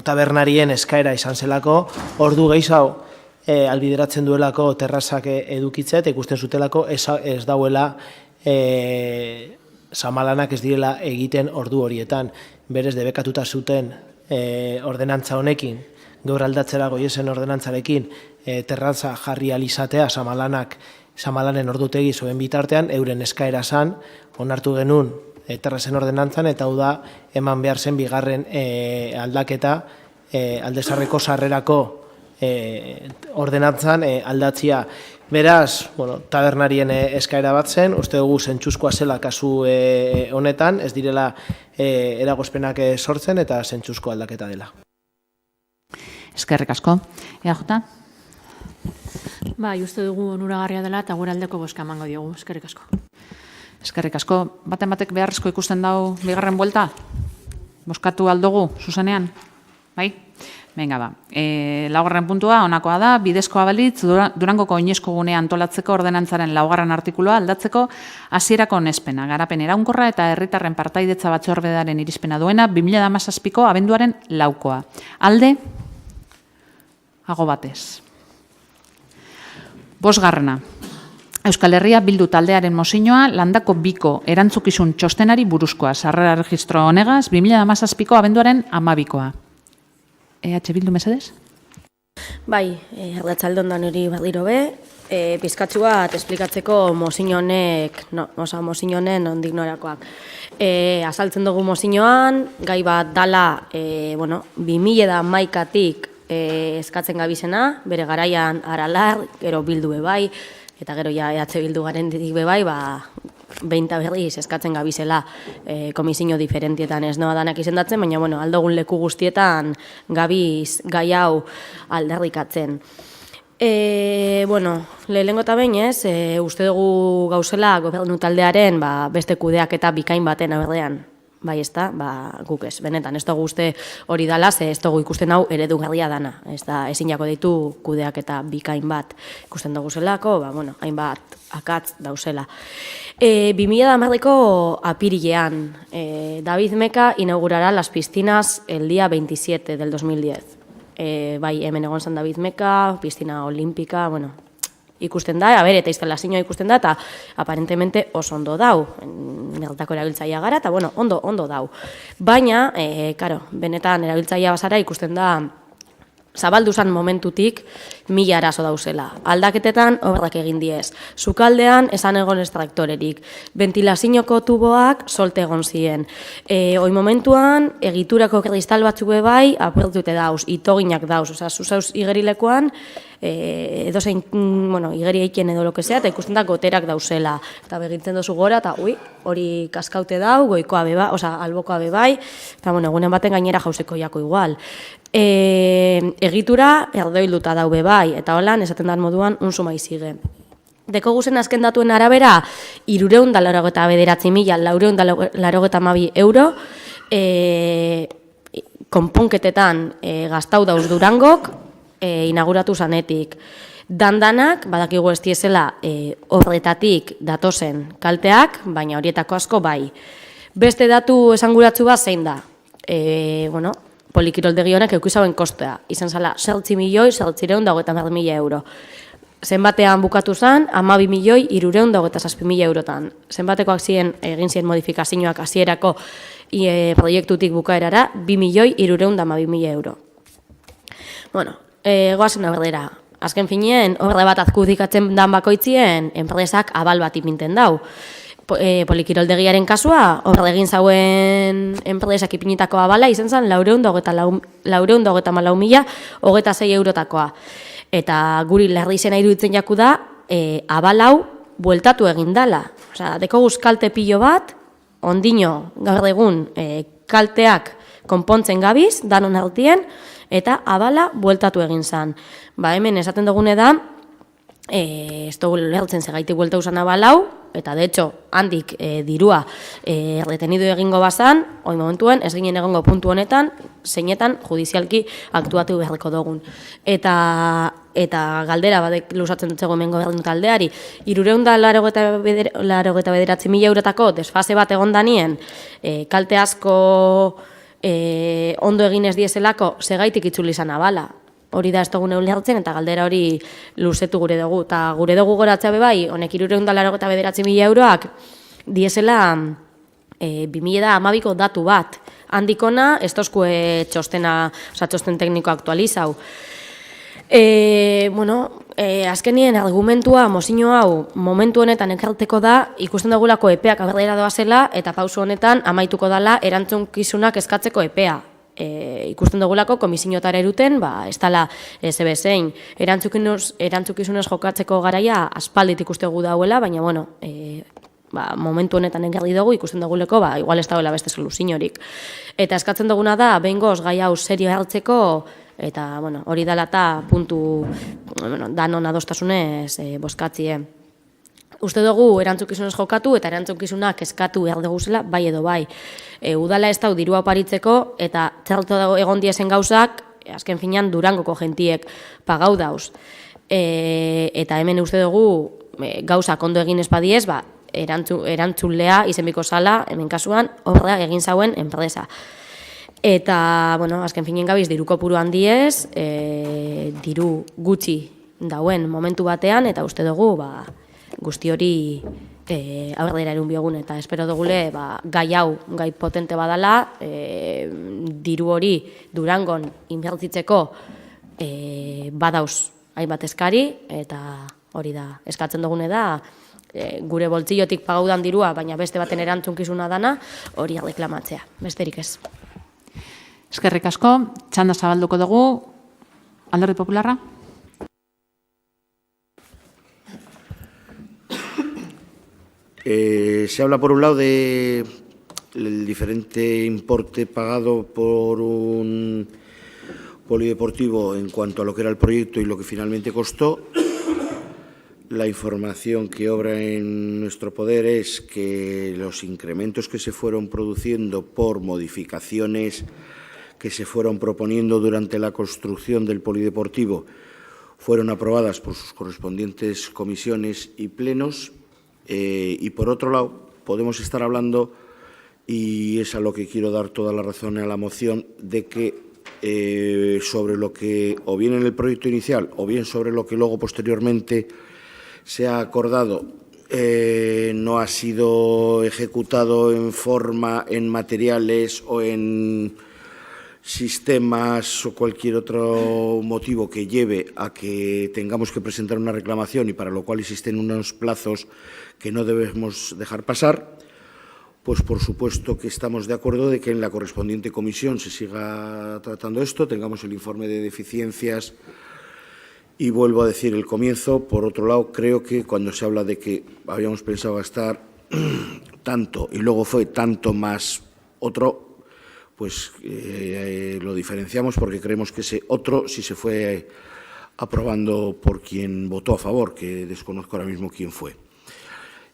tabernarien eskaera izan zelako, ordu gehiago albideratzen duelako terrazak edukitzea eta ikusten zutelako ez dauela samalanak ez direla egiten ordu horietan. Berez debekatuta zuten ordenantza honekin, gaur aldatzera goiesen ordenantzarekin terraza jarri alizatea samalanen ordutegi zoen bitartean, euren eskaera zan, onartu genuen terrazen ordenantzan, eta hau da eman behar zen bigarren aldaketa Alde Sarriko sarrerako ordenantzan aldatzia. Beraz, tabernarien eskaera bat zen, uste dugu zentzuzkoa zela kasu honetan, ez direla eragozpenak sortzen eta zentzuzko aldaketa dela. Eskerrik asko. EAJ? Bai, uste dugu onuragarria dela eta gure aldeko bozka emango diogu. Eskerrik asko. Eskerrik asko. Batek beharrezko ikusten dau bigarren buelta? Bozkatu aldugu, zuzenean? Bai? Venga ba. 4. puntua, honakoa da, bidezkoa balitz, Durangoko oinezko gunea antolatzeko ordenantzaren 4. artikulua aldatzeko hasierako onespena, garapen iraunkorra eta herritarren partaidetza batzordearen irizpena duena 2017ko abenduaren 4koa. Alde? Aho batez. 5. Euskal Herria Bildu taldearen mozioa Landako biko erantzukizun txostenari buruzkoa. Sarrera registro honegaz 2017ko abenduaren 12koa. EH Bildu mesedez? Bai, arratsaldon dan hori berriro be, pizkatxu bat esplikatzeko mozio honen ondik norakoak. Azaltzen dugu mozioan, gai bat dala 2011tik eskatzen gabizena, bere garaian Aralar, gero Bildu bai, eta gero ja EH Bildu garen ditik bai, behinta berriz eskatzen gabizela komisio diferentietan ez noa danak izendatzen, baina aldogun leku guztietan gabiz gai hau aldarrikatzen. Lehenengo eta behin uste dugu gauzela gobernu taldearen beste kudeak eta bikain baten aberdean. Bai, ez da, guk ez, benetan, ez dugu uste hori dala, ze ez dugu ikusten hau eredugarria dana. Ez da, ezin jako ditu kudeak eta bikain bat ikusten dugu zelako, hainbat akatz dauzela. 2010ko apirilean, David Meka inaugurará las piscinas el día 27 del 2010. Bai, hemen egon zan David Meka, piscina olímpica, ikusten da, eta instalazioa ikusten da, eta aparentemente oso ondo dau. Nertako erabiltzaia gara, eta ondo dau. Baina, benetan erabiltzaia bazara ikusten da, zabalduzan momentutik 1000 arazo dauzela. Aldaketetan obrak egin diez. Sukaldean esan egon ez traktorerik. Ventilazioko tuboak solte egon ziren. Hoi momentuan egiturako kristal batzuk bai apuertute dauz, itoginak dauz. Osa, zuzauz igerilekoan, edozein, igeri eiken edo lokezea, eta ikusten da goterak dauzela. Eta begintzen dozu gora, eta hori kaskaute dau, goikoa beba, osa, albokoa bebai, eta egunen baten gainera jauzeko jako igual. Egitura erdoiluta daube bai, eta holan esaten dan moduan unzu maizige. Deko guzen azken datuen arabera, 389.492 euro, konponketetan gaztau dauz Durangok, inauguratu zanetik. Dandanak, badakigu ez diezela horretatik datozen kalteak, baina horietako asko bai. Beste datu esanguratzu bat zein da? Polikiroldegi honek eukizauen kostea. Izan zala, 7.730.000 euro. Zenbatean bukatu zen, 12.327.000 eurotan. Zenbatekoak ziren, egin ziren modifikazioak hasierako proiektutik bukaerara, 2.312.000 euro. Goazen berdera. Azken finien, horre bat azkudikatzen dan bakoitzien, enpresak abal bat ipinten dau. Polikiroldegiaren kasua, horre egin zauen enpresak ipinitako abala, izan zen 424.026 eurotakoa. Eta guri lerri izena iruditzen jaku da, abal hau bueltatu egin dala. Osa, dekoguz kalte pilo bat, ondino gaur egun kalteak konpontzen gabiz, danon artien, eta abala bueltatu egin zen. Hemen esaten dugune da, ez dugu lertzen zegaitik buelta usan abalau, eta de hecho, handik dirua retenidu egingo bazan, hoi momentuen, ez ginen egongo puntu honetan, zeinetan judizialki aktuatu beharreko dugun. Eta galdera badek luzatzen dut zegoen gobernu taldeari, 389.000 eurotako desfase bat egon danien, kalte asko ondo egin ez diezelako, segaitik itzuli izan abala. Hori da ez dugu neulertzen eta galdera hori luzetu gure dugu. Eta gure dugu goratzea bebai, honek 389.000 euroak diesela 2012ko datu bat. Handikona, ez tozkue txosten tekniko aktualizau. Azkenien argumentua, mozio hau, momentu honetan ekarteko da, ikusten dugulako epeak aberrera doazela, eta pausu honetan amaituko dala erantzunkizunak eskatzeko epea. Ikusten dugulako komisinotara eruten, ez dala zein erantzukizunez jokatzeko garaia aspaldit ikustegu dauela, baina momentu honetan engarri dugu ikusten duguleko, igual ez dauela beste soluziorik. Eta eskatzen duguna da, behingoz gai hau serio hartzeko, eta hori dela eta puntu danon adostasunez bozkatzie. Uste dugu erantzukizunez jokatu eta erantzukizunak eskatu behar duguzela, bai edo bai. Udala ez dau dirua oparitzeko eta txartu egon diezen gauzak, azken finean Durangoko gentiek pagau dauz. Eta hemen uste dugu gauzak ondo egin espadiez, erantzulea izenbiko zala, hemen kasuan, horra egin zauen enpresa. Eta, azken finean gabiz, diru kopuru handiez, diru gutxi dauen momentu batean, eta uste dugu, guzti hori aurrera erun biogun, eta espero dugule gai hau, gai potente badala, diru hori Durangon inbertitzeko badauz hainbat eskari, eta hori da, eskatzen dugune da, gure boltsillotik pagaudan dirua, baina beste baten erantzunkizuna dana, hori reklamatzea, besterik ez. Eskerrik asko, txanda zabalduko dugu, Alderdi Popularra? Se habla por un lado del diferente importe pagado por un polideportivo en cuanto a lo que era el proyecto y lo que finalmente costó. La información que obra en nuestro poder es que los incrementos que se fueron produciendo por modificaciones que se fueron proponiendo durante la construcción del polideportivo fueron aprobadas por sus correspondientes comisiones y plenos. Y por otro lado, podemos estar hablando, y es a lo que quiero dar toda la razón a la moción, de que sobre lo que, o bien en el proyecto inicial, o bien sobre lo que luego posteriormente se ha acordado, no ha sido ejecutado en forma, en materiales o en sistemas o cualquier otro motivo que lleve a que tengamos que presentar una reclamación y para lo cual existen unos plazos que no debemos dejar pasar, pues por supuesto que estamos de acuerdo de que en la correspondiente comisión se siga tratando esto, tengamos el informe de deficiencias y vuelvo a decir el comienzo. Por otro lado, creo que cuando se habla de que habíamos pensado gastar tanto y luego fue tanto más otro, pues lo diferenciamos porque creemos que ese otro sí se fue aprobando por quien votó a favor, que desconozco ahora mismo quién fue.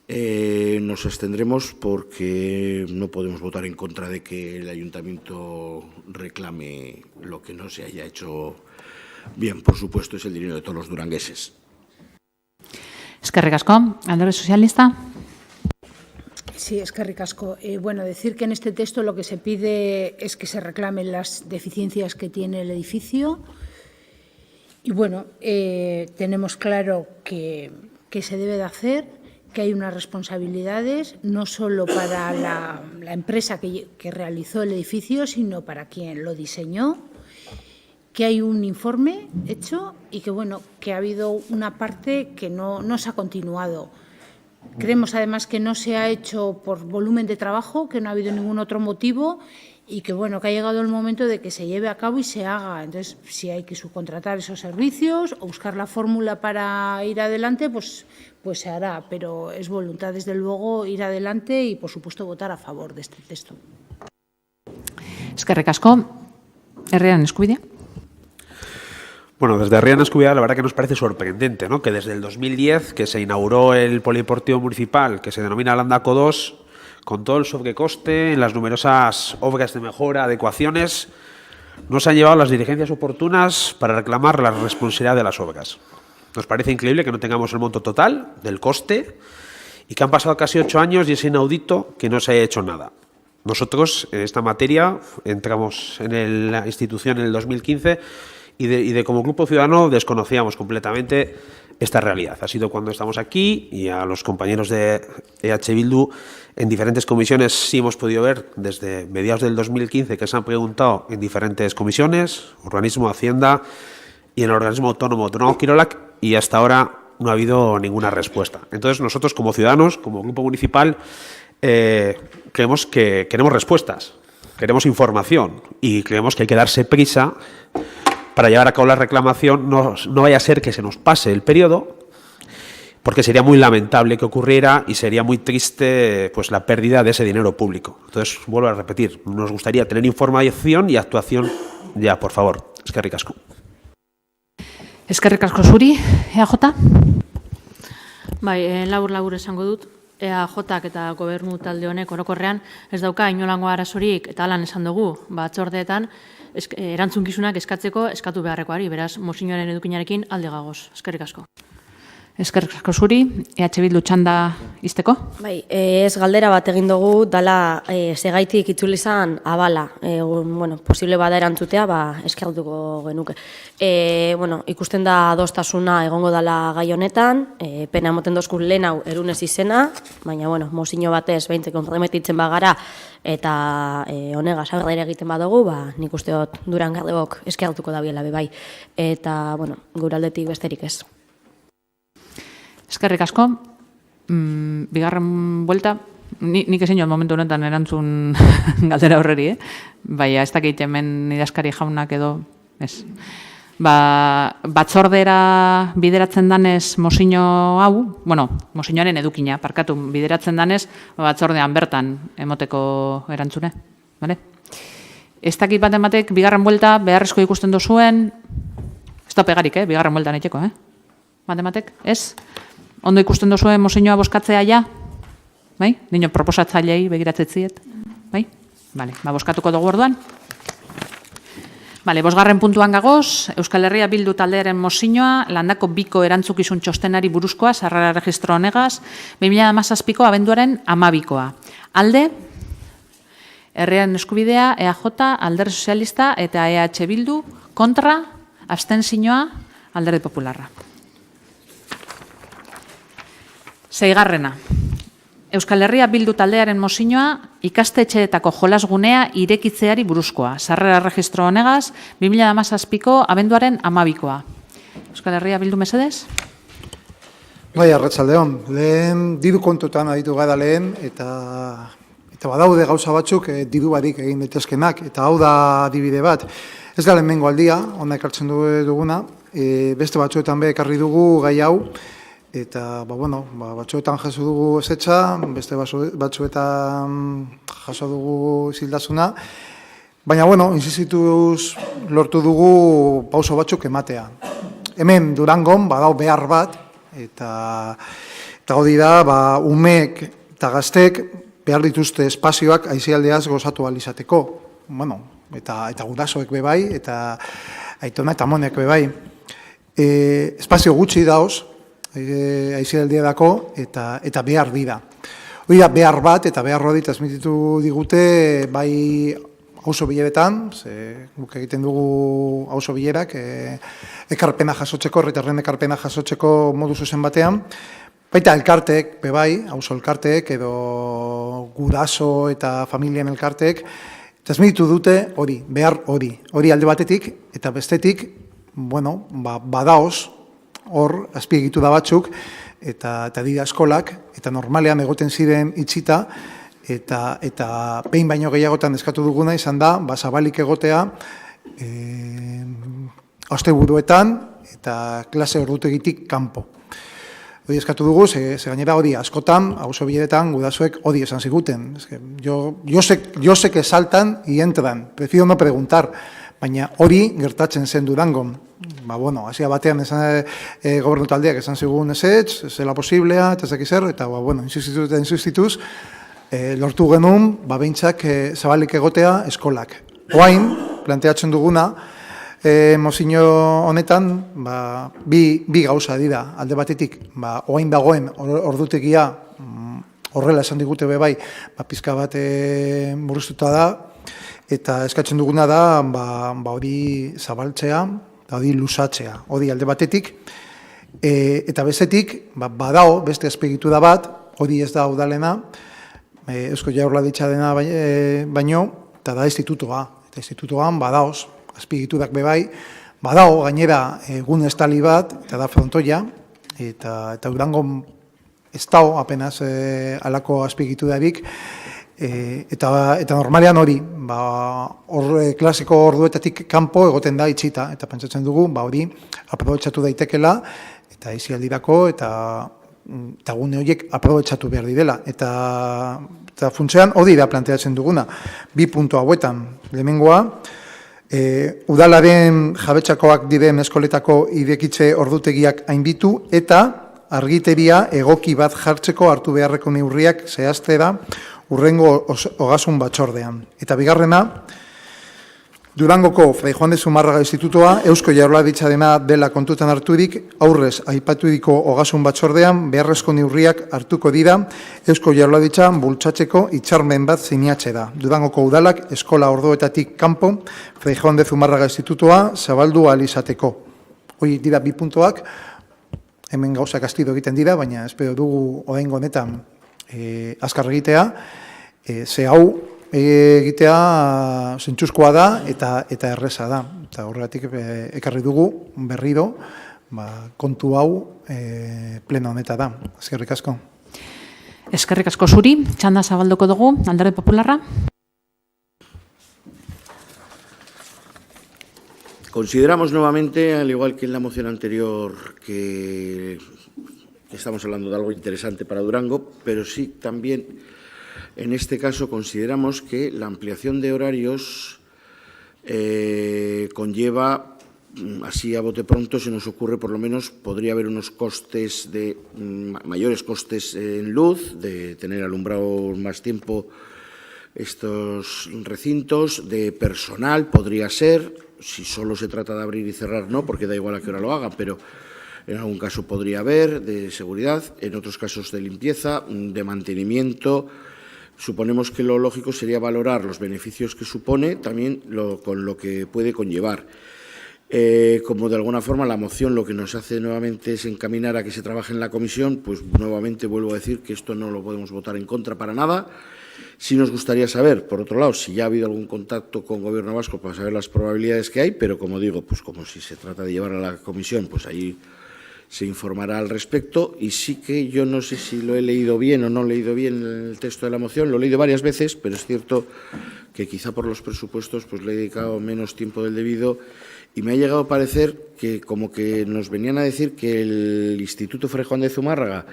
Nos abstendremos porque no podemos votar en contra de que el ayuntamiento reclame lo que no se haya hecho bien. Por supuesto, es el dinero de todos los durangueses. Eskerrik asko, Alderdi Sozialista. Sí, eskerrik asko. Bueno, decir que en este texto lo que se pide es que se reclamen las deficiencias que tiene el edificio. Y bueno, tenemos claro que se debe de hacer, que hay unas responsabilidades no solo para la empresa que realizó el edificio, sino para quien lo diseñó, que hay un informe hecho y que, bueno, que ha habido una parte que no se ha continuado. Creemos, además, que no se ha hecho por volumen de trabajo, que no ha habido ningún otro motivo y que, bueno, que ha llegado el momento de que se lleve a cabo y se haga. Entonces, si hay que subcontratar esos servicios o buscar la fórmula para ir adelante, pues se hará. Pero es voluntad, desde luego, ir adelante y, por supuesto, votar a favor de este texto. Eskerrik asko, Herriaren Eskubidea. Bueno, desde Herriaren Eskubidea la verdad que nos parece sorprendente, ¿no? Que desde el 2010, que se inauguró el polideportivo municipal, que se denomina Landaco 2, con todo el sobrecoste, en las numerosas obras de mejora, adecuaciones, no se han llevado las diligencias oportunas para reclamar la responsabilidad de las obras. Nos parece increíble que no tengamos el monto total del coste y que han pasado casi 8 años y es inaudito que no se haya hecho nada. Nosotros, en esta materia, entramos en la institución en el 2015 y como Grupo Ciudadano desconocíamos completamente esta realidad. Ha sido cuando estamos aquí y a los compañeros de EH Bildu en diferentes comisiones sí hemos podido ver desde mediados del 2015 que se han preguntado en diferentes comisiones, organismo Hacienda y en el organismo autónomo Kirolak, y hasta ahora no ha habido ninguna respuesta. Entonces nosotros como ciudadanos, como grupo municipal, creemos que queremos respuestas, queremos información y creemos que hay que darse prisa para llevar a cabo la reclamación. No vaya a ser que se nos pase el periodo, porque sería muy lamentable que ocurriera y sería muy triste pues la pérdida de ese dinero público. Entonces, vuelvo a repetir, nos gustaría tener información y actuación ya, por favor. Eskerrik asko. Eskerrik asko zuri, EAJ? Bai, labur esango dut. EAJak eta gobernu talde honek orokorrean ez dauka inolango arazorik, eta alan esan dugu, batzordeetan, erantzunkizunak eskatzeko eskatu beharrekoari, beraz, mozioaren edukinarekin alde gagoz. Eskerrik asko. Eskerrik asko zuri, EH Bildu txanda izteko? Bai, ez galdera bat egin dugu, dala segaitik itzuli izan abala. Bueno, posible bada erantzutea, eskertuko genuke. Bueno, ikusten da adostasuna egongo dala gai honetan, pena emoten dozku lehen hau erunez izena, baina, bueno, mozino batez behintzek konprometitzen bagara, eta honegaz aurrera egiten badugu, nik uste dut Durangaldebok eskertuko dabiela bebai. Eta, bueno, gure aldetik besterik ez. Eskerrik asko. Bigarren buelta, nik ezin joan momentu honetan erantzun galdera horreri, baina ez dakit hemen idazkari jaunak edo, ez. Batzordera bideratzen danez mozino hau, bueno, mozinoaren edukina, parkatu, bideratzen danez, batzordean bertan emoteko erantzune, bale? Ez dakit baten batek, bigarren buelta, beharrezko ikusten duzuen, ez da pegarik, bigarren bueltan etxeko, baten batek, ez? Ondo ikusten duzuen mozinoa boskatzea ja? Bai? Dino proposatzailei begiratzetziet? Bai? Bale, boskatuko dugu orduan. Bale, 5. puntuan gagoz, Euskal Herria Bildu taldearen mozinoa, landako biko erantzukizun txostenari buruzkoa, sarrera registro honegaz, 2017ko abenduaren 12koa. Alde, Herriaren Eskubidea, EAJ, Alderdi Sozialista eta EH Bildu, kontra, abstentzioa, Alderdi Popularra. 6. Euskal Herria Bildu taldearen mozinoa ikastetxeetako jolasgunea irekitzeari buruzkoa. Sarrera registro honegaz, 2017ko abenduaren 12koa. Euskal Herria Bildu mesedez? Bai, arratsaldeon. Lehen diru kontutan aditu gara lehen, eta badaude gauza batzuk diru barik egin daitezkenak, eta hau da adibide bat. Ez da lehenengo aldia, hona ekartzen duguna, beste batzuetan ekarri dugu gai hau, eta, batzuetan jaso dugu ezetza, beste batzuetan jaso dugu zildasuna, baina, insistituz lortu dugu pauso batzuk ematea. Hemen Durangon badau behar bat, eta hori da, umeek eta gaztek behar dituzte espazioak aizialdeaz gozatu alizateko. Eta gurasoek bebai, eta aitona eta amonek bebai. Espazio gutxi dauz, aizialdeadako, eta behar dira. Hori da, behar bat, eta behar hori transmititu digute, bai auzo bileretan, guk egiten dugu auzo bilerak, ekarpena jasotzeko, herritarren ekarpena jasotzeko modu zuzen batean, baita elkarteek, bebai, auzo elkarteek, edo guraso eta familien elkarteek, transmititu dute hori, behar hori alde batetik, eta bestetik, badaoz, hor, azpiegitura batzuk, eta dira eskolak, eta normalean egoten ziren itxita, eta behin baino gehiagotan eskatu duguna izan da, zabalik egotea, asteburuetan, eta klase ordutegitik kanpo. Hori eskatu dugu, ze gainera hori askotan, auzo bileretan, gurasoek hori esan ziguten. Yo sé que saltan y entran, prefiero no preguntar, baina hori gertatzen zen Durangon. Hasia batean gobernu taldeak esan zigun ezetz, zela posiblea, eta zekizer, eta insistituz, lortu genuen, behintzak zabalik egotea eskolak. Oain, planteatzen duguna, mozino honetan, bi gauza dira, alde batetik, oain dagoen ordutegia, horrela esan digute bebai, pizka bat murriztuta da, eta eskatzen duguna da, hori zabaltzea, eta hori lusatzea, hori alde batetik, eta bestetik, badao, beste azpegitura bat, hori ez da udalena, Eusko Jaurlaritza dena baino, eta da institutoa, eta institutoan badaoz, azpegiturak bebai, badao gainera egun estali bat, eta da frontoia, eta Durango ez dao apenas alako azpegiturarik, eta normalean hori, klasiko orduetatik kanpo egoten da itxita, eta pentsatzen dugu, hori aprobetxatu daitekela, eta aizialdirako, eta gune horiek aprobetxatu behar direla. Eta funtzean hori da planteatzen duguna, 2 puntu hauetan. Lehenengoa, udalaren jabetxakoak diren eskoletako irekitze ordutegiak hainbitu, eta argiteria egoki bat jartzeko hartu beharreko neurriak zehaztera urrengo ogasun batzordean. Eta bigarrena, Durangoko Fray Juan de Zumarraga Institutoa Eusko Jaurlaritzarena dela kontutan harturik, aurrez aipaturiko ogasun batzordean beharrezko neurriak hartuko dira Eusko Jaurlaritza bultzatzeko hitzarmen bat sinatzera. Durangoko udalak eskola orduetatik kanpo Fray Juan de Zumarraga Institutoa zabaldu ahal izateko. Hoi dira bi puntuak, hemen gauzak astido egiten dira, baina espero dugu oraingo honetan azkar egitea, ze hau egitea zentzuzkoa da eta erreza da. Eta horregatik ekarri dugu berriro kontu hau pleno honeta da. Eskerrik asko. Eskerrik asko zuri, txanda zabalduko dugu, Alderdi Popularra. Consideramos nuevamente, al igual que en la moción anterior, que estamos hablando de algo interesante para Durango, pero sí también en este caso consideramos que la ampliación de horarios conlleva, así a bote pronto se nos ocurre, por lo menos podría haber unos costes mayores costes en luz, de tener alumbrado más tiempo estos recintos, de personal podría ser, si solo se trata de abrir y cerrar no, porque da igual a qué hora lo hagan, pero en algún caso podría haber, de seguridad, en otros casos de limpieza, de mantenimiento. Suponemos que lo lógico sería valorar los beneficios que supone, también con lo que puede conllevar. Como de alguna forma la moción lo que nos hace nuevamente es encaminar a que se trabaje en la comisión, pues nuevamente vuelvo a decir que esto no lo podemos votar en contra para nada. Sí nos gustaría saber, por otro lado, si ya ha habido algún contacto con Gobierno vasco para saber las probabilidades que hay, pero como digo, pues como si se trata de llevar a la comisión, pues ahí se informará al respecto. Y sí que yo no sé si lo he leído bien o no he leído bien el texto de la moción, lo he leído varias veces, pero es cierto que quizá por los presupuestos pues le he dedicado menos tiempo del debido y me ha llegado a parecer que como que nos venían a decir que el Instituto Fray Juan de Zumárraga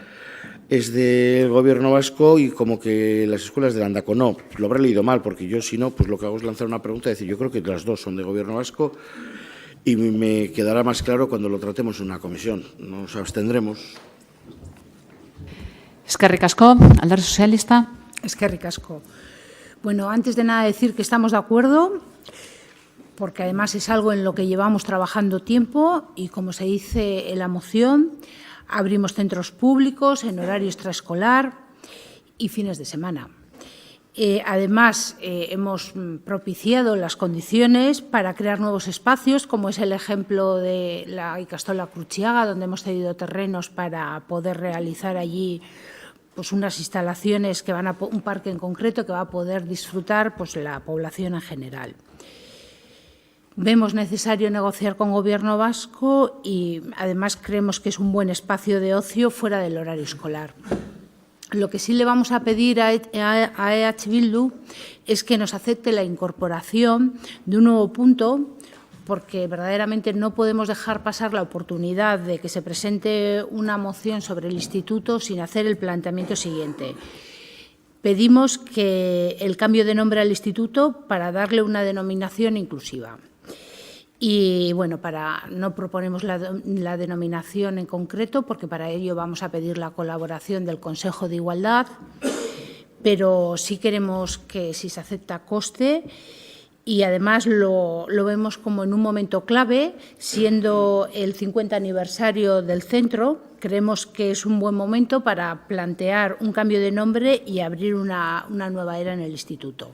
es del Gobierno vasco y como que las escuelas de Landako no. Lo habré leído mal porque yo si no, pues lo que hago es lanzar una pregunta y decir yo creo que las dos son de Gobierno vasco. Y me quedará más claro cuando lo tratemos en una comisión. Nos abstendremos. Eskerrik asko, Alderdi Sozialista. Eskerrik asko. Bueno, antes de nada decir que estamos de acuerdo, porque además es algo en lo que llevamos trabajando tiempo y, como se dice en la moción, abrimos centros públicos en horario extraescolar y fines de semana. Además, hemos propiciado las condiciones para crear nuevos espacios, como es el ejemplo de la Ikastola Cruciaga, donde hemos cedido terrenos para poder realizar allí pues, unas instalaciones que van a un parque en concreto que va a poder disfrutar pues, la población en general. Vemos necesario negociar con Gobierno vasco y, además, creemos que es un buen espacio de ocio fuera del horario escolar. Lo que sí le vamos a pedir a EH Bildu es que nos acepte la incorporación de un nuevo punto, porque verdaderamente no podemos dejar pasar la oportunidad de que se presente una moción sobre el instituto sin hacer el planteamiento siguiente. Pedimos que el cambio de nombre al instituto para darle una denominación inclusiva. Y, bueno, no proponemos la denominación en concreto, porque para ello vamos a pedir la colaboración del Consejo de Igualdad, pero sí queremos que, si se acepta, coste, y además lo vemos como en un momento clave, siendo el 50 aniversario del centro. Creemos que es un buen momento para plantear un cambio de nombre y abrir una nueva era en el instituto.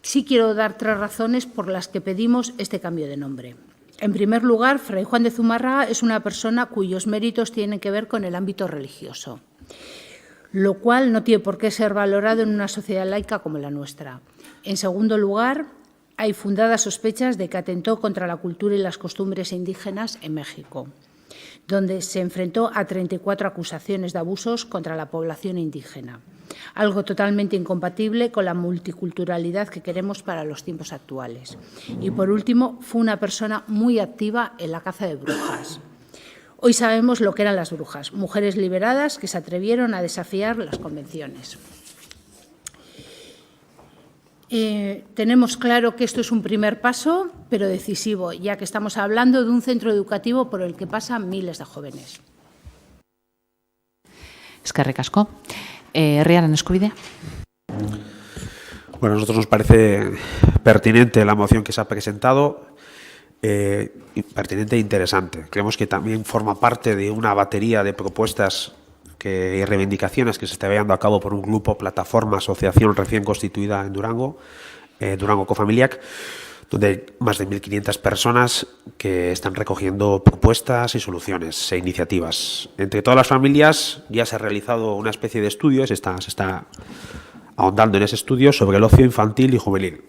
Sí quiero dar 3 razones por las que pedimos este cambio de nombre. En primer lugar, Fray Juan de Zumárraga es una persona cuyos méritos tienen que ver con el ámbito religioso, lo cual no tiene por qué ser valorado en una sociedad laica como la nuestra. En segundo lugar, hay fundadas sospechas de que atentó contra la cultura y las costumbres indígenas en México, donde se enfrentó a 34 acusaciones de abusos contra la población indígena, algo totalmente incompatible con la multiculturalidad que queremos para los tiempos actuales. Y, por último, fue una persona muy activa en la caza de brujas. Hoy sabemos lo que eran las brujas, mujeres liberadas que se atrevieron a desafiar las convenciones. Tenemos claro que esto es un primer paso, pero decisivo, ya que estamos hablando de un centro educativo por el que pasan miles de jóvenes. Eskerrik asko. Herriaren eskubidea. Bueno, a nosotros nos parece pertinente la moción que se ha presentado, pertinente e interesante. Creemos que también forma parte de una batería de propuestas y reivindicaciones que se está llevando a cabo por un grupo, plataforma, asociación recién constituida en Durango, Durango Cofamiliac, donde hay más de 1.500 personas que están recogiendo propuestas y soluciones e iniciativas. Entre todas las familias ya se ha realizado una especie de estudio, se está ahondando en ese estudio sobre el ocio infantil y juvenil.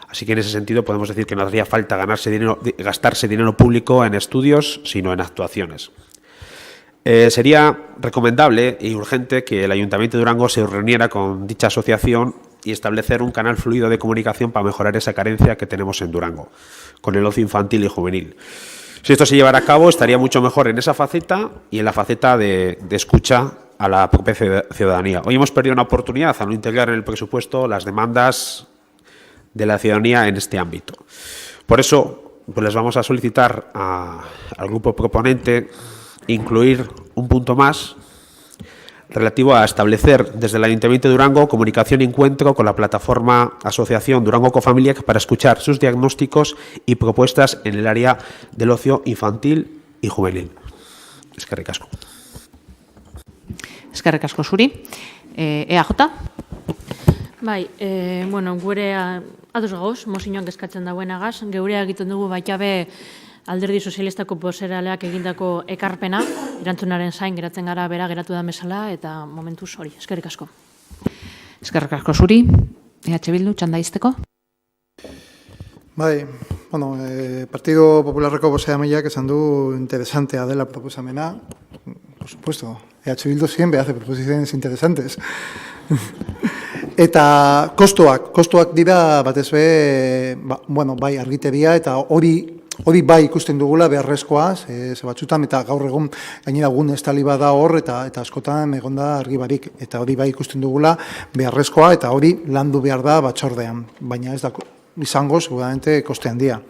Así que en ese sentido podemos decir que no hacía falta gastarse dinero público en estudios, sino en actuaciones. Sería recomendable y urgente que el Ayuntamiento de Durango se reuniera con dicha asociación y establecer un canal fluido de comunicación para mejorar esa carencia que tenemos en Durango, con el ocio infantil y juvenil. Si esto se llevara a cabo, estaría mucho mejor en esa faceta y en la faceta de escucha a la propia ciudadanía. Hoy hemos perdido una oportunidad al no integrar en el presupuesto las demandas de la ciudadanía en este ámbito. Por eso, pues les vamos a solicitar al grupo proponente incluir un punto más relativo a establecer desde el Ayuntamiento de Durango comunicación y encuentro con la plataforma Asociación Durango Cofamiliac para escuchar sus diagnósticos y propuestas en el área del ocio infantil y juvenil. Eskerrik asko. Eskerrik asko zuri. EAJ? Bai, bueno, gure ados gagoz, mozioan eskatzen dauenagaz, geurea egiten dugu baita be Alderdi Sozialistako bozeraleak egindako ekarpena, erantzunaren zain geratzen gara bera geratu da bezala, eta momentuz hori, eskerrik asko. Eskerrik asko zuri. EH Bildu, txanda izteko? Bai, bueno, Partido Popularreko bozeramaileak esan du interesantea dela proposamena. Por supuesto, EH Bildu siempre hace proposiciones interesantes. Eta kostuak dira batez be, bueno, bai argiteria eta hori bai ikusten dugula beharrezkoa, ze batzutan eta gaur egun gainera egun estali bada hor eta askotan egonda argi barik, eta hori bai ikusten dugula beharrezkoa eta hori landu behar da batzordean, baina ez da izango seguramente koste handia.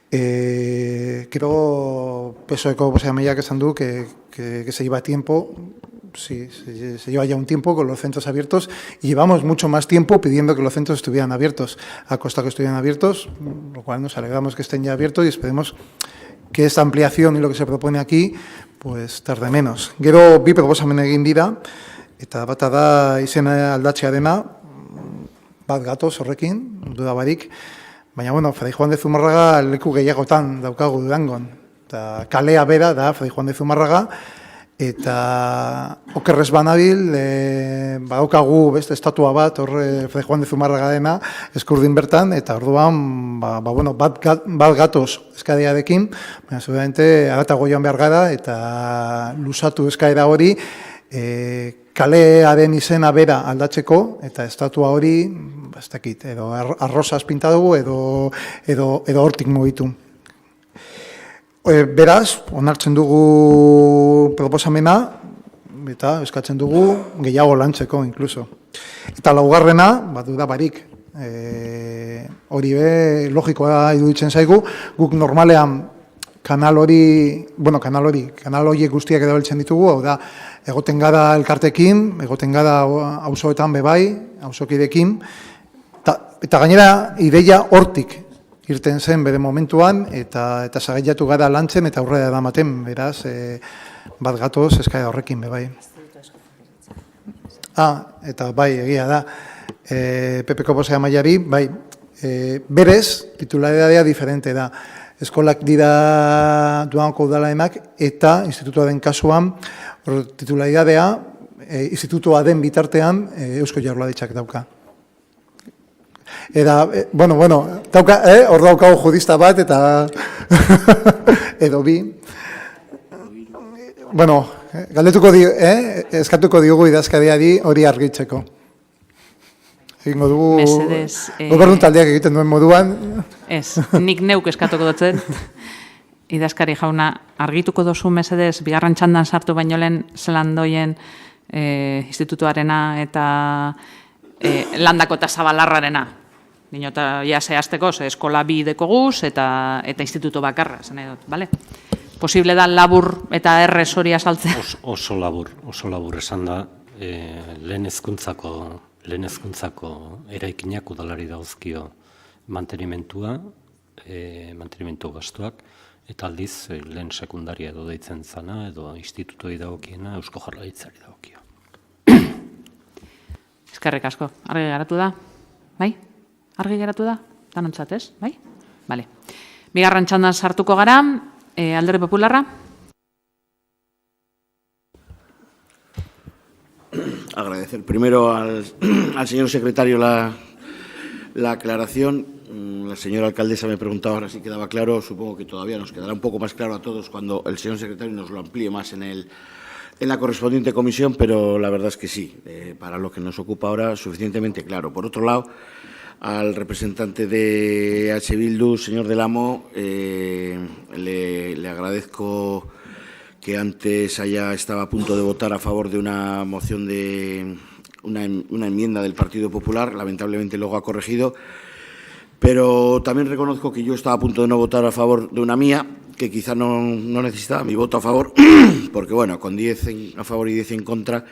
Quiero PSOEko bozeramaileak esan du que se lleva tiempo. Sí, se lleva ya un tiempo con los centros abiertos y llevamos mucho más tiempo pidiendo que los centros estuvieran abiertos. Ha costado que estuvieran abiertos, lo cual nos alegramos que estén ya abiertos y esperemos que esta ampliación y lo que se propone aquí pues tarde menos. Gero bi proposamen egin dira eta bata da izena aldatzea dena, bat gatoz horrekin, duda barik, baina bueno, Fray Juan de Zumárraga leku gehiagotan daukagu Durangon. Eta kalea bera da Fray Juan de Zumárraga, eta okerrez banabil, badaukagu beste estatua bat, horre Fray Juan de Zumárraga dena, Eskurdin bertan, eta orduan, bueno, bat gatoz eskadiarekin, baina seguramente aratago joan behar gara, eta lusatu eskaera hori, kalearen izena bera aldatzeko, eta estatua hori, ez dakit, edo arrozaz pinta dugu, edo hortik mugitu. Beraz, onartzen dugu proposamena, eta eskatzen dugu gehiago lantzeko, inkluso. Eta laugarrena, bat duda barik, hori be, logikoa iruditzen zaigu, guk normalean kanal horiek guztiak erabiltzen ditugu, hau da, egoten gara elkartekin, egoten gara auzoetan bebai, auzokidekin, eta gainera ideia hortik irten zen bere momentuan, eta zagaiatu gara lantzen eta aurrera edamaten, beraz, bat gatoz eskaera horrekin bebai. Eta bai, egia da, PPko bozeramaileari, bai, berez, titularidadea diferente da. Eskolak dira Durango udalaenak eta institutuaren kasuan, titularidadea, institutua den bitartean, Eusko Jaurlaritzak dauka. Eta, bueno, dauka, hor daukago judista bat, eta edo bi. Bueno, galdetuko eskatuko diogu idazkariari hori argitzeko. Egingo dugu, gobernu taldeak egiten duen moduan. Ez, nik neuk eskatuko dutzen. Idazkari jauna, argituko dozu mesedez, bigarren txandan sartu baino lehen zelandoien institutuarena eta landako eta zabalarrarena. Dino eta ja zehazteko, eskola bi deko guz eta instituto bakarra, zen edot, bale? Posible da labur eta errez hori azaltzea? Oso labur esan da, lehen hezkuntzako lehen hezkuntzako eraikinak udalari dagozkio mantenimentua, mantenimentu gastuak, eta aldiz lehen sekundaria edo deitzen zana, edo institutoi dagokiena Eusko Jaurlaritzari dagokio. Eskerrik asko. Argi geratu da? Bai? Argi geratu da? Danontzat, ez? Bai? Bale. Bigarren txandan sartuko gara, Alderdi Popularra. Agradecer primero al señor secretario la aclaración. La señora alcaldesa me preguntaba ahora si quedaba claro. Supongo que todavía nos quedará un poco más claro a todos cuando el señor secretario nos lo amplíe más en la correspondiente comisión, pero la verdad es que sí, para lo que nos ocupa ahora, suficientemente claro. Por otro lado, al representante de H. Bildu, señor Del Amo, le agradezco que antes estaba a punto de votar a favor de una moción de una enmienda del Partido Popular, lamentablemente luego ha corregido, pero también reconozco que yo estaba a punto de no votar a favor de una mía, que quizá no necesitaba mi voto a favor, porque bueno, con 10 a favor y 10 en contra,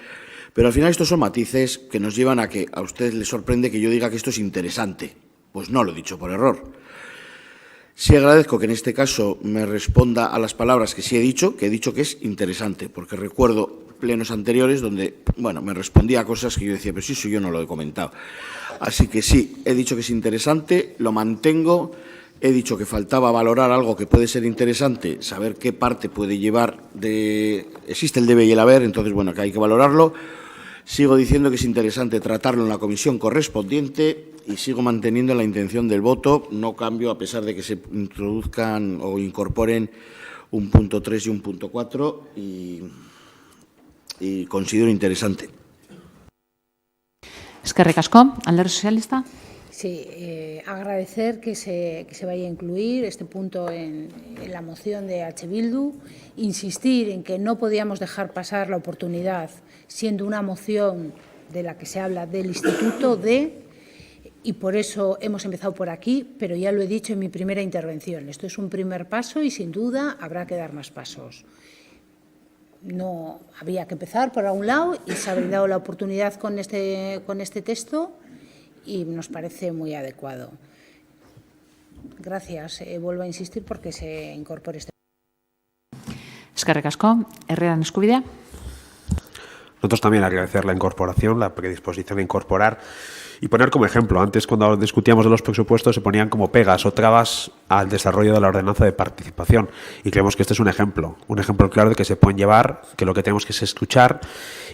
pero al final estos son matices que nos llevan a que a usted le sorprende que yo diga que esto es interesante. Pues no lo he dicho por error. Sí agradezco que en este caso me responda a las palabras que sí he dicho que es interesante, porque recuerdo plenos anteriores donde, bueno, me respondía a cosas que yo decía, pero sí, eso yo no lo he comentado. Así que sí, he dicho que es interesante, lo mantengo, he dicho que faltaba valorar algo que puede ser interesante, saber qué parte puede llevar existe el debe y el haber, entonces, bueno, que hay que valorarlo. Sigo diciendo que es interesante tratarlo en la comisión correspondiente y sigo manteniendo la intención del voto. No cambio a pesar de que se introduzcan o incorporen un punto 3 y un punto 4 y considero interesante. Eskerrik asko. Alderdi Sozialista. Sí, agradecer que se vaya a incluir este punto en la moción de H. Bildu, insistir en que no podíamos dejar pasar la oportunidad, siendo una moción de la que se habla del Instituto y por eso hemos empezado por aquí, pero ya lo he dicho en mi primera intervención, esto es un primer paso y sin duda habrá que dar más pasos. No había que empezar por un lado y se ha brindado la oportunidad con este texto y nos parece muy adecuado. Gracias. Vuelvo a insistir porque se incorpore este. Eskerrik asko. Herriaren eskubidea. Nosotros también agradecer la incorporación, la predisposición a incorporar y poner como ejemplo. Antes, cuando discutíamos de los presupuestos, se ponían como pegas o trabas al desarrollo de la ordenanza de participación. Y creemos que este es un ejemplo claro de que se pueden llevar, que lo que tenemos que es escuchar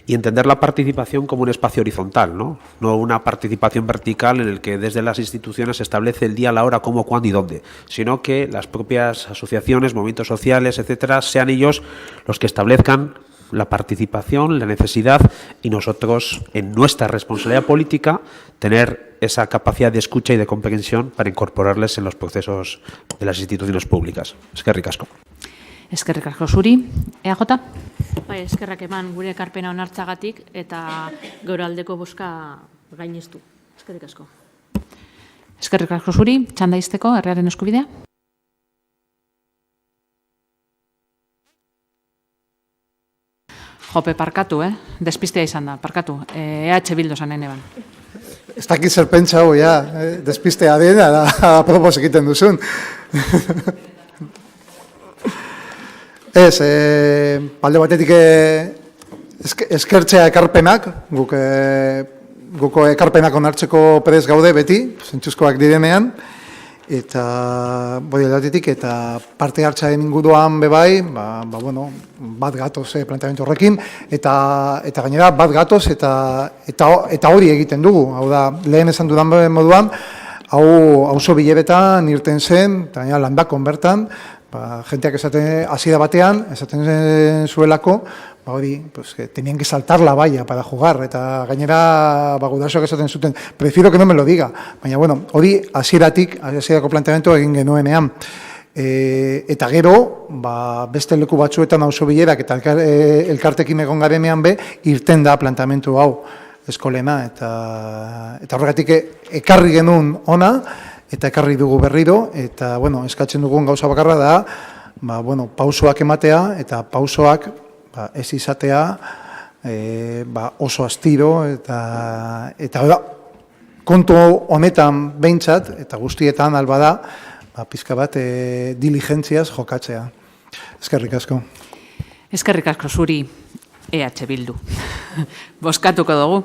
y entender la participación como un espacio horizontal, no una participación vertical en el que desde las instituciones se establece el día, la hora, cómo, cuándo y dónde, sino que las propias asociaciones, movimientos sociales, etcétera, sean ellos los que establezcan la participación, la necesidad y nosotros, en nuestra responsabilidad política, tener esa capacidad de escucha y de comprensión para incorporarles en los procesos de las instituciones públicas. Eskerrik asko. Eskerrik asko zuri. EAJ? Bai, eskerrak eman gure ekarpena onartzagatik eta gaur aldeko bozka gainestu. Eskerrik asko. Eskerrik asko zuri. Txanda izteko, herriaren eskubidea? Jope, parkatu, despistea izan da, parkatu. EH Bildu zanen eban. Ez dakit zer pentsa hau, despistea den, apropos egiten duzun. Ez, alde batetik eskertzea ekarpenak, guko ekarpenak onartzeko prest gaude beti, zentzuzkoak direnean, eta aldetik eta parte hartzaren inguruan bebai, bat gatoz planteamendu horrekin, eta gainera bat gatoz eta hori egiten dugu. Hau da, lehen esan dudan moduan, hau auzo bileretan irten zen, eta gainera landakon bertan, jenteak hasiera batean, esaten zuelako, hori, que tenían que saltar la valla para jugar, eta gainera gurasoak esaten zuten, prefiero que no me lo diga, baina, hori hasierako planteamendu egin genuenean. Eta gero, beste leku batzuetan auzo bilerak eta elkartekin egon garenean irten da planteamendu hau eskolena, eta horregatik ekarri genuen ona, eta ekarri dugu berriro, eta, eskatzen dugun gauza bakarra da, pausoak ematea, eta pausoak ez izatea oso astiro eta kontu honetan behintzat, eta guztietan albada, pizka bat diligentziaz jokatzea. Eskerrik asko. Eskerrik asko zuri, EH Bildu. Bozkatuko dugu.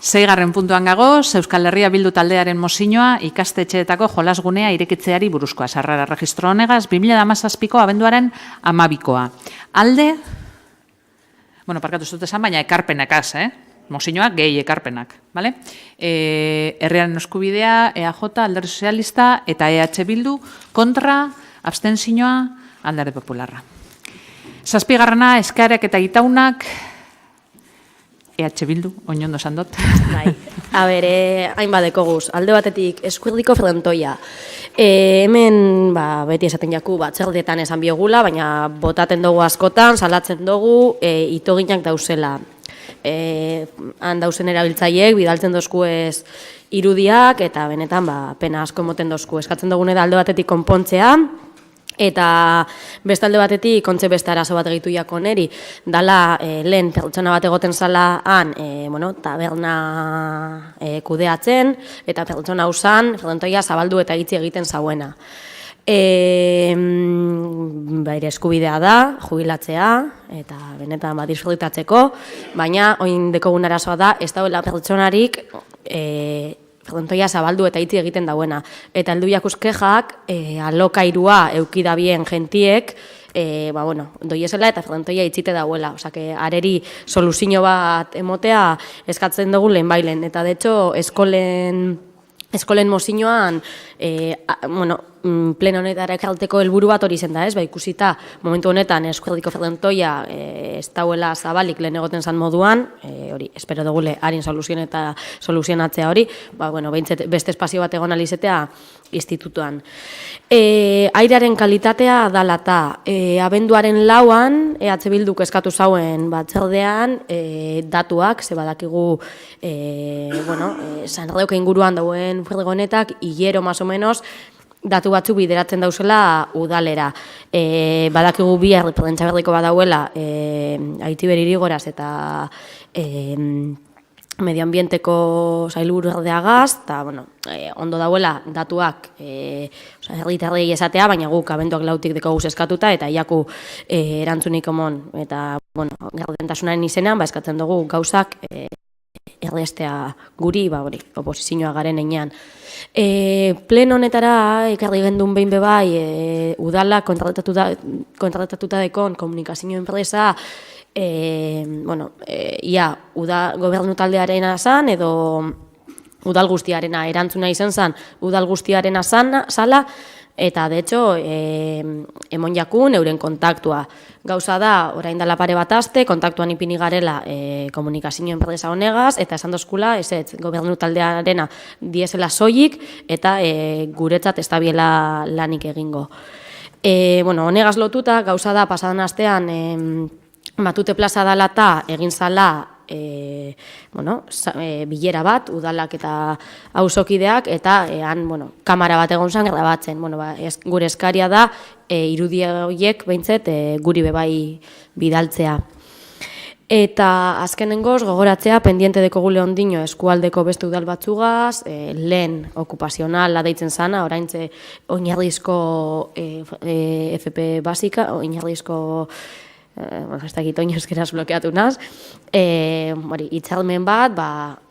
6. puntuan gagoz, Euskal Herria Bildu taldearen mozioa ikastetxeetako jolasgunea irekitzeari buruzkoa. Sarrera registro honegaz, 2017ko abenduaren 12koa. Alde, parkatu zut esan, baina ekarpenakaz, mozioak gehi ekarpenak, bale? Herriaren eskubidea, EAJ, Alderdi Sozialista eta EH Bildu kontra abstentzioa Alderdi Popularra. 7. eskaerak eta itaunak EH Bildu, oinondo esan dut. Bai, hainbadeko guz. Alde batetik, eskuerdiko frontoia. Hemen, beti esaten jaku, batzerdetan esan biogula, baina botaten dugu askotan, salatzen dugu, itoginak dauzela. Han dauzen erabiltzaileek, bidaltzen dozku ez irudiak, eta benetan, pena asko moten dozku. Eskatzen dugune da alde batetik konpontzea, eta bestalde batetik, kontze beste arazo bat egitu jako neri, dala lehen pertsona bat egoten zala han, taberna kudeatzen, eta pertsona usan, frontoia zabaldu eta itzi egiten zauena. Baire eskubidea da, jubilatzea, eta benetan disfrutatzeko, baina oin dekogun arazoa da, ez dauela pertsonarik frontoia zabaldu eta itzi egiten dauena. Eta heldu jakuskejak, alokairua eukidabien gentiek, doiezela eta frontoia itzite dauela. Osake, areri soluzio bat emotea eskatzen dugu lehen bailen. Eta, de hecho, eskolen mozioan, pleno honetara ekarteko helburu bat hori zen da, ez? Ikusita, momentu honetan, eskuerdiko frontoia ez dauela zabalik lehen egoten zan moduan, hori, espero dugule, harin soluzionatzea hori, behintzet beste espazio bat egon alizetea institutuan. Airearen kalitatea dala eta abenduaren 4an, EH Bilduk eskatu zauen batzerdean, datuak, ze badakigu, San Roque inguruan dauen furgonetak, hilero, más o menos, datu batzuk bideratzen dauzela udalera. Badakigu bihar prentsaberriko badauela Aitiber Irigoraz eta medioambienteko sailburuordeagaz, eta ondo dauela datuak herritarrei esatea, baina guk abenduak 4tik dekoguz eskatuta, eta iaku erantzunik omon, eta gardentasunaren izenean, eskatzen dugu gauzak errestea guri, oposizioa garen einean. Pleno honetara, ekarri gendun behin bebai, udala kontratatuta dekon komunikazio enpresa, gobernu taldearena zan, edo udal guztiarena erantzuna izan zan, udal guztiarena zala, eta, de hecho, emon jakun euren kontaktua. Gauza da, orain dela pare bat aste, kontaktuan ipini garela komunikazio enpresa honegaz, eta esan dozkula, gobernu taldearena diesela soilik, eta guretzat ez dabiela lanik egingo. Honegaz lotuta, gauza da, pasadan astean, Matute plaza dala eta egin zala bilera bat, udalak eta auzokideak, eta kamara bat egon zan grabatzen. Gure eskaria da, irudia horiek behintzet guri bebai bidaltzea. Eta azkenengoz, gogoratzea, pendiente dekogu Leondino eskualdeko beste udal batzugaz, lehen okupazionala deitzen zana, oraintze oinarrizko FP basika, oinarrizko ez dakit oin euskeraz blokeatu naz, hitzarmen bat,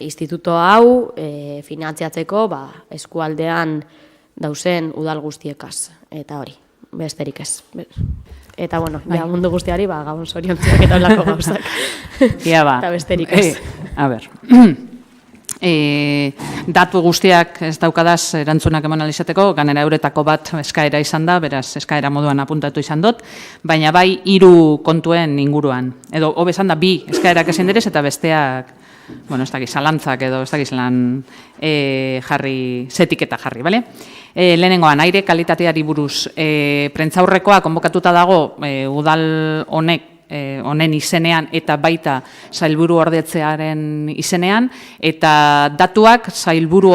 instituto hau finantziatzeko eskualdean dauzen udal guztiekaz, eta hori, besterik ez. Eta, mundu guztiari, gabon zoriontziak eta olako gauzak. Eta besterik ez. A ber, datu guztiak ez daukadaz erantzunak emon alizateko, ganera euretako bat eskaera izan da, beraz eskaera moduan apuntatu izan dut, baina bai 3 kontuen inguruan. Edo, hobe esan da, 2 eskaerak ezin direz eta besteak, ez dakiz, zalantzak edo ez dakiz lan jarri, zetiketa jarri, bale? Lehenengoan, aire kalitateari buruz, prentzaurrekoa konbokatuta dago udal honek honen izenean eta baita sailburu ordetzearen izenean, eta datuak sailburu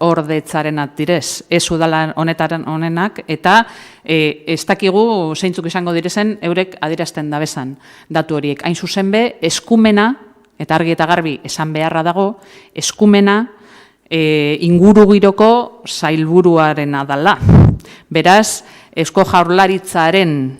ordetzarenak direz, ez udala honenak, eta ez dakigu zeintzuk izango direzen eurek adierazten dabezan datu horiek. Hain zuzen be, eskumena, eta argi eta garbi esan beharra dago, eskumena ingurugiroko sailburuarena dala. Beraz, Eusko Jaurlaritzaren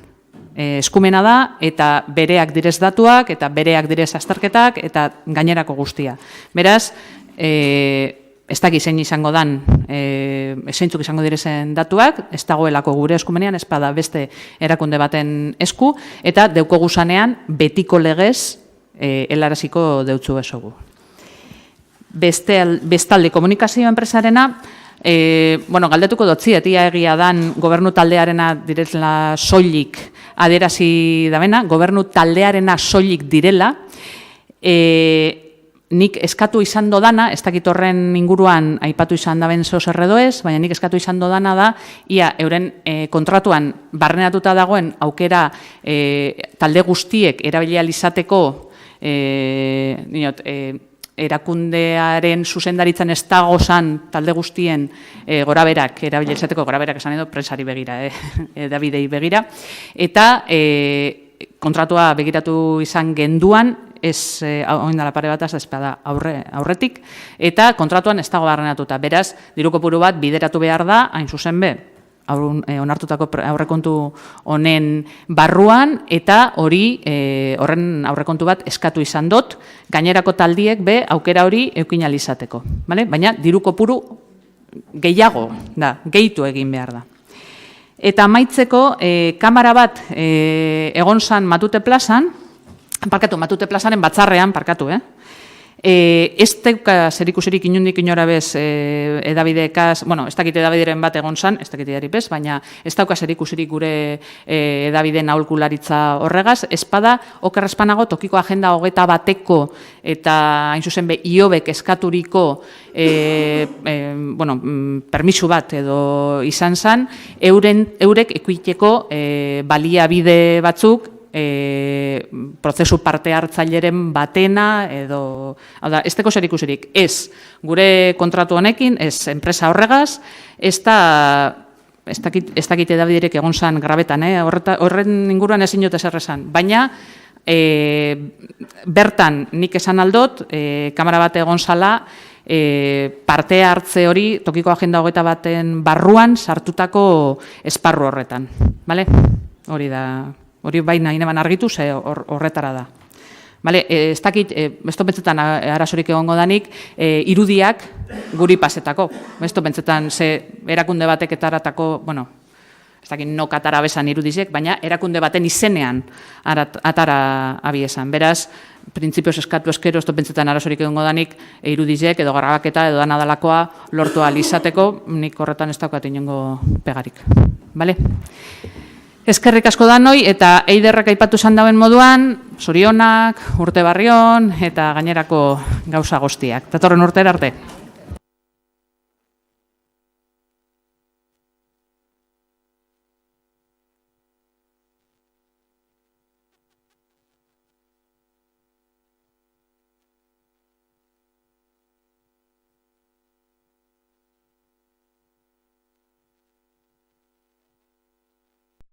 eskumena da, eta bereak direz datuak, eta bereak direz azterketak, eta gainerako guztia. Beraz, ez dakit zein izango dan, zeintzuk izango direzen datuak, ez dagoelako gure eskumenean, ez bada beste erakunde baten esku, eta deuko gusanean betiko legez helaraziko deutzu esogu. Bestalde komunikazio enpresarena, galdetuko dotziet, ia egia dan gobernu taldearena direla soilik adierazi dabena, gobernu taldearena soilik direla, nik eskatu izan dodana, ez dakit horren inguruan aipatu izan da benzo zerredoez, baina nik eskatu izan dodana da, ia euren kontratuan barrenatuta dagoen aukera talde guztiek erabilializateko erakundearen zuzendaritzan ez dagozan talde guztien goraberak, erabilializateko goraberak esan edo, presari begira, Davidei begira, eta kontratua begiratu izan genduan, ez oindala pare bat ez da aurretik, eta kontratuan ez dago barrenatuta. Beraz, diru kopuru bat bideratu behar da, hain zuzen be, onartutako aurrekontu honen barruan, eta horren aurrekontu bat eskatu izan dut, gainerako taldiek be aukera hori eukin alizateko. Baina, diru kopuru gehiago da, gehitu egin behar da. Eta amaitzeko, kamara bat egon zan Matute plazan, Matute plazaren batzarrean, ez teuka zerikusirik inundik inora bez edabidekaz, ez dakit edabideren bat egon zan, ez dakit edarip ez, baina ez dauka zerikusirik gure edabideen aholkularitza horregaz, espada, okerrezpanago, tokiko agenda 21eko eta hain zuzen be, iobek eskaturiko permisu bat edo izan zan, eurek ekuiteko baliabide batzuk, prozesu parte hartzaileren batena edo, ez teko zer ikusirik, ez gure kontratu honekin, ez enpresa horregaz, ez dakit edabiderek egon zan grabetan, horren inguruan ezin jote zer esan, baina bertan nik esan aldot, kamera bat egon zala, parte hartze hori tokiko agenda 21 barruan sartutako esparru horretan, hori da. Hori baina ineban argitu, ze horretara da. Ez dakit, ez pentsetan arazorik egongo danik, irudiak guri pasetako. Ez pentsetan, ze erakunde batek etaratako, ez dakit nok atara bezan irudizek, baina erakunde baten izenean atara abiesan. Beraz, printzipioz eskatu eskero, ez pentsetan arazorik egongo danik, irudizek edo grabaketa edo danadalakoa lortu alizateko, nik horretan ez daukat inongo pegarik. Eskerrik asko danoi eta eiderrak aipatu izan dauen moduan, zorionak, urte barrion eta gainerako gauza guztiak. Datorren urtera arte.